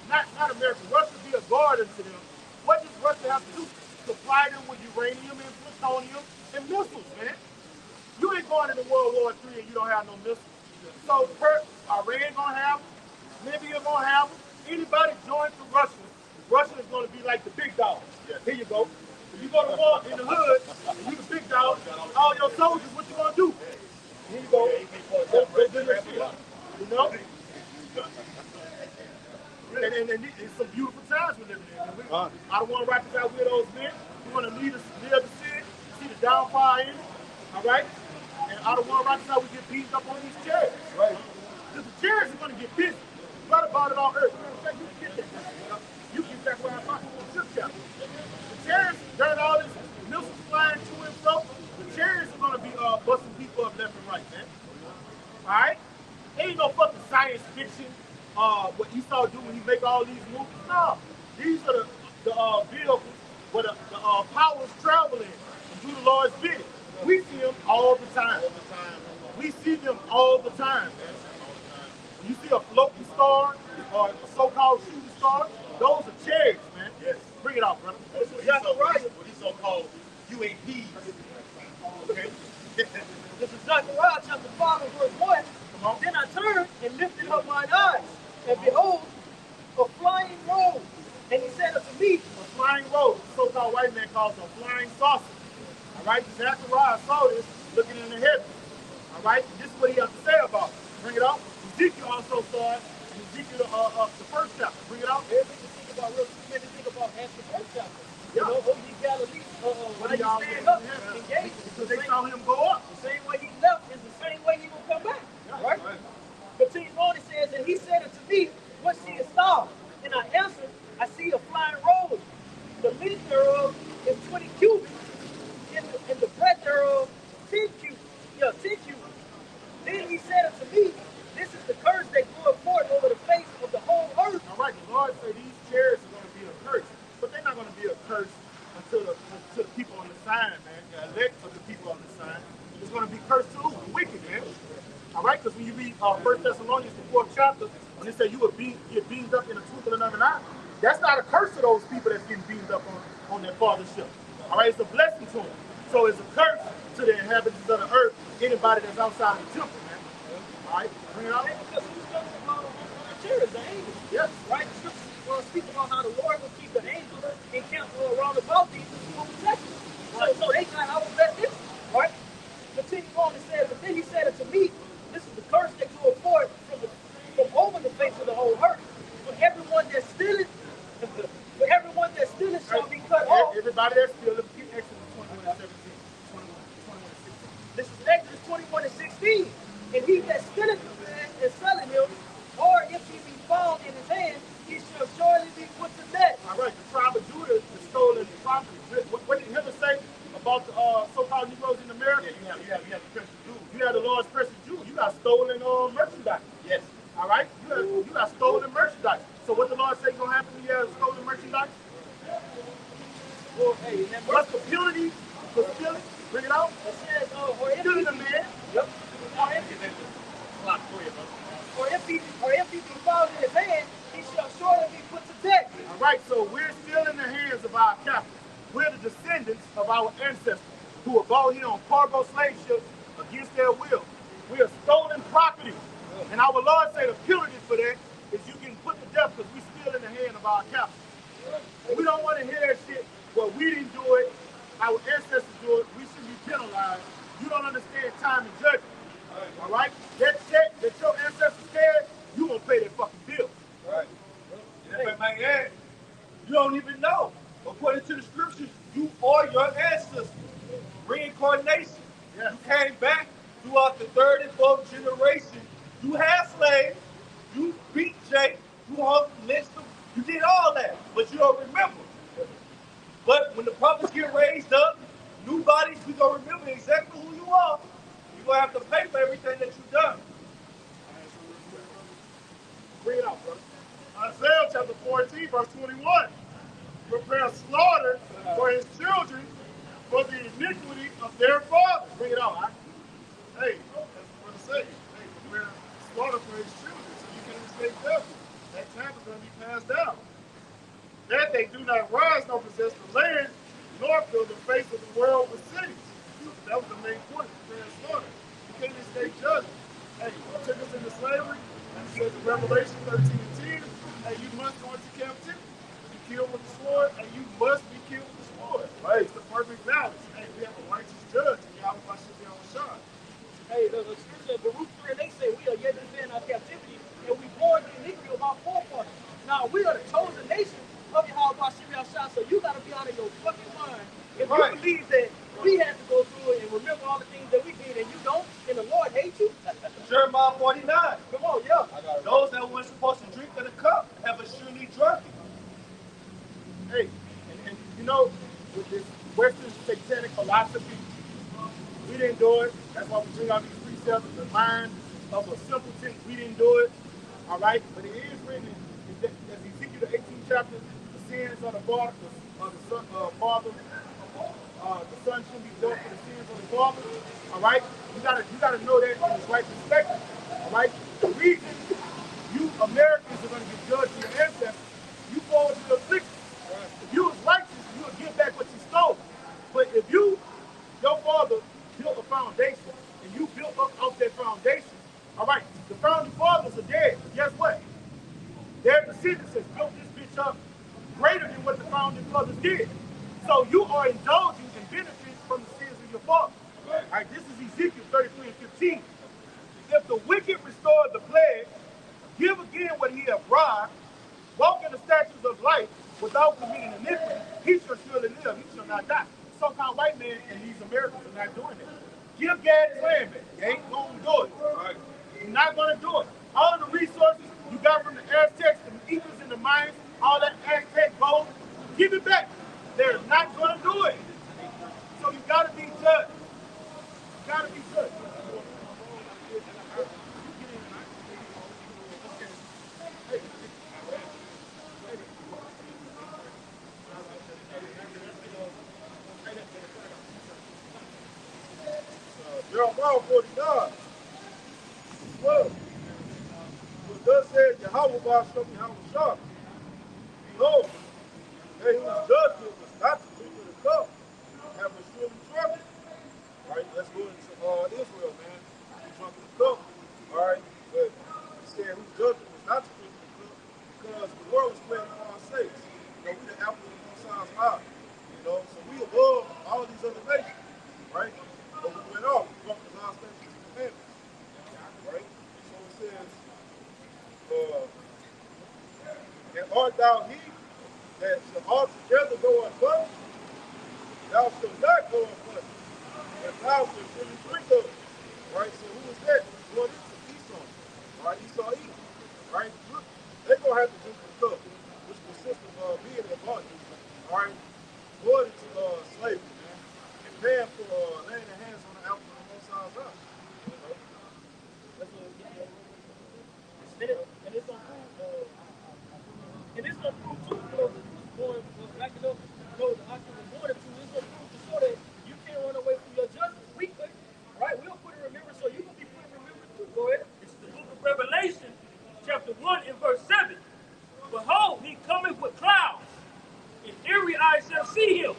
Speaker 2: not America, Russia to be a guard unto them, what does Russia have to do? Supply them with uranium and plutonium and missiles, man. You ain't going into World War III and you don't have no missiles. So Iran gonna have them, Libya gonna have them. Anybody join to Russia, Russia is gonna be like the big dog. Here you go. If you go to war in the hood and you the big dog, all your soldiers, what you gonna do? Here you go. Go do your shit. You know? And it's some beautiful times we're living in. I don't want to rock us out with those men. We want to live the city, see the downfall in it. All right? And I don't want to rock us out, we get beaten up on these chariots. Right. Because the chariots are going to get busy. Right about it on earth. You can get that. You can get that where I find it. The chariots, during all this missiles flying to and fro, the chariots are going to be busting people up left and right, man. All right? Ain't no fucking science fiction. What Esau do when he make all these movies? No, these are the vehicles where the powers travel in and do the Lord's bidding. We see them all the time. We see them all the time, man. You see a floating star or a so-called shooting star, those are chariots, man.
Speaker 3: Yes.
Speaker 2: Bring it out, brother.
Speaker 3: This is what these so-called UAPs. Okay?
Speaker 4: This is Zechariah chapter 5 and verse 1. Then I turned and lifted up mine eyes, and behold, a flying robe. And he said unto me,
Speaker 2: A flying robe, so-called white man calls it a flying saucer. All right, Zechariah saw this looking in the heavens. All right, this is what he has to say about it. Bring it out. Ezekiel also saw it in Ezekiel, the first chapter. Bring it out.
Speaker 4: everything you think about, half the first chapter.
Speaker 2: Yeah.
Speaker 4: You know, over the Galilee,
Speaker 2: What
Speaker 4: when
Speaker 2: do
Speaker 4: you
Speaker 2: y'all
Speaker 4: stand
Speaker 2: mean?
Speaker 4: up,
Speaker 2: Yeah.
Speaker 4: engage.
Speaker 2: Because they saw him go up.
Speaker 4: The same way he left is the same way he will come back. Right? Continues on, it says, and he said unto me, what seest thou? And I answered, I see a flying robe. The length thereof is 20 cubits, and the breadth thereof 10 cubits. Yeah, 10 cubits. Then he said unto me, this is the curse that goeth forth over the face of the whole earth.
Speaker 2: All right, the Lord said these chariots are going to be a curse. But they're not going to be a curse
Speaker 3: to the people on the sign, man, the elect of the people on the sign, is going to be cursed too, the wicked, man. All right, because when you read 1 Thessalonians, the 4th chapter, when it says you will get beamed up in a twinkling of an eye, that's not a curse to those people that's getting beamed up on their father's ship. All right, it's a blessing to them. So it's a curse to the inhabitants of the earth, anybody that's outside of the temple, man. All right, bring it out.
Speaker 4: Because who's going to cherries, the angels?
Speaker 3: Yes.
Speaker 4: Right? The scriptures speak about how the Lord will keep the angels encamped around about these who will protect them. So they got our best interest, right? Continue on and says, but then he said unto me, this is the curse that goeth forth from over the face of the whole earth. For everyone that stealeth, shall be cut off.
Speaker 3: Everybody that's stealing, keep Exodus 21 and 17. 21 and 16.
Speaker 4: This is Exodus 21 and 16. And he that stealeth the man and selling him, or if he be found in his hand, he shall surely be put to death.
Speaker 3: All right, the tribe of Judah is stolen property. What did Hitler say about the so-called Negroes in America?
Speaker 5: Yeah, you have the Christian Jews.
Speaker 3: You had the Lord's precious Jew. You got stolen merchandise.
Speaker 5: Yes.
Speaker 3: All right? You got stolen merchandise. So what the Lord say going to happen when you have stolen merchandise?
Speaker 4: Well, hey, and
Speaker 3: What's the penalty for stealing? Bring it out.
Speaker 4: it says, or if
Speaker 3: Stealing a man.
Speaker 4: Yep. Or if he be found in his hand, he shall surely be put to death.
Speaker 3: All right, so we're still in the hands of our captors. We're the descendants of our ancestors who were brought here on cargo slave ships against their will. We are stolen property. And our Lord said the penalty for that is you can put to death because we're still in the hand of our captors. We don't want to hear that shit. Well, we didn't do it. Our ancestors do it. We should be penalized. You don't understand time and judgment. All right? That check that your ancestors carried, you won't pay that fucking bill.
Speaker 5: Right. And if I may add, you don't even know. According to the scriptures, you are your ancestors. Reincarnation.
Speaker 3: Yes.
Speaker 5: You came back throughout the third and fourth generation. You had slaves. You beat Jake. You hung, lynched them. You did all that. But you don't remember. But when the prophets get raised up, new bodies, we going to remember exactly who you are. You're going to have to pay for everything that you've done.
Speaker 3: Bring it out, brother. Isaiah chapter 14, verse 21. Prepare slaughter for his children for the iniquity of their father. Bring it out, huh? Hey, that's what it says. Hey, prepare slaughter for his children so you can escape death. That time is going to be passed down. That they do not rise nor possess the land, nor fill the face of the world with cities. That was the main point, prepare slaughter. You can't escape judgment. Hey, you took us into slavery. It says in Revelation 13 and 10, hey, you must go into captivity. Be killed with the sword, and you must be killed with the sword. Right. It's the perfect balance. Hey, we have a righteous judge, and YAHAWASHI.
Speaker 4: Hey, the scripture of Baruch 3, they say we are yet to be in our captivity, and we bore the iniquity of our forefathers. Now, we are the chosen nation of YAHAWASHI, so you got to be out of your fucking mind. If you believe that we had to go through it and remember all the things that we did, and you don't, and the Lord hates you,
Speaker 5: Jeremiah 49.
Speaker 4: come on, yeah.
Speaker 5: Those that weren't supposed to drink of the cup have assuredly drunk it.
Speaker 3: Hey, and you know, with this Western satanic philosophy, we didn't do it. That's why we bring out these precepts in the mind of a simpleton. We didn't do it. All right? But it is written in Ezekiel the 18th chapter, the sins of the father, the son shouldn't be dealt for the sins of the father. All right? You gotta know that in its right perspective. All right? The reason you Americans are going to get judged for your ancestors, you fall into the affliction. If you was righteous, you would get back what you stole. But if your father built a foundation and you built up off that foundation, all right, the founding fathers are dead. Guess what? Their descendants has built this bitch up greater than what the founding fathers did. So you are indulging and benefiting from the sins of your father. All right, this is Ezekiel 33 and 15. If the wicked restore the plague, give again what he hath robbed, walk in the statutes of life without committing iniquity, he shall surely live, he shall not die. Some-kind white man and these Americans are not doing that. Give God his land back. You ain't going to do it. Right. You're not going to do it. All the resources you got from the Aztecs, the Incas, and the Mayans, all that Aztec gold, give it back. They're not going to do it. So you got to be judged. You got to be judged.
Speaker 2: Jeremiah 49. Well, but thus says Yahweh bahasham YAHAWASHI. Behold, they whose judgment was not to drink of the cup have been surely drunk. All right, let's go into Israel, man. We drunk of the cup. All right, but he said whose judgment was not to drink of the cup because the world was playing on our sakes. You know, we the apple of one side's eye. You know, so we above all these other nations, right? But we went off, we drunk the God's statutes and commandments, right? So it says, and art thou he that shall altogether go unpunished? Thou shalt not go unpunished, and thou shalt really drink of it. Right? So who is that? Well, this is Esau. Right? Esau Edom. Right? Look, they're going to have to drink the cup, which consists of being in bondage. All right? Going into slavery, man. And paying for laying their hands on the apple on both sides out. You know?
Speaker 4: That's what and it's on proof. And it's on proof too, going backing up, the octave was born into. It's on proof to show that you can't run away from your justice. We could, right? We'll put in remembrance, so you can be put in remembrance too. Go ahead.
Speaker 6: It's the book of Revelation, chapter 1 and verse 7. Behold, he cometh with clouds, and every eye shall see him,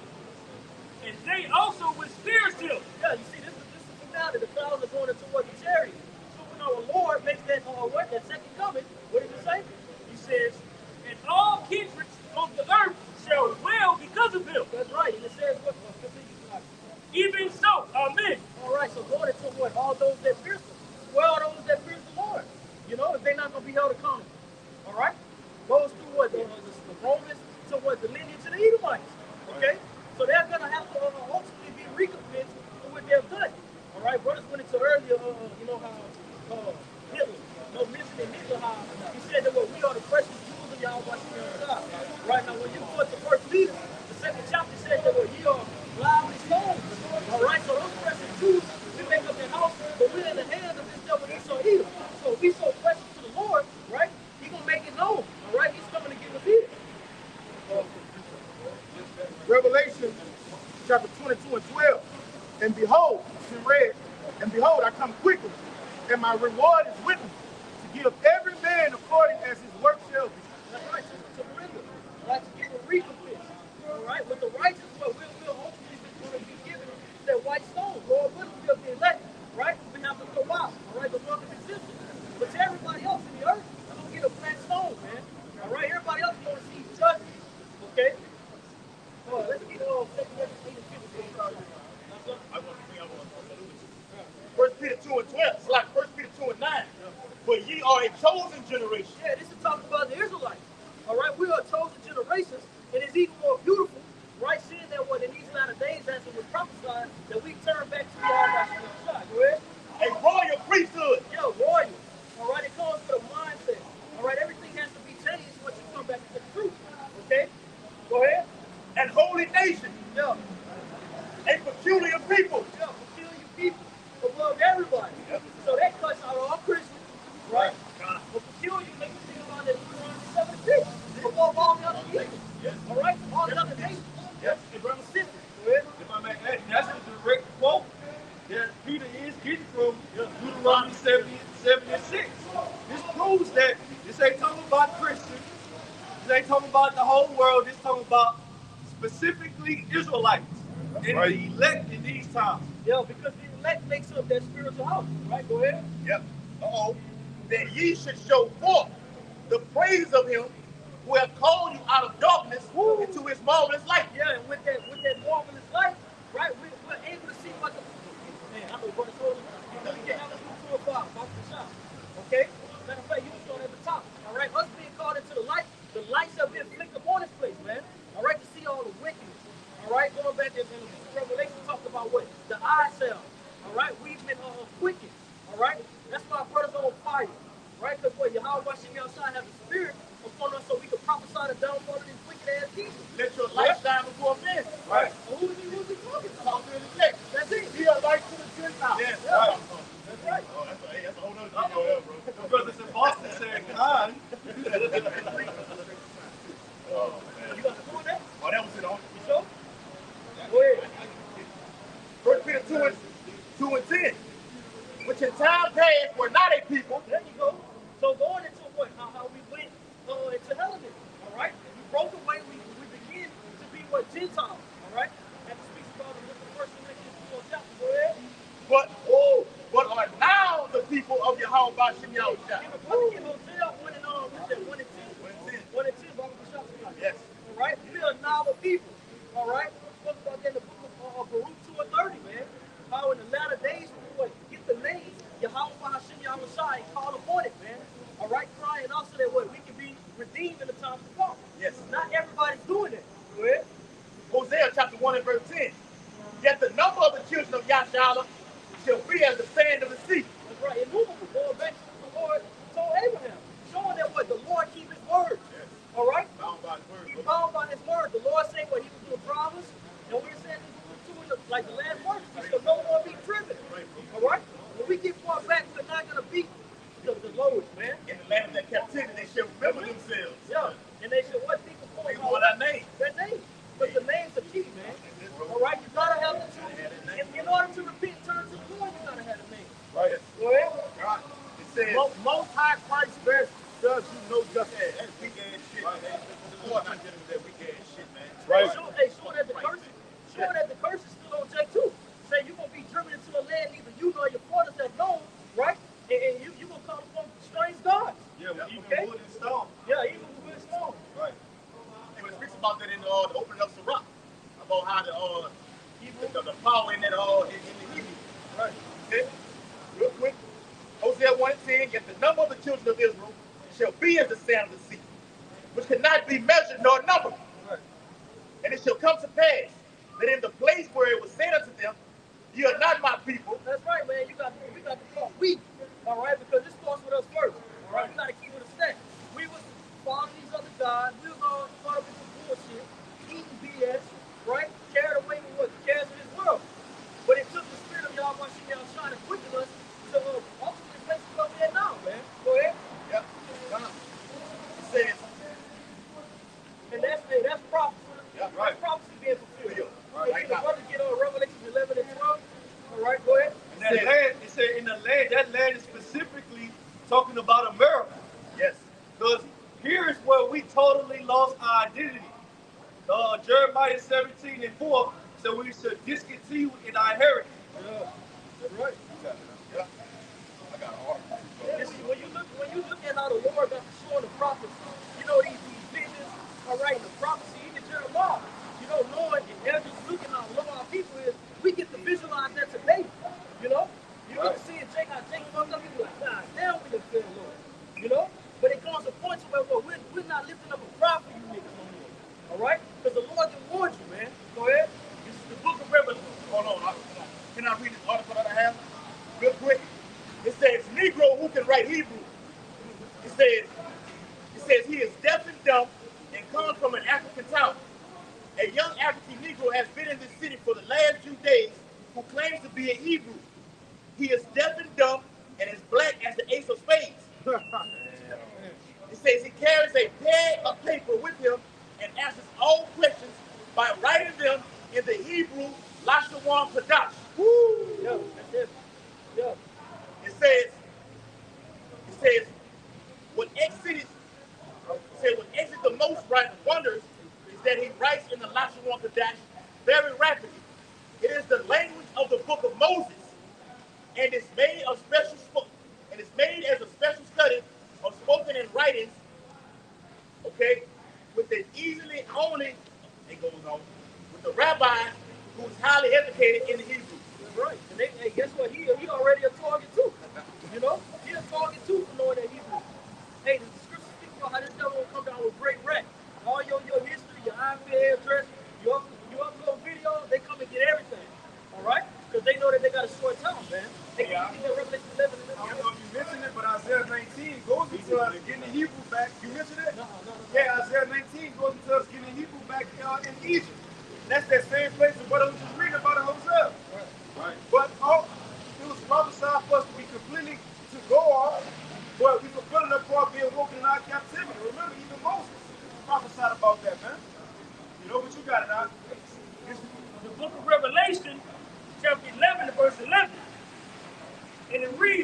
Speaker 6: and they also which pierced him.
Speaker 4: Yeah, you see, this is the finale. The clouds are going toward the chariot. So when our Lord makes that that second coming, what did he say?
Speaker 6: He says, and all kindreds on the earth shall dwell because of him.
Speaker 4: That's right. And it says what?
Speaker 6: Even so, amen.
Speaker 4: All right, so going into what? All those that pierce him. Well, those that pierce the Lord. You know, if they're not going to be held accountable. All right? Goes through what? The Romans to what? The lineage of the Edomites. Okay? So they're going to have to ultimately be recompensed for what they've done. All right? Brothers went into earlier, you know, how Hitler, mentioning Hitler, how he said that we are the precious jewels of YAHAWASHI. Right? Now, when you go to first Peter, the second chapter says that ye are lively stones. All right? So those precious jewels, we make up the house, but we're in the hands of this devil Esau Edom. So if we so precious to the Lord, right, he's going to make it known. All right? He's coming to give us here.
Speaker 3: Revelation chapter 22 and 12. And behold, she read, and behold, I come quickly, and my reward is with me, to give every man according as his work shall be.
Speaker 4: That's right, to render, right, to give a recompense. All right, with the righteous, what we'll ultimately going to be given that white stone. Lord willing, we'll be elected, right? We have to go out, all right, the work of existence. But to everybody else in the earth, we're going to get a flat stone, man. All right, everybody else is going to see judgment, okay? Let's get all 7
Speaker 3: First Peter 2 and 12. It's like 1 Peter 2 and 9. But ye are a chosen generation.
Speaker 4: Yeah, this is talking about the Israelites. All right, we are chosen generations, and it's even more beautiful, right? Seeing that what in these latter days, as it was prophesied, that we turn back to YAHAWASHI. Go ahead.
Speaker 3: A royal priesthood.
Speaker 4: Yeah, royal. All right, it comes with a mindset. All right, everything has to be changed once you come back to the truth. Okay? Go ahead.
Speaker 3: And holy nation.
Speaker 4: Yeah.
Speaker 3: A peculiar people.
Speaker 4: Yeah, peculiar people above everybody. Yep. So that cuts out all Christians, right? But peculiar makes you think about that Deuteronomy 76 above all the other people.
Speaker 5: Yes.
Speaker 4: All right? All the other nations.
Speaker 5: Yes.
Speaker 4: It represents. Go ahead.
Speaker 5: If I may add, that's a direct quote that Peter is getting from Deuteronomy 76. This proves that this ain't talking about Christians. This ain't talking about the whole world. This talking about specifically Israelites and the elect in these times.
Speaker 4: Yeah, because the elect makes up that spiritual house. Right? Go ahead.
Speaker 3: Yep. That ye should show forth the praise of him who have called you out of darkness into his marvelous light.
Speaker 4: Yeah, and with that marvelous light, right, we're able to see what the man, I know what it's all about. We get out of 2 or 5, back to the shop. Okay? Matter of fact, you can start at the top. All right, us being called into the lights have been flicked upon this place, man. All right, to see all the wickedness. All right, going back in the book of Revelation, talked about what? The eye cell. All right, we've been quickened. All right, that's why our brothers are on fire. Right, because what YAHAWASHI outside have the spirit upon us so we can prophesy the downfall of these wicked ass people.
Speaker 3: Let your light shine before men.
Speaker 4: Right. So who is he talking about?
Speaker 3: Talking to the elect.
Speaker 4: That's it.
Speaker 3: Be a light to the Gentiles. Yes,
Speaker 4: Yeah.
Speaker 3: right.
Speaker 4: That's right.
Speaker 3: Oh, that's a whole nother video there, bro.
Speaker 5: My brothers in Boston saying, "Con."
Speaker 3: Oh, man.
Speaker 4: You got the point there?
Speaker 3: Oh, that was it on.
Speaker 4: You sure? Go ahead.
Speaker 3: 1 Peter 2 and 10. which in time past were not a people.
Speaker 4: There you go. So going into what? How we went into Halalyam, all right? We broke away. We begin to be what? Gentiles, all right? And it speaks about the first Corinthians 4 chapter. Go ahead.
Speaker 3: But are now the people of Yahawah Bashim Yahushua.
Speaker 4: Hosea 1 and 1 and 10. 1 and 10, Bible Basham.
Speaker 3: Yes.
Speaker 4: All right? We are now the people, all right? Spoke about that in the book of Baruch 2 and 30, man. How in the latter days we would get the name YAHAWAH Bahasham Yahushua and call upon it, man. All right, crying also that what we can be redeemed in the times to come.
Speaker 3: Yes.
Speaker 4: Not everybody's doing it. Go ahead.
Speaker 3: Hosea chapter 1 and verse 10. Yet the number of the children of Yashala shall be as the sand of the sea.
Speaker 4: That's right. Immovable. Going back to what the Lord told Abraham. Showing that what? The Lord keep his word.
Speaker 3: Yes.
Speaker 4: All right?
Speaker 3: Bound by his word.
Speaker 4: He's bound by his word. The Lord said what he was going to promise. And we're saying to like the last verse, we shall no more be driven. All right? When we get far back, we're not going to be the lowest, man.
Speaker 3: In the land of that captivity, they shall remember themselves.
Speaker 4: Yeah. And they should what think of
Speaker 3: They want our name.
Speaker 4: their name. But the name's the key, man. All right? You got to have the truth. In order to repent and turn to the Lord, you got to have the name.
Speaker 3: Right.
Speaker 4: Go ahead.
Speaker 3: God, it says,
Speaker 5: Most High Christ bears does you no justice.
Speaker 3: yeah, that's weak ass shit, man. The Lord not giving that weak ass shit, man.
Speaker 5: Right.
Speaker 4: Showing that the curse is still on Jake too. Say you're gonna be driven into a land neither you nor your fathers have known, right? And you gonna come from strange gods.
Speaker 5: Yeah, even
Speaker 4: Okay.
Speaker 5: wood and stone.
Speaker 4: Yeah, even with his stone.
Speaker 3: Right. And it speaks about that in the opening of Sirach, about how the power in that in the Hebrew.
Speaker 4: Right.
Speaker 3: Okay? Real quick. Hosea 1 and 10, yet the number of the children of Israel shall be as the sand of the sea, which cannot be measured nor numbered.
Speaker 4: Right.
Speaker 3: And it shall come to pass that in the place where it was said unto them, ye are not my people,
Speaker 4: That's right, man. We got to call weak. All right, because this starts with us first. All right, we got to keep it a step. We was following these other gods. We was all caught up in some bullshit, eating BS, right? Carried away with what? The cares of this world. But it took the spirit of YAHAWASHI trying to quicken us to ultimately place us over there now, man. Go ahead.
Speaker 3: yep, it says,
Speaker 4: And that's prophecy.
Speaker 3: Yeah,
Speaker 4: That's prophecy being fulfilled.
Speaker 3: Right.
Speaker 4: Right. The brother get on Revelation 11 and 12. All right, go ahead.
Speaker 5: And that land, it said in the land, that land is specifically talking about America.
Speaker 3: yes,
Speaker 5: Because here is where we totally lost our identity. Jeremiah 17 and 4 said we should discontinue in our heritage.
Speaker 4: Yeah, that's right.
Speaker 3: yeah. I got a heart.
Speaker 4: Yeah, when you look at how the Lord got to show the prophets, you know, these visions, all right, the prophecy, even Jeremiah, you know, Lord, and they're just looking how low our people is, we get to visualize that today, you know? You get to see it, how Jake fucked up, you be like, God damn, we done failed, Lord, you know? But it comes a point to where we're not lifting up a cry for you niggas no more, all right? Because the Lord can warn you, man. Go ahead. This is the book of Revelation.
Speaker 3: Hold on. Can I read this article that I have? Real quick. It says, Negro who can write Hebrew. It says he is deaf and dumb and comes from an African town. A young African Negro has been in this city for the last few days who claims to be a Hebrew. He is deaf and dumb and is black as the ace of spades. It says he carries a pad of paper with him and answers all questions by writing them in the Hebrew Shalawam Kadash.
Speaker 4: Yeah, that's it. Yeah.
Speaker 3: It says, what exceeds the most wonders is that he writes in the Shalawam Kadash very rapidly. It is the language of the book of Moses, and it's made as a special study of spoken and writings. Okay, with the easily only, it goes on, with the rabbi who is highly educated in the Hebrew.
Speaker 4: Right. And hey, guess what? He already a target too. You know? He a target too for knowing that Hebrew. Hey, the scriptures speak about how this devil will come down with great wrath. All your history, your IP address, your upload videos, they come and get everything. All right? Because they know that they got a short time, man. They can get Revelation 11 and
Speaker 5: I don't know if you mentioned it, but Isaiah 19 goes into us getting the Hebrew back. You mentioned it?
Speaker 4: No.
Speaker 5: Yeah, Isaiah 19 goes into us getting the Hebrew back in Egypt. That's that same place that what I was just reading about in Hosea.
Speaker 2: Right.
Speaker 5: But it was prophesied for us to be completely to go off, but we fulfilling the part being woken in our captivity. Remember, even Moses prophesied about that, man. You know what you got it out.
Speaker 6: The book of Revelation, chapter 11, verse 11. And it reads,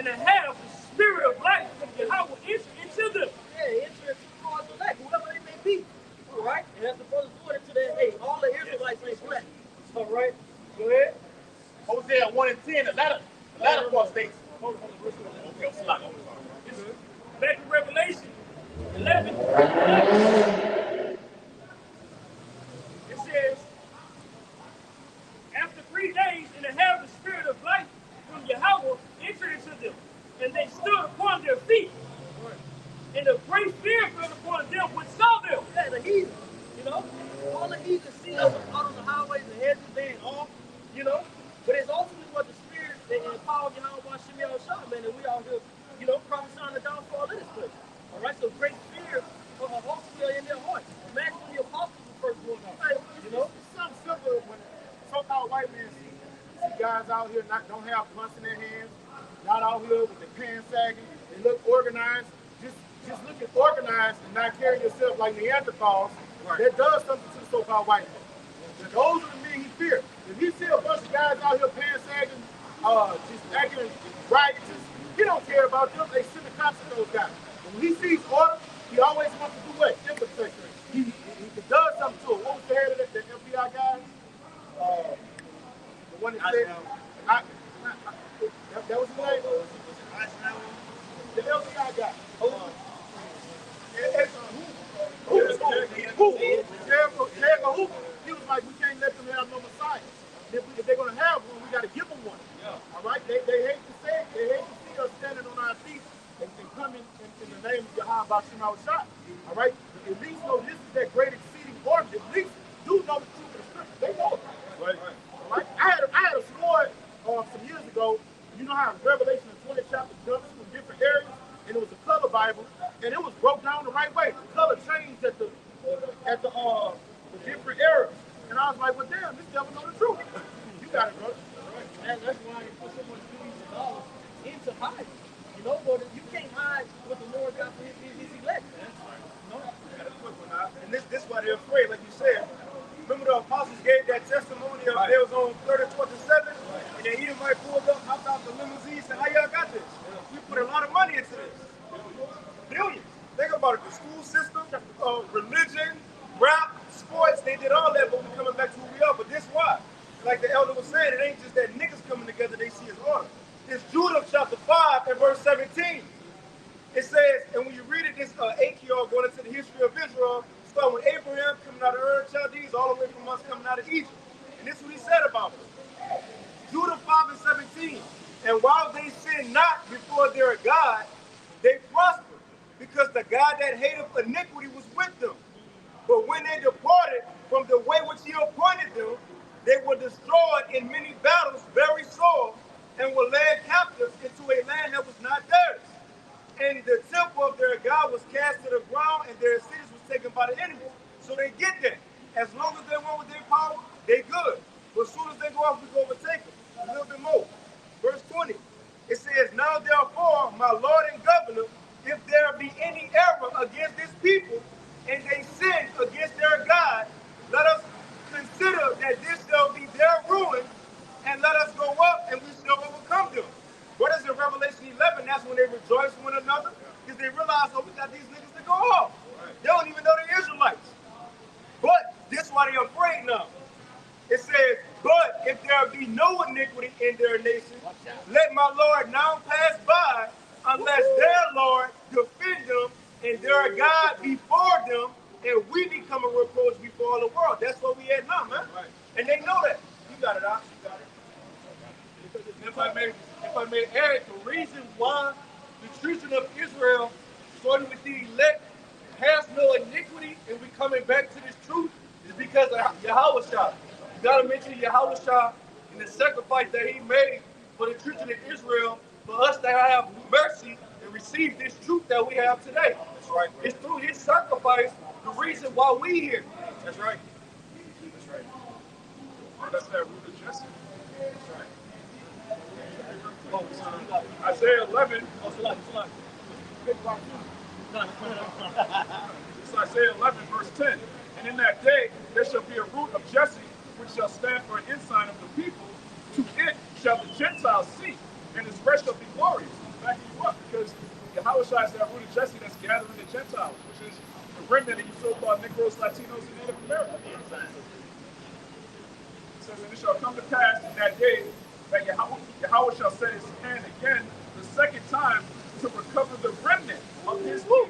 Speaker 6: and have the spirit of life from Yahweh enter into them.
Speaker 4: Yeah, enter into the cause of elect, whoever they may be. All right? And as the brother's going into that, hey, all the Israelites ain't black. All right? Go ahead.
Speaker 3: Hosea 1 and 10, the latter part states.
Speaker 6: Back in Revelation 11. It says, after 3 days, and to have the spirit of life from Yahweh entered into them, and they stood upon their feet. And a great fear fell upon them which saw them.
Speaker 4: Yeah, the heathen, you know? All the heathen see us out on the highways and hedges, they ain't off, you know? But it's ultimately what the spirit and the power of YAHAWASHI, man, and we out here, you know, prophesying the downfall of this place. All right, so great fear of a ultimately in their heart. Imagine when the apostles were first going out, you know?
Speaker 2: It's something simple when so-called white men see guys out here don't have guns in their hands, not out here with their pants sagging, they look organized. Just looking organized and not carrying yourself like Neanderthals, that does something to the so-called white man. And those are the men he fears. If he see a bunch of guys out here pants sagging, just acting riotous, he don't care about them. They send the cops to those guys. And when he sees order, he always wants to do what? Infiltrate. He does something to it. What was the head of the FBI guy? The one that said, that was his name? The FBI guy. He was like, we can't let them have no Messiah. If they're going to have one, we got to give them one. Yeah. All right? They hate to say it. They hate to see us standing on our feet and come in the name of YAHAWASHI. All right? At least know this is that great exceeding order. At least do know the truth of the scripture. They know it. Right. All right? I had a sword some years ago. You know how in Revelation the 20th chapter jumps from different areas? And it was a color Bible, and it was broke down the right way. The color changed at the different eras. And I was like, well, damn, this devil know the truth. You got it, brother.
Speaker 4: And that's why he put so much billions of dollars into hiding. You know, but you can't hide what the Lord got for his elect.
Speaker 5: No. And this is why they're afraid, like you said. Remember the apostles gave that testimony of they was on 34 to 7, and then Edomite pulled up, hopped out the limousine, said, how y'all got this? We put a lot of money into this. Billions. Think about it. The school system, religion, rap, sports, they did all that, but we're coming back to who we are. But this why? Like the elder was saying, it ain't just that niggas coming together, they see his order. It's Judah chapter 5 and verse 17. It says, and when you read it, this Achior going into the history of Israel, starting with Abraham coming out of Ur Chaldees, all the way from us coming out of Egypt. And this is what he said about it. Judah 5 and 17. And while they sin not before their God, they prosper, because the God that hateth iniquity was with them. But when they departed from the way which he appointed them, they were destroyed in many battles, very sore, and were led captives into a land that was not theirs. And the temple of their God was cast to the ground, and their cities was taken by the enemy. So they get there. As long as they went with their power, they good. But as soon as they go off, we go overtake them. A little bit more. Verse 20. It says, now therefore, my Lord and Governor, if there be any error against this people, and they sin against their God, let us consider that this shall be their ruin, and let us go up, and we shall overcome them. What is in Revelation 11? That's when they rejoice one another, because they realize, oh, we got these niggas to go off. They don't even know they're Israelites. But this is why they're afraid now. It says, but if there be no iniquity in their nation, let my Lord now pass by, unless their Lord defend them, and their God before them, and we become a reproach before all the world. That's what we at now, man. Right. And they know that. You got it, Ox. You got it. If I may add, the reason why the children of Israel, starting with the elect, has no iniquity, and we coming back to this truth, is because of YAHAWASHI. You got to mention YAHAWASHI and the sacrifice that he made for the children of Israel, for us to have mercy and receive this truth that we have today. That's right. It's through his sacrifice the reason why we here. That's right. That's right.
Speaker 2: That's that root of Jesse. That's right. Isaiah 11. It's Isaiah 11, verse 10. And in that day there shall be a root of Jesse, which shall stand for an ensign of the people. To it shall the Gentiles seek, and his rest shall be glorious. Negroes, Latinos, and Native Americans. It says, and it shall come to pass in that day that Yahweh shall set his hand again the second time to recover the remnant of his people.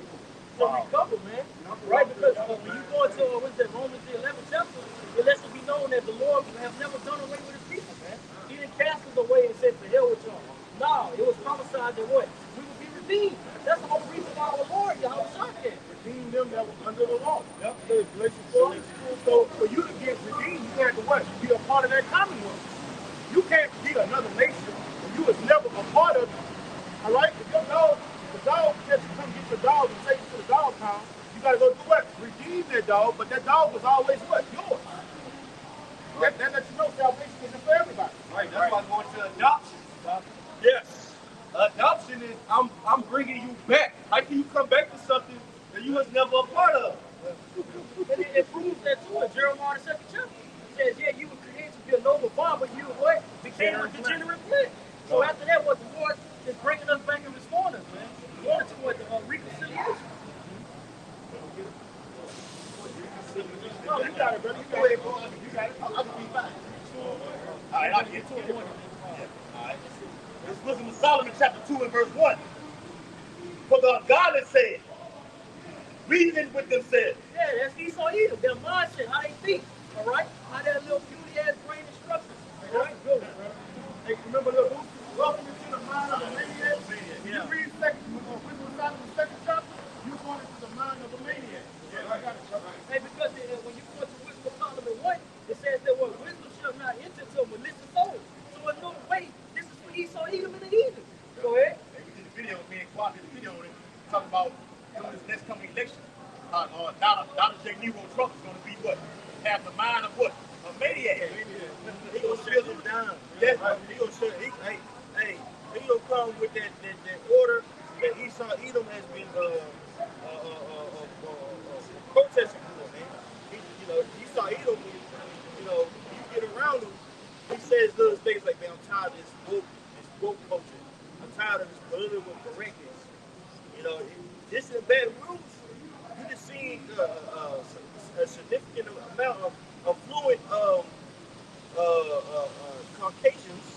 Speaker 4: To recover, man. Right? Because when you go into what's that, Romans the 11th chapter, it lets it be known that the Lord has never done away with his people, man. He didn't cast us away and said, to hell with y'all. No, it was prophesied that what? We would be redeemed. That's the whole reason why our Lord, YAHWAH came.
Speaker 3: Redeem them that was under the law.
Speaker 2: Yep.
Speaker 3: Galatians 4. So for you to get redeemed, you have to what? Be a part of that commonwealth. You can't be another nation and you was never a part of it. All right? If your dog, the dog gets to come get your dog and take it to the dog pound, you got to go do what? Redeem that dog, but that dog was always what? Yours. That lets you know salvation isn't for everybody.
Speaker 5: Right, that's why I'm going to adoption.
Speaker 2: Yes.
Speaker 5: Adoption is I'm bringing you back. How can you come back to something that you was never a part of?
Speaker 4: And it proves that too in Jeremiah the 2nd chapter. It says, yeah, you were created to be a noble farm, but you what? Became a degenerate flint. So after that, what the Lord is bringing us back and restoring us, man. Going to what? Reconciliation.
Speaker 3: No, you got it, brother. You go ahead, bro. You got it. I'll be fine. All right, I'll get to it. All right. This book of Solomon, chapter 2 and verse 1. For the ungodly said, reason with themselves.
Speaker 4: Yeah, that's Esau Edom. Their mindset, how they think. All right? How that little beauty ass brain instructions. All right? Good, bro.
Speaker 3: Hey, remember the book? Welcome into the mind of a maniac. When you read Wisdom of Solomon, the 2nd chapter, you're going into the mind of a maniac. Yeah, I got it, brother.
Speaker 4: Hey, because when you go to Wisdom of Solomon 1, it says that what wisdom shall not enter to a malicious soul. So in no way, this is for Esau Edom and the heathen. Go ahead.
Speaker 3: Hey, we did a video, me and Quad did a video on it, talking about this next coming election. Donald J. Nero Trump is going to be what? Have the mind of what? A maniac.
Speaker 5: He gonna shut him down.
Speaker 3: Yes.
Speaker 5: He gonna shut. He gonna come with that order that Esau Edom has been protesting for, man. Esau Edom, you get around him, he says little things like, man, I'm tired of this woke culture. I'm tired of this political correctness. This is Baton Rouge. You just see a significant amount of affluent Caucasians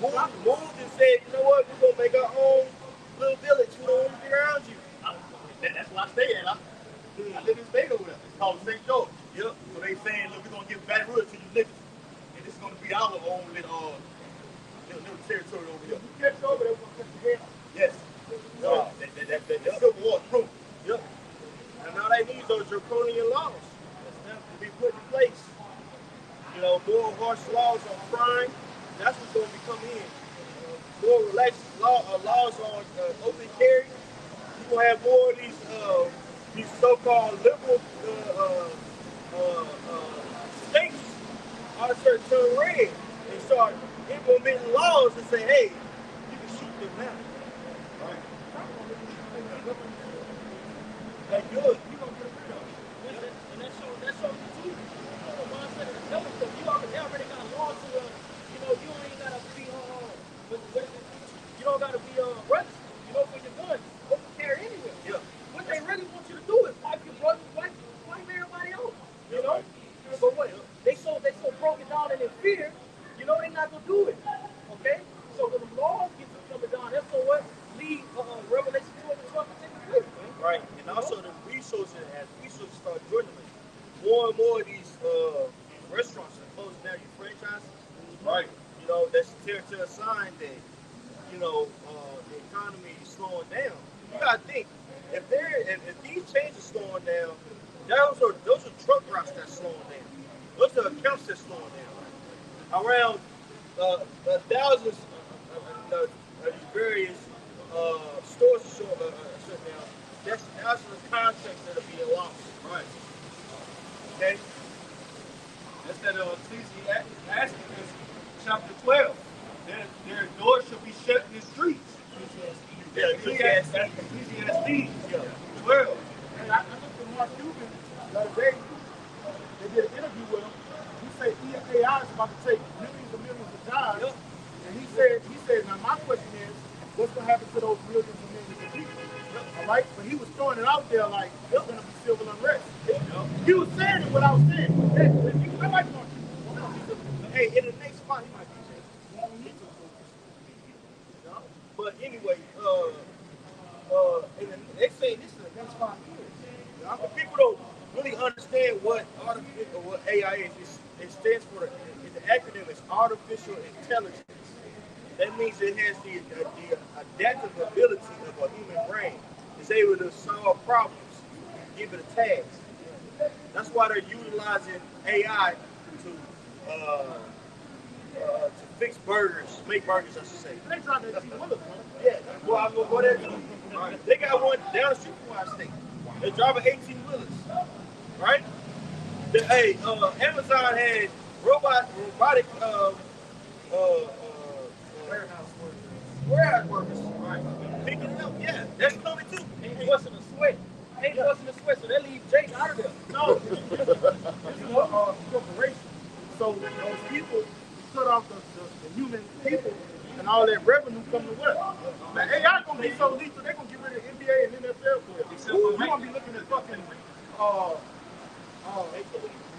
Speaker 5: moved and said, you know what, we're gonna make our own little village. We don't want to be around you.
Speaker 3: That's where I stay at. I live in state over there. It's called St. George. Yep. So they saying, look, we're gonna give Baton Rouge to you niggas, and this is gonna be our own little territory over here.
Speaker 2: You catch over there, we're going to cut your head off.
Speaker 3: Yes. That Civil War proof.
Speaker 5: Yep. And now they need those draconian laws to be put in place. More harsh laws on crime. That's what's going to be coming in. More relaxed laws on open carry. You're going to have more of these so-called liberal states are starting to turn red and start implementing laws and say, hey, you can shoot them now. Right? Like good. You're going to get rid of it.
Speaker 4: And that shows you too. The mindset of the devil, so they already got laws to, you don't even gotta be you don't gotta be registered, for your gun, open carry anywhere.
Speaker 5: Yeah.
Speaker 4: What they really want you to do is wipe your brothers, wipe everybody else. But what? They so broken down and in fear, they're not gonna do it. Okay? So when the laws get to coming down, that's what lead Revelation 12 and 12 to take place, man.
Speaker 5: Right. And also the resources start dwindling. More and more of these restaurants are closing down your franchise.
Speaker 3: Right.
Speaker 5: That's a telltale sign that, the economy is slowing down. You gotta think, if these changes are slowing down, those are truck routes that's slowing down. Those are accounts that's slowing down. Around thousands of these various stores are shut down. That's thousands of contracts that are being lost.
Speaker 3: Right.
Speaker 5: Okay? That's that Ecclesiastes chapter 12. Their doors should be shut in the streets.
Speaker 3: Yeah,
Speaker 5: Ecclesiastes 12.
Speaker 3: And I looked at Mark Cuban the other day. They did an interview with him. He said AI is about to take millions of jobs.
Speaker 5: Yep.
Speaker 3: And he said, now my question is, what's going to happen to those millions and millions of people?
Speaker 5: Yep.
Speaker 3: All All right? But he was throwing it out there like it's going to be civil unrest. He was saying it without saying it. I like Mark.
Speaker 1: Hey, in the next spot, he might be changed. But anyway, and they say this is the next 5 years. But people don't really understand what artificial, what AI is. It stands for, the acronym is artificial intelligence. That means it has the adaptive ability of a human brain. It's able to solve problems, give it a task. That's why they're utilizing AI to fix burgers, make burgers, I should say.
Speaker 3: They trying to
Speaker 1: Yeah, well, I'm gonna go there too. They got one down the street from our state. They're driving 18-wheelers, right? Amazon had robotic warehouse workers, right? Picking it up, yeah, that's coming too.
Speaker 4: Ain't busting a sweat. Ain't busting a sweat, so they leave Jake out of there.
Speaker 3: No, this is a corporation. So those people cut off the human people, and all that revenue come to what? Now AI gonna be so lethal, they're gonna get rid of NBA and NFL players. You're gonna be looking at fucking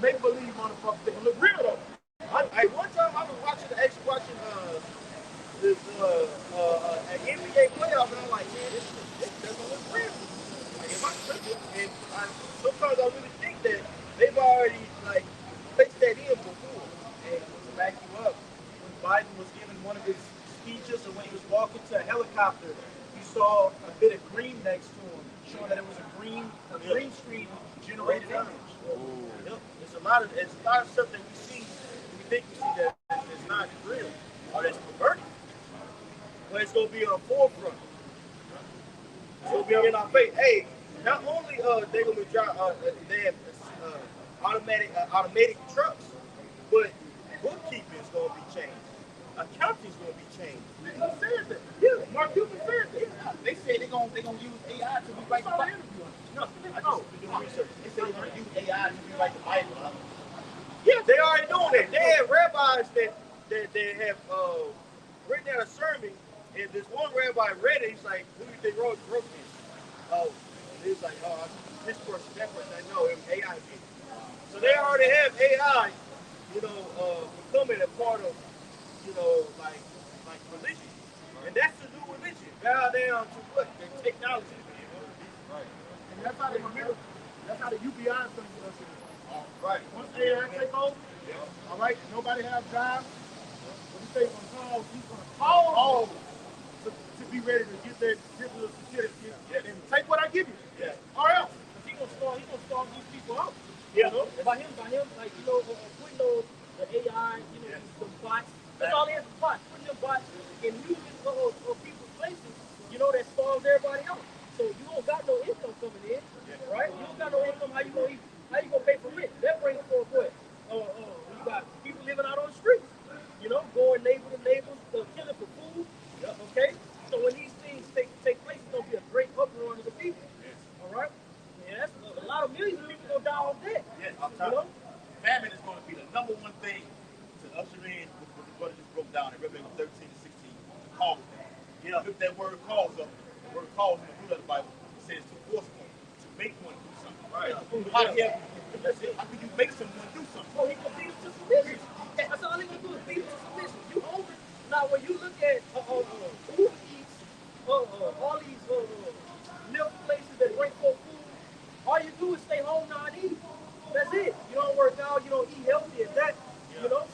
Speaker 3: make believe motherfuckers. They gonna look real though.
Speaker 1: One time I was watching this an NBA playoff, and I'm like, man, this doesn't look real. Like, am I tripping? And sometimes I really think that they've already like placed that in before. And to back you up, when Biden was giving one of his speeches, and when he was walking to a helicopter, you saw a bit of green next to him, showing that it was a green screen generated image. Yep. There's a lot of stuff that we see. We think we see that it's not real or that's perverted. But it's gonna be on the forefront. It's gonna be in our face. Hey, not only they're gonna be they have automatic trucks, but bookkeeping is gonna be changed. Accounting is gonna be changed.
Speaker 3: Who said that? Yeah, Mark Cuban said that. Yeah. They said they're gonna use AI to rewrite the Bible.
Speaker 1: No, I just been doing research.
Speaker 3: They said they're gonna use AI to rewrite the Bible.
Speaker 1: Yeah, they already doing that. They have rabbis that they have written down a sermon, and this one rabbi read it. He's like, "Who do you think wrote this?" Oh, and he's like, "Oh, this person, that person." I know it was AI. So they already have AI, becoming a part of, like religion, and that's the new religion. Bow down to what? The technology.
Speaker 3: Right. And that's how the UBI is going to be us.
Speaker 1: Right.
Speaker 3: Once AI take over, all right, nobody have jobs. What you say he's going to call to be ready to get that digital certificate and take what I give you.
Speaker 1: Yeah.
Speaker 3: Or else.
Speaker 4: He's gonna start these people out.
Speaker 1: Yeah.
Speaker 4: By him, like, putting those, the AI, the bots. That's all he has is bots. Putting them bots and using people's places, that storms everybody out. So you don't got no income coming in, right? You don't got no income. How you gonna pay for rent? That brings forth what? You got people living out on the streets. Going neighbor to neighbor, killing for food. Okay. So when these things take place, it's gonna be a great uproar to the people. All right. And that's a lot of millions of people gonna die off that.
Speaker 3: Yes, famine is going to be the number one thing to usher in what the brother just broke down in Revelation 13 and 16. Call. Look that word calls up. The word calls in the Blue Letter Bible. It says to force one, to make one do something. Right. How can you make someone do something?
Speaker 4: Oh, he gonna beat them to submission. That's all he gonna do is beat them to submission. You hungry? Now when you look at Uber Eats, all these milk places that bring forth food, all you do is stay home now and eat. That's it. You don't work out, you don't eat healthy and that.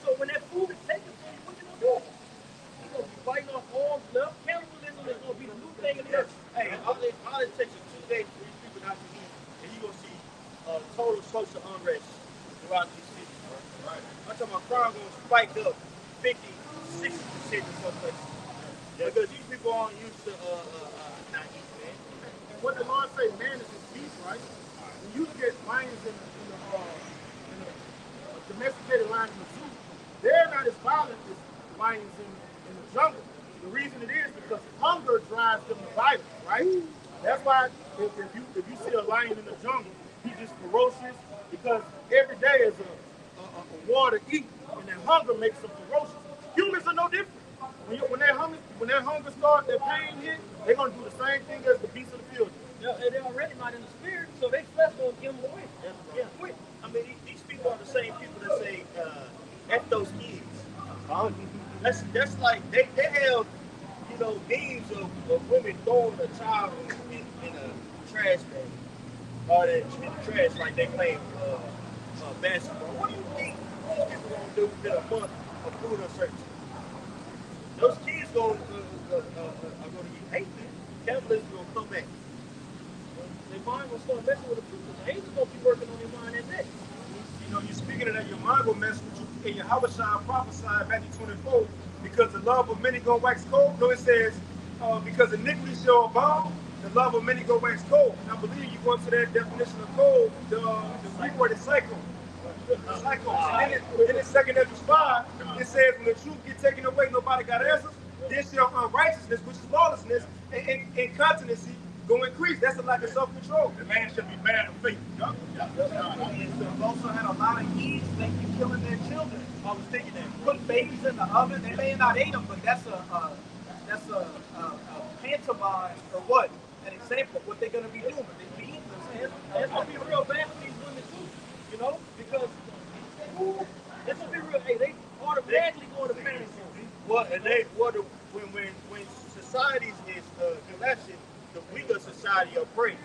Speaker 4: So when that food is taken from you, what you gonna do? You're gonna be biting off arms, left. Cannibalism is gonna be the new thing in the earth.
Speaker 1: Hey, all it takes is 2 days for these people not to eat, and you're gonna see total social unrest throughout these cities. Right. I'm talking about crime gonna spike up 50, 60% in some places. Because these people aren't used to not eating, man.
Speaker 3: And what the Lord say, man is his beast, right? When you look at lions in the domesticated lions in the zoo, they're not as violent as lions in the jungle. The reason it is because hunger drives them to violence, right? That's why if you see a lion in the jungle, he's just ferocious because every day is a war to eat, and that hunger makes them ferocious. Humans are no different. When that hunger starts, that pain hit, they're gonna do the same thing as the beasts of the field.
Speaker 4: They're already not in the spirit, so they flesh gonna give them away.
Speaker 3: Yeah.
Speaker 4: Quick.
Speaker 3: I mean, these people are the same people that say, F those kids. That's like, they have, you know, memes of women throwing a child in a trash bag. Or in the trash like they playing basketball. What do you think these people gonna do within a month of food uncertainty? Those kids are gonna get hate there. Capitalism gonna come back.
Speaker 4: Their mind gonna start messing with the people. The angels gonna be working on their mind at that.
Speaker 1: You know, you're speaking of that, your mind will mess with you. And YAHAWASHI prophesied Matthew 24, because the love of many gonna wax cold. No, it says, because iniquity shall abound, the love of many gonna wax cold. And I believe you go into that definition of cold, the Greek word is psycho. Psycho. And then in 2 Ezra 5, it says, when the truth gets taken away, nobody got answers. Then shall unrighteousness, which is lawlessness, and incontinency go increase. That's a lack of self-control.
Speaker 3: The man should be man of faith.
Speaker 1: We've also had a lot of kids think you're killing their children. I was thinking that. Put babies in the oven. They may not eat them, but that's a pantomime or what? An example of what they're going to be doing. They beat them.
Speaker 4: It's gonna be real bad for these women too, you know, because it's gonna be real. Hey, they automatically going to parenting.
Speaker 3: Well, and when society is collapsing, the weaker society are prey.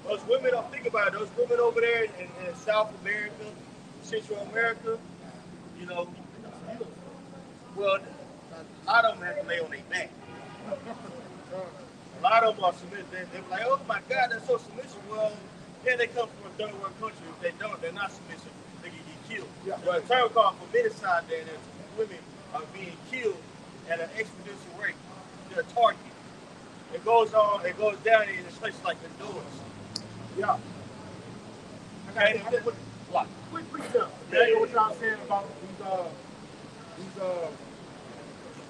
Speaker 3: Those women, don't think about it. Those women over there in South America, Central America, you know, well, a lot of them have to lay on their back. A lot of them are submissive. They're like, oh my God, they're so submissive. Well, yeah, they come from a third world country. If they don't, they're not submissive. They can get killed. Yeah. But turn call for Minnesota, there, that women are being killed at an exponential rate. They're a target. It goes on, it goes down in places like Honduras.
Speaker 2: Yeah.
Speaker 3: Okay. What?
Speaker 2: Quick jump. There you go what y'all saying about these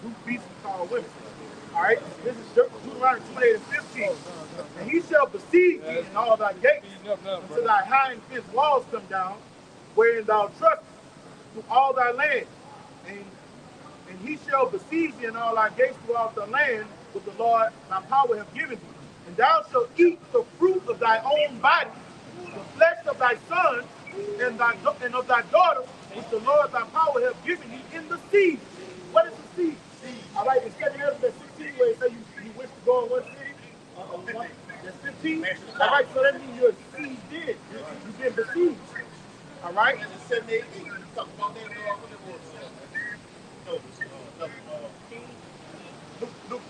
Speaker 2: brute beasts called women. All right, this is Deuteronomy 28 and 15. And he shall besiege thee in all thy gates until thy high and fenced walls come down, wherein thou trustest through all thy land. And he shall besiege thee in all thy gates throughout the land, which the Lord thy power hath given thee. And thou shalt eat the fruit of thy own body, the flesh of thy son, and of thy daughter, which the Lord thy power hath given thee in the seed. What is the seed? All right, in 2 Ezra 16, where it says you wish to go in one city, that's 15. All right, so that means you're besieged in. You've been besieged. All right?
Speaker 3: And in 7 AD, you talk about that, Luke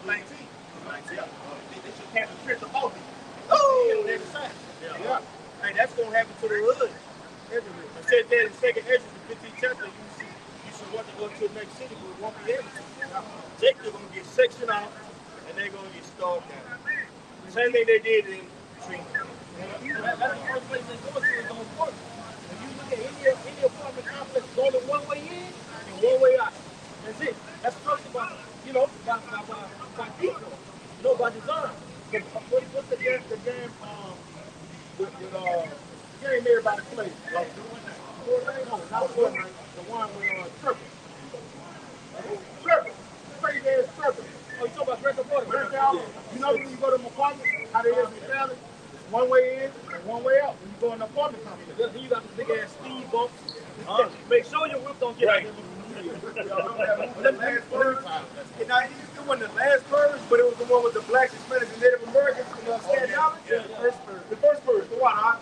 Speaker 3: 19. Yeah. They should cancel trips to Boston. Oh! Yeah. Hey, that's going to happen to the hood. I said that in 2nd Ezra, the 15th chapter, you should want to go to the next city, but it won't be able to. They're going to get sectioned out, and they're going to get starved down. Same thing they did in Trina.
Speaker 4: That's the first place they go to is on court. If you look at any apartment complex, it's only one way in and one way out. That's it. That's structured by, you know, by people, you know, by design. What's the game with game everybody plays? No, not Fortnite. The one with Triple. Triple. Crazy ass Triple. Oh, you talking about Grand Theft Auto?
Speaker 2: You know when you go to an apartment, how they is in Cali? One way in and one way out when you go in an apartment complex.
Speaker 4: Then you got the big ass speed bumps. Make sure your whip don't get
Speaker 3: Right.
Speaker 4: out.
Speaker 1: The last verse, and it wasn't the last verse, but it was the one with the blacks, Hispanics, and Native Americans in Staten Island. The first verse. The one, huh?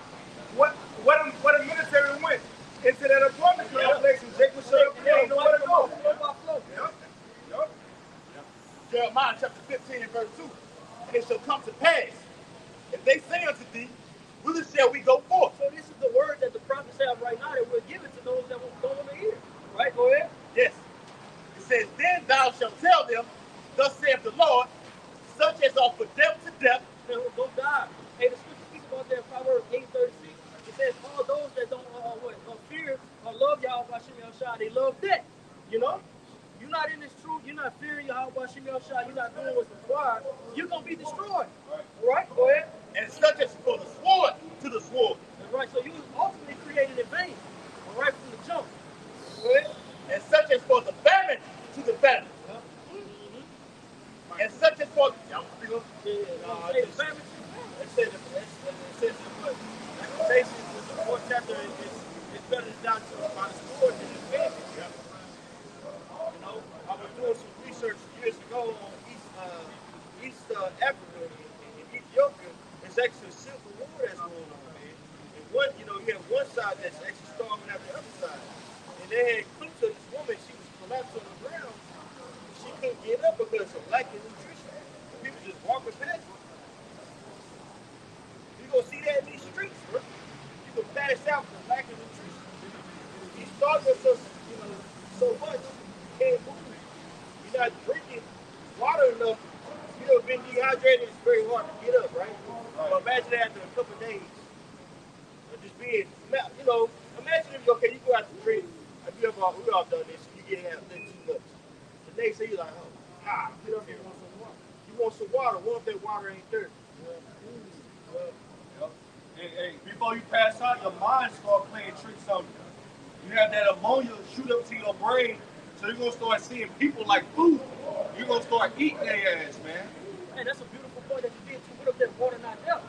Speaker 1: What a military went into that apartment complex, and Jake was shut up and they didn't know where to go. Yep.
Speaker 3: Jeremiah chapter 15 and verse 2. And it shall come to pass, if they say unto thee, whither shall we go forth?
Speaker 4: So this is the word that the prophets have right now that we're giving to those that don't want to hear. Right? Go ahead.
Speaker 3: Yes. It says, then thou shalt tell them, thus saith the Lord, such as are condemned to death.
Speaker 4: Go die. Hey, the scripture speaks about that, Proverbs 8:36. It says, all those that don't fear or love YAHAWASHI, they love death. You know? You're not in this truth. You're not fearing YAHAWASHI. You're not doing what's required. You're going to be destroyed. All right? Go ahead.
Speaker 3: And such as for the sword to the sword.
Speaker 4: That's right. So you was ultimately created in vain. All right? From the jump. Go ahead.
Speaker 3: And such as for the famine to the famine. And such as for
Speaker 4: The famine. down to about the stores and the family. You know, I was doing some research years ago on East Africa and Ethiopia. There's actually a civil war that's going on, man. And one, you know, you have one side that's actually storming at the other side. And they had clips of this woman, she was collapsed on the ground. She couldn't get up because of lack of nutrition. People just walking past her. You gonna see that in these streets, bro. You can pass out for lack of nutrition. He's starving us, you know, so much, you can't move. You're not drinking water enough. You know, being dehydrated is very hard to get up, right? But imagine after a couple of days of just being, you know, imagine if, okay, you go out to drink, we all done this, and you get out there too much. The next day you're like, oh, God, get up here, want some water. You want some water, what if that water ain't thirsty?
Speaker 5: Hey, before you pass out, your mind start playing tricks on you. You have that ammonia shoot up to your brain, so you're gonna start seeing people like food. You're gonna start eating their ass, man.
Speaker 4: Hey, that's a beautiful point that you did too. What if that water not there?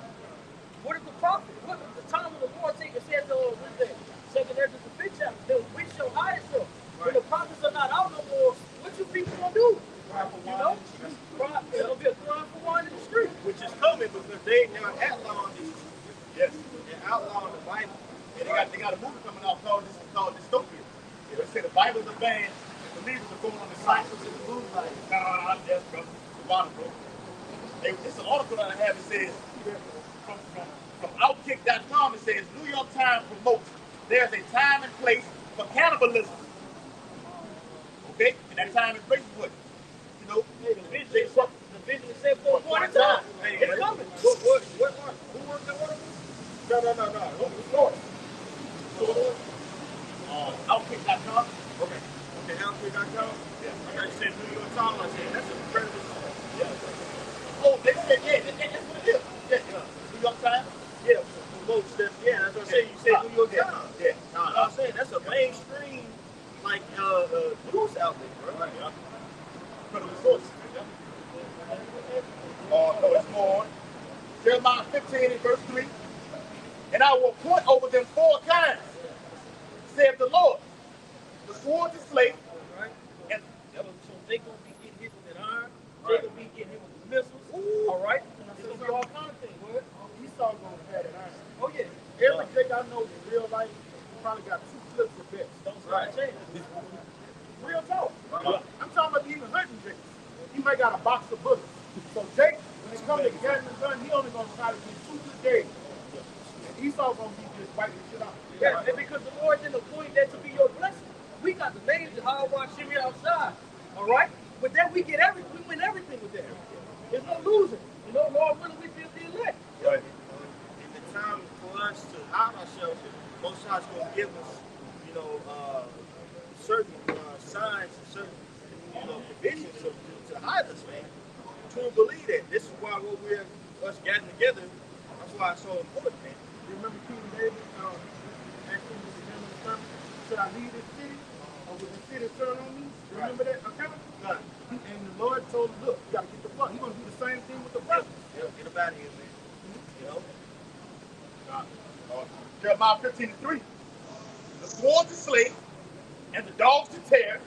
Speaker 4: What if the prophet? What if the time of the Lord take it says, what is that? Second Ezra the 5th chapter, they'll reach your highest self. When the prophets are not out no more, what you people gonna do? You know? There'll be a crying for wine in the street. Which is coming because they now outlawing this. Yes. They're outlawing the Bible.
Speaker 3: And they got a movie coming out called Dystopia. They say the Bible's a ban, and believers are going on the cycles in the moonlight. Nah, that's bro. The water, bro. It's an article that I have. It says from Outkick.com. It says New York Times promotes there's a time and place for cannibalism. Okay, and that time and place is what? You know,
Speaker 4: hey, the vision is set for a point in time. Hey, it's coming. What? Who worked that water? No. Who's
Speaker 3: Outkick.com.
Speaker 4: Okay, Outkick.com? Yeah. I got you said New York Times. I said, that's incredible. Yeah.
Speaker 3: Oh, they said, yeah, that's what it is. Yeah. New York Times?
Speaker 4: Yeah, that's what I said. You said New York Times.
Speaker 3: Yeah.
Speaker 4: I'm saying that's a mainstream, like, news outlet, bro.
Speaker 3: Right, yeah. Incredible source. No, it's more. Jeremiah 15 and verse 3. And I will appoint over them 4 kinds, saith the Lord. The sword to slay.
Speaker 4: Right. And so they gonna be getting hit with that iron. They gonna be getting hit with the missiles. Ooh. All right. It's gonna be all kinds of things. What?
Speaker 3: Esau gonna have that iron.
Speaker 4: Oh yeah.
Speaker 3: Every Jake I know in real life probably got 2 clips of bets.
Speaker 4: Don't start changing.
Speaker 3: Real talk. I'm talking about even hunting Jake. He might got a box of bullets. So Jake, when it comes to getting the gun, he only gonna try to get 2 good days. And Esau gonna be just wiping the shit out.
Speaker 4: Yeah, and because the Lord didn't appoint that to be your blessing. We got the name YAHAWASHI outside. All right? With that, we get everything. We win everything with that. There's no losing. You know, Lord willing, we feel the elect.
Speaker 3: Right.
Speaker 4: In the time for us to hide ourselves, Most High's going to give us, you know, certain signs and certain, you know, provisions to hide us, man. To believe that. This is why what we're us gathering together. That's why it's so important, man.
Speaker 3: You remember King David asking the beginning of the sermon, should I leave this city or will the city turn on me? You remember that account?
Speaker 4: Right.
Speaker 3: And the Lord told him, look, you got to get the fuck. He's going to do the same thing with the brothers.
Speaker 4: Yeah, get up out of here, man. You know?
Speaker 3: Jeremiah 15 and 3. The sword to slay, and the dogs to tear,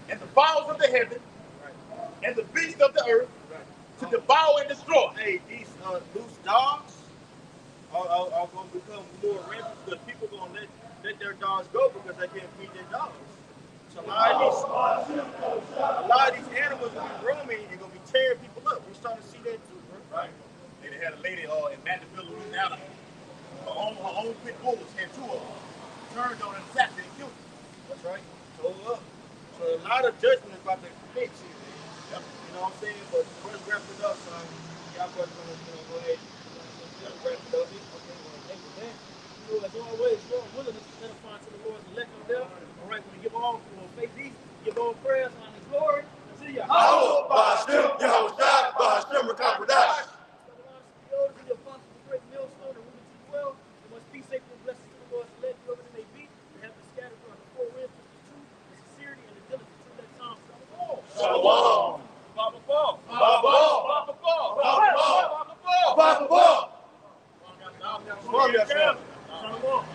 Speaker 3: and the fowls of the heaven, and the beasts of the earth, to devour and destroy.
Speaker 4: Hey, these loose dogs are going to become more rampant because people are going to let their dogs go because they can't feed their dogs. So a lot of these animals will be roaming and going to be tearing people up. We're starting to see that too, bro.
Speaker 3: Right. And they had a lady in Mandeville, Louisiana. Her own pit bulls had 2 of them. Turned on and attacked and killed them.
Speaker 4: That's right. Told up. So a lot of judgment is about to hit you.
Speaker 3: Yep.
Speaker 4: You know what I'm saying? But let's wrap it up, son. Y'all brothers going to go ahead and wrap it up. Okay, well, thank you, man. You know, as always, Lord willing, let's edify to the Lord's elect on there. All right, we give all faith these, give all prayers on His glory. To you.
Speaker 7: YAHAWAH, bahasham, YAHAWASHI, bahasham, Microchip.
Speaker 4: The apostles, the great Millstone, and Rouge as well. And must be sacred and blessings to the Lord's elect, whoever they may be. They have been scattered throughout the 4 winds with the truth, the sincerity, and the diligence to that time.
Speaker 7: Shalawam.
Speaker 2: Baba Ball.
Speaker 7: Baba.
Speaker 2: Baba Ball.
Speaker 7: Baba.
Speaker 2: Baba Ball.
Speaker 7: Baba.
Speaker 2: Baba Ball.
Speaker 4: Shalawam.